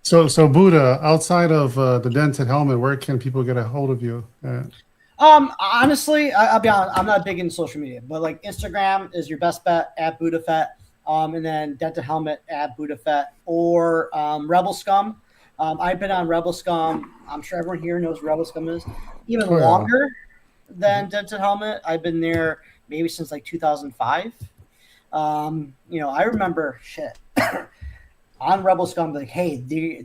So Buddha, outside of the Dented Helmet, where can people get a hold of you at? Honestly, I'll be honest, I'm not big in social media, but like Instagram is your best bet at BudaFett. And then Dented Helmet at BudaFett or Rebel Scum. I've been on Rebel Scum. I'm sure everyone here knows Rebel Scum is even longer than Dented Helmet. I've been there maybe since like 2005. I remember shit on Rebel Scum, like, hey,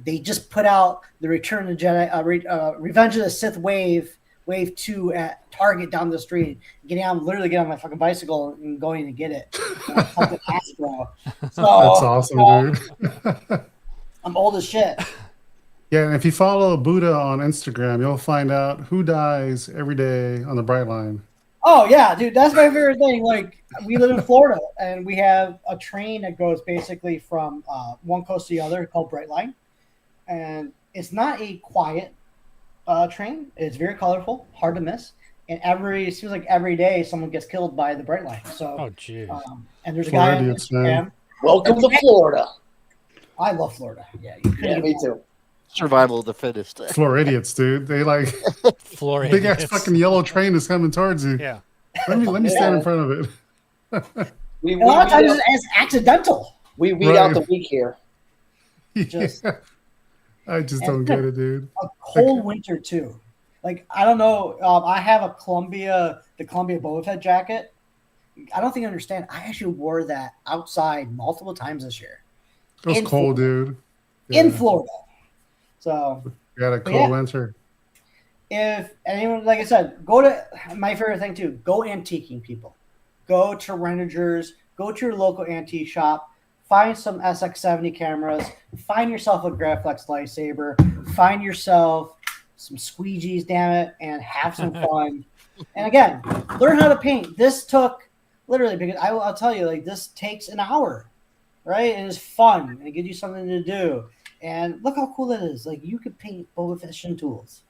they just put out the Return of the Jedi, Revenge of the Sith Wave 2 at Target down the street, literally get on my fucking bicycle and going to get it. So, that's awesome, dude. I'm old as shit. Yeah, and if you follow Buddha on Instagram, you'll find out who dies every day on the Bright Line. Oh yeah, dude, that's my favorite thing. Like we live in Florida and we have a train that goes basically from one coast to the other called Bright Line. And it's not a quiet train. It's very colorful, hard to miss, and it seems like every day someone gets killed by the Bright Line. So, oh geez. And there's a guy on Instagram. Welcome to Florida. I love Florida. Yeah, me too. Survival of the fittest. Floridians, dude. They like big ass fucking yellow train is coming towards you. Yeah. Let me stand in front of it. A lot of times it's accidental. We weed out the weak here. Just, I just don't get it, dude. A cold winter too. Like I don't know. I have the Columbia Boba Fett jacket. I don't think you understand. I actually wore that outside multiple times this year. It was cold, dude. Yeah. In Florida. So you got a cold winter. If anyone, like I said, go to my favorite thing too. Go antiquing, people. Go to Renegers. Go to your local antique shop. Find some SX70 cameras. Find yourself a Graflex lightsaber. Find yourself some squeegees, damn it, and have some fun. And again, learn how to paint. This took literally, because I'll tell you, like this takes an hour, right? And it's fun and it gives you something to do. And look how cool it is. Like you could paint Boba Fett tools,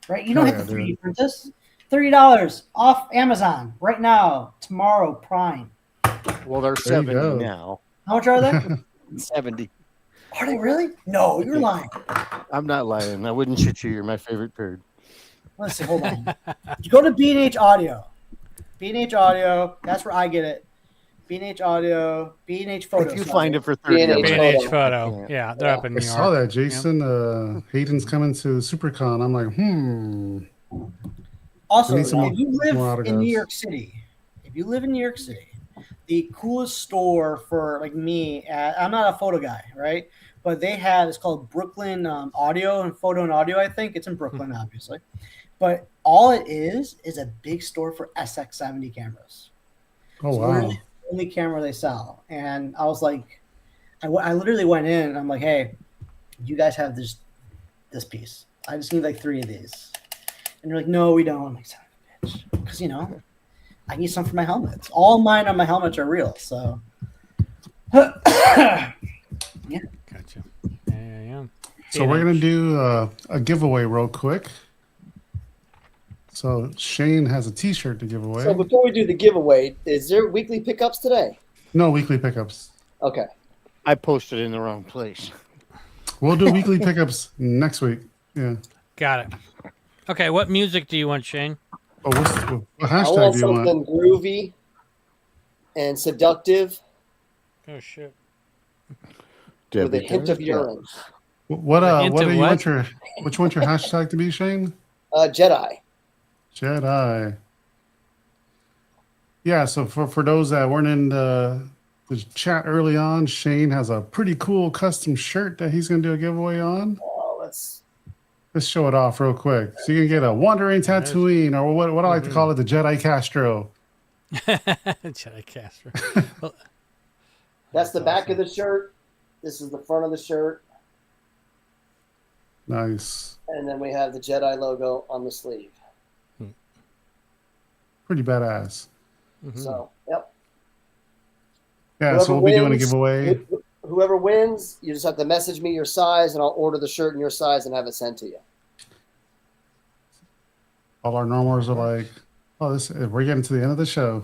right? You don't have to 3D print this. $30 off Amazon right now. Tomorrow, Prime. Well, they're 70 now. How much are they? 70. Are they really? No, you're lying. I'm not lying. I wouldn't shit you. You're my favorite bird. Let's see. Hold on. You go to B&H Audio. B&H Audio. That's where I get it. B&H Audio. B&H Photo. If you find it for 30 B&H Photo. Yeah, they're up in New I York. saw that, Jason. Hayden's coming to SuperCon. I'm like, Also, I need if some more- you some more live in autographs. New York City, the coolest store for like me, I'm not a photo guy, right? But they have, it's called Brooklyn Audio and Photo and Audio, I think. It's in Brooklyn, obviously. But all it is a big store for SX70 cameras. Oh, So wow. literally the only camera they sell. And I was like, I literally went in and I'm like, hey, you guys have this piece. I just need like 3 of these. And they're like, no, we don't. I'm like, son of a bitch. Because, you know, I need some for my helmets. All mine on my helmets are real. So, yeah. Gotcha. Yeah. So we're going to do a giveaway real quick. So Shane has a T-shirt to give away. So before we do the giveaway, is there weekly pickups today? No weekly pickups. Okay. I posted in the wrong place. We'll do weekly pickups next week. Yeah. Got it. Okay, what music do you want, Shane? Oh, what I hashtag want do you want? something groovy and seductive Oh shit. with a hint of urine. What hint what of do you what? want your which one's your hashtag to be, Shane? Jedi. Jedi. Yeah, so for those that weren't in the chat early on, Shane has a pretty cool custom shirt that he's gonna do a giveaway on. Oh, Let's show it off real quick. So you can get a Wandering Tatooine, or what I like to call it, the Jedi Castro. Jedi Castro. Well, That's the back of the shirt. This is the front of the shirt. Nice. And then we have the Jedi logo on the sleeve. Pretty badass. So, yep. Yeah, so we'll be doing a giveaway. Whoever wins, you just have to message me your size, and I'll order the shirt in your size and have it sent to you. All our normals are like, oh, we're getting to the end of the show.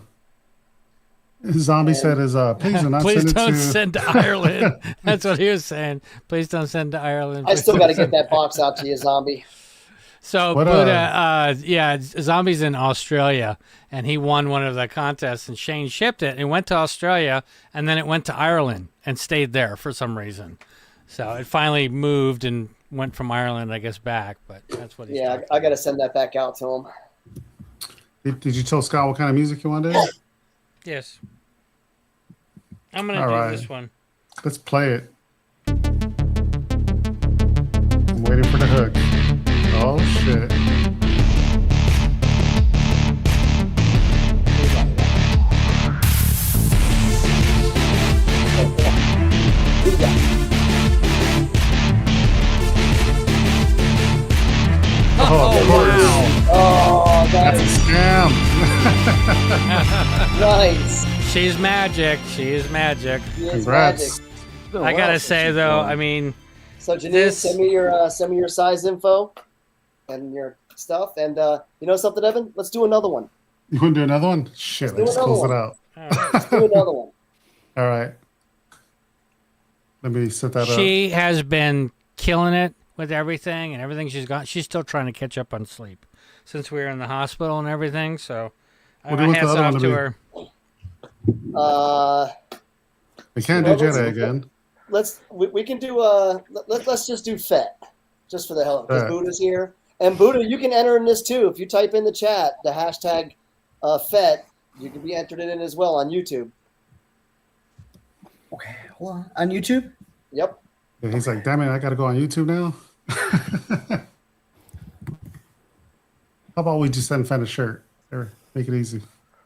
Zombie said is please do not Please send it don't to send to Ireland. That's what he was saying. Please don't send to Ireland. I still got to get that box out to you, Zombie. So What, Buddha, Zombie's in Australia, and he won one of the contests, and Shane shipped it. It went to Australia, and then it went to Ireland and stayed there for some reason. So it finally moved and went from Ireland, I guess, back. But that's what. He's talking I got to send that back out to him. Did you tell Scott what kind of music you wanted? Yes. I'm gonna All do right. this one. Let's play it. I'm waiting for the hook. Oh shit. Oh, of course. Oh, That's a scam. Nice. She's magic. She is magic. He is Congrats. magic. I gotta say though, I mean, So Janine, This- send me your size info and your stuff, and you know something, Evan? Let's do another one. You want to do another one? Shit, Let's let's do close it another out. Let's do another one. All right. Let me set that up. she has been killing it with everything and everything she's got. She's still trying to catch up on sleep since we were in the hospital and everything. So What do you my want the hats other off one to to be? her. We can't do Jedi again. We can do let's just do Fett, just for the hell of it, because Fett. Buddha's here. And Buddha, you can enter in this too. If you type in the chat the hashtag Fett, you can be entered in as well on YouTube. Okay, hold on. On YouTube? Yep. And he's like, damn it, I got to go on YouTube now. How about we just send Fenn a shirt? There, make it easy.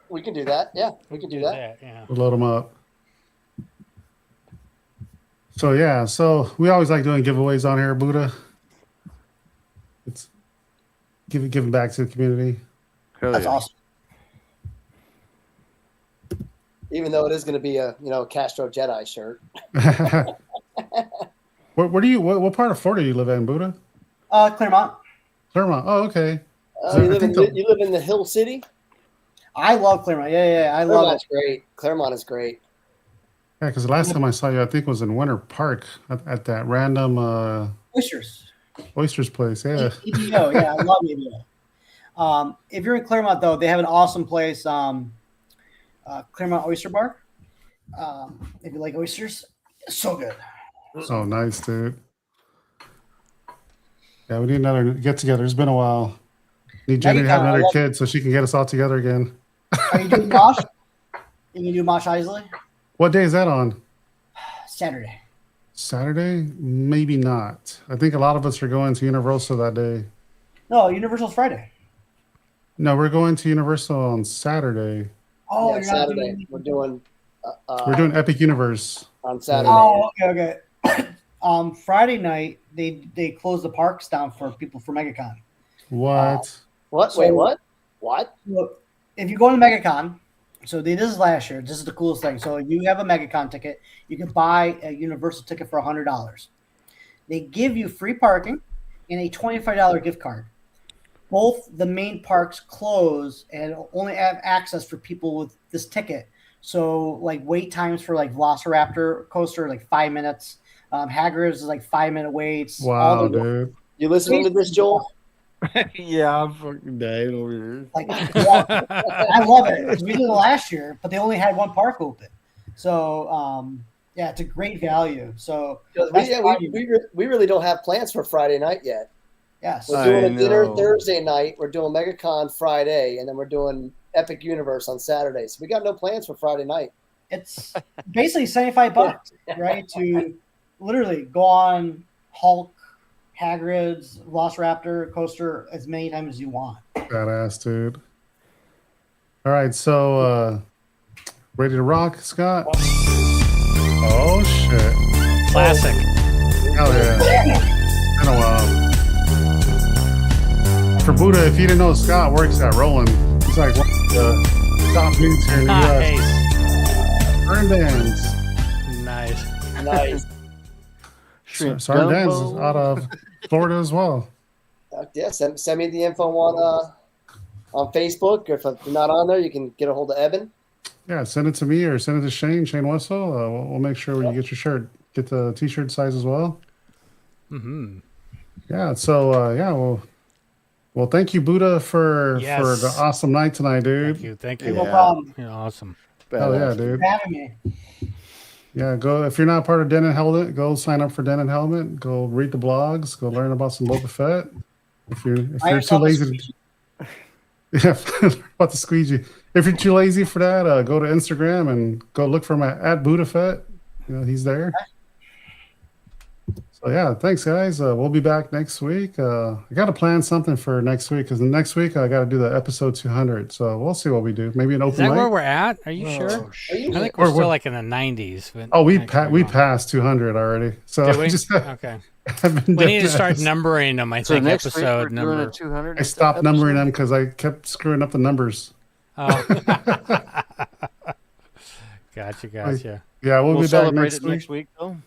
We can do that. Yeah, we can do that. Yeah. We'll load them up. So yeah, so we always like doing giveaways on here, Buddha. It's giving back to the community. That's awesome. Even though it is going to be a Castro Jedi shirt. Where do you what part of Florida do you live in, Buddha? Claremont. Claremont. Oh, okay. You live in the Hill City? I love Claremont. Yeah. I love Claremont is great. Claremont is great. Yeah, because the last time I saw you, I think was in Winter Park at that random Oysters place. Yeah. ABO, yeah, I love ABO. If you're in Claremont, though, they have an awesome place, Claremont Oyster Bar. If you like oysters, it's so good. So nice, dude. Yeah, we need another get together. It's been a while. Need Jenny to have another kid so she can get us all together again. Are you doing Mosh? You can do Mosh Isley? What day is that on? Saturday. Saturday? Maybe not. I think a lot of us are going to Universal that day. No, Universal's Friday. No, we're going to Universal on Saturday. Oh, Yeah, you're Saturday. We're doing Epic Universe on Saturday. Oh, okay. Friday night they close the parks down for people for MegaCon. What? What? Wait, what? What? Look, if you go to MegaCon, so this is last year. This is the coolest thing. So you have a MegaCon ticket. You can buy a Universal ticket for $100. They give you free parking and a $25 gift card. Both the main parks close and only have access for people with this ticket. So like wait times for like Velociraptor coaster like 5 minutes. Hagrid's is like 5-minute waits. Wow, dude. You listening to this, Joel? Yeah, I'm fucking dying over here. Like, I love it. We did it last year, but they only had one park open. So yeah, it's a great value. So we really don't have plans for Friday night yet. Yes. We're doing a dinner Thursday night. We're doing MegaCon Friday, and then we're doing Epic Universe on Saturday. So we got no plans for Friday night. It's basically $75, right? To literally go on Hulk, Hagrid's, Velociraptor coaster as many times as you want. Badass, dude. All right, so ready to rock, Scott? Oh shit! Classic. Hell yeah! Been a while. For Buda, if you didn't know, Scott works at Roland. He's like one of the top dudes here in the U.S. Burn Dance. Nice. Sergeant Dan's is out of Florida as well. Yeah, send me the info on Facebook. Or if you're not on there, you can get a hold of Evan. Yeah, send it to me or send it to Shane Wessel. We'll make sure when you get your shirt, get the t-shirt size as well. Mm-hmm. Yeah, so well, thank you, Buda, for the awesome night tonight, dude. Thank you. No problem. You're awesome. Hell yeah, dude. Thanks for having me. Yeah, go if you're not part of Dented Helmet, go sign up for Dented Helmet. Go read the blogs. Go learn about some Boba Fett. If you're too lazy, yeah, about the squeegee. If you're too lazy for that, go to Instagram and go look for him at BudaFett. You know he's there. So yeah, thanks guys. We'll be back next week. I got to plan something for next week because next week I got to do the episode 200. So we'll see what we do. Maybe an open. Is that mic. where we're at? Are you sure? I think we're still like in the 90s. But oh, we passed 200 already. So did we? Okay. We need to start numbering them. I think episode number 200. I stopped numbering them because I kept screwing up the numbers. Oh. Gotcha. Yeah, we'll be back next week though.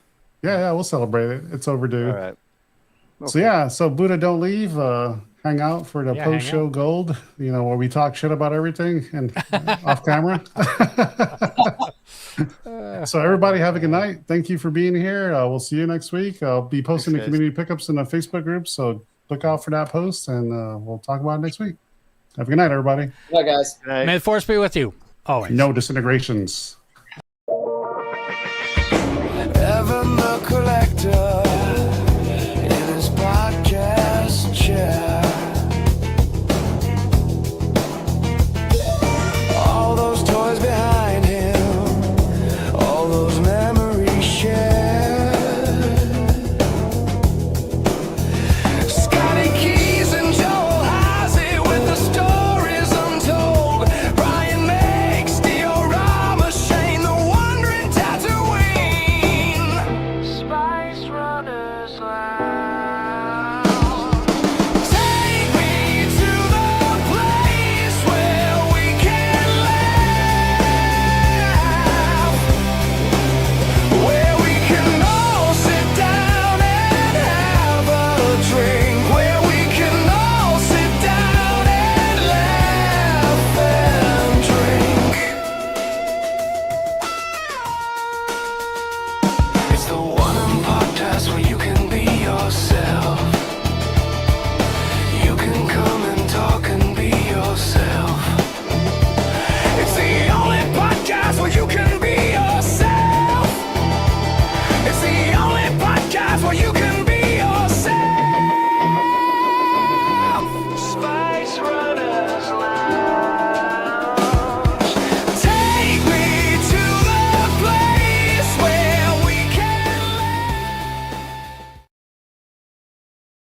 Yeah, we'll celebrate it. It's overdue. All right. Okay. So yeah, so Buda, don't leave. Hang out for the post-show gold. You know where we talk shit about everything and off camera. So everybody have a good night. Thank you for being here. We'll see you next week. I'll be posting the community pickups in the Facebook group, so look out for that post, and we'll talk about it next week. Have a good night, everybody. Bye, guys. May the force be with you. Always. No disintegrations. Evan the Collector.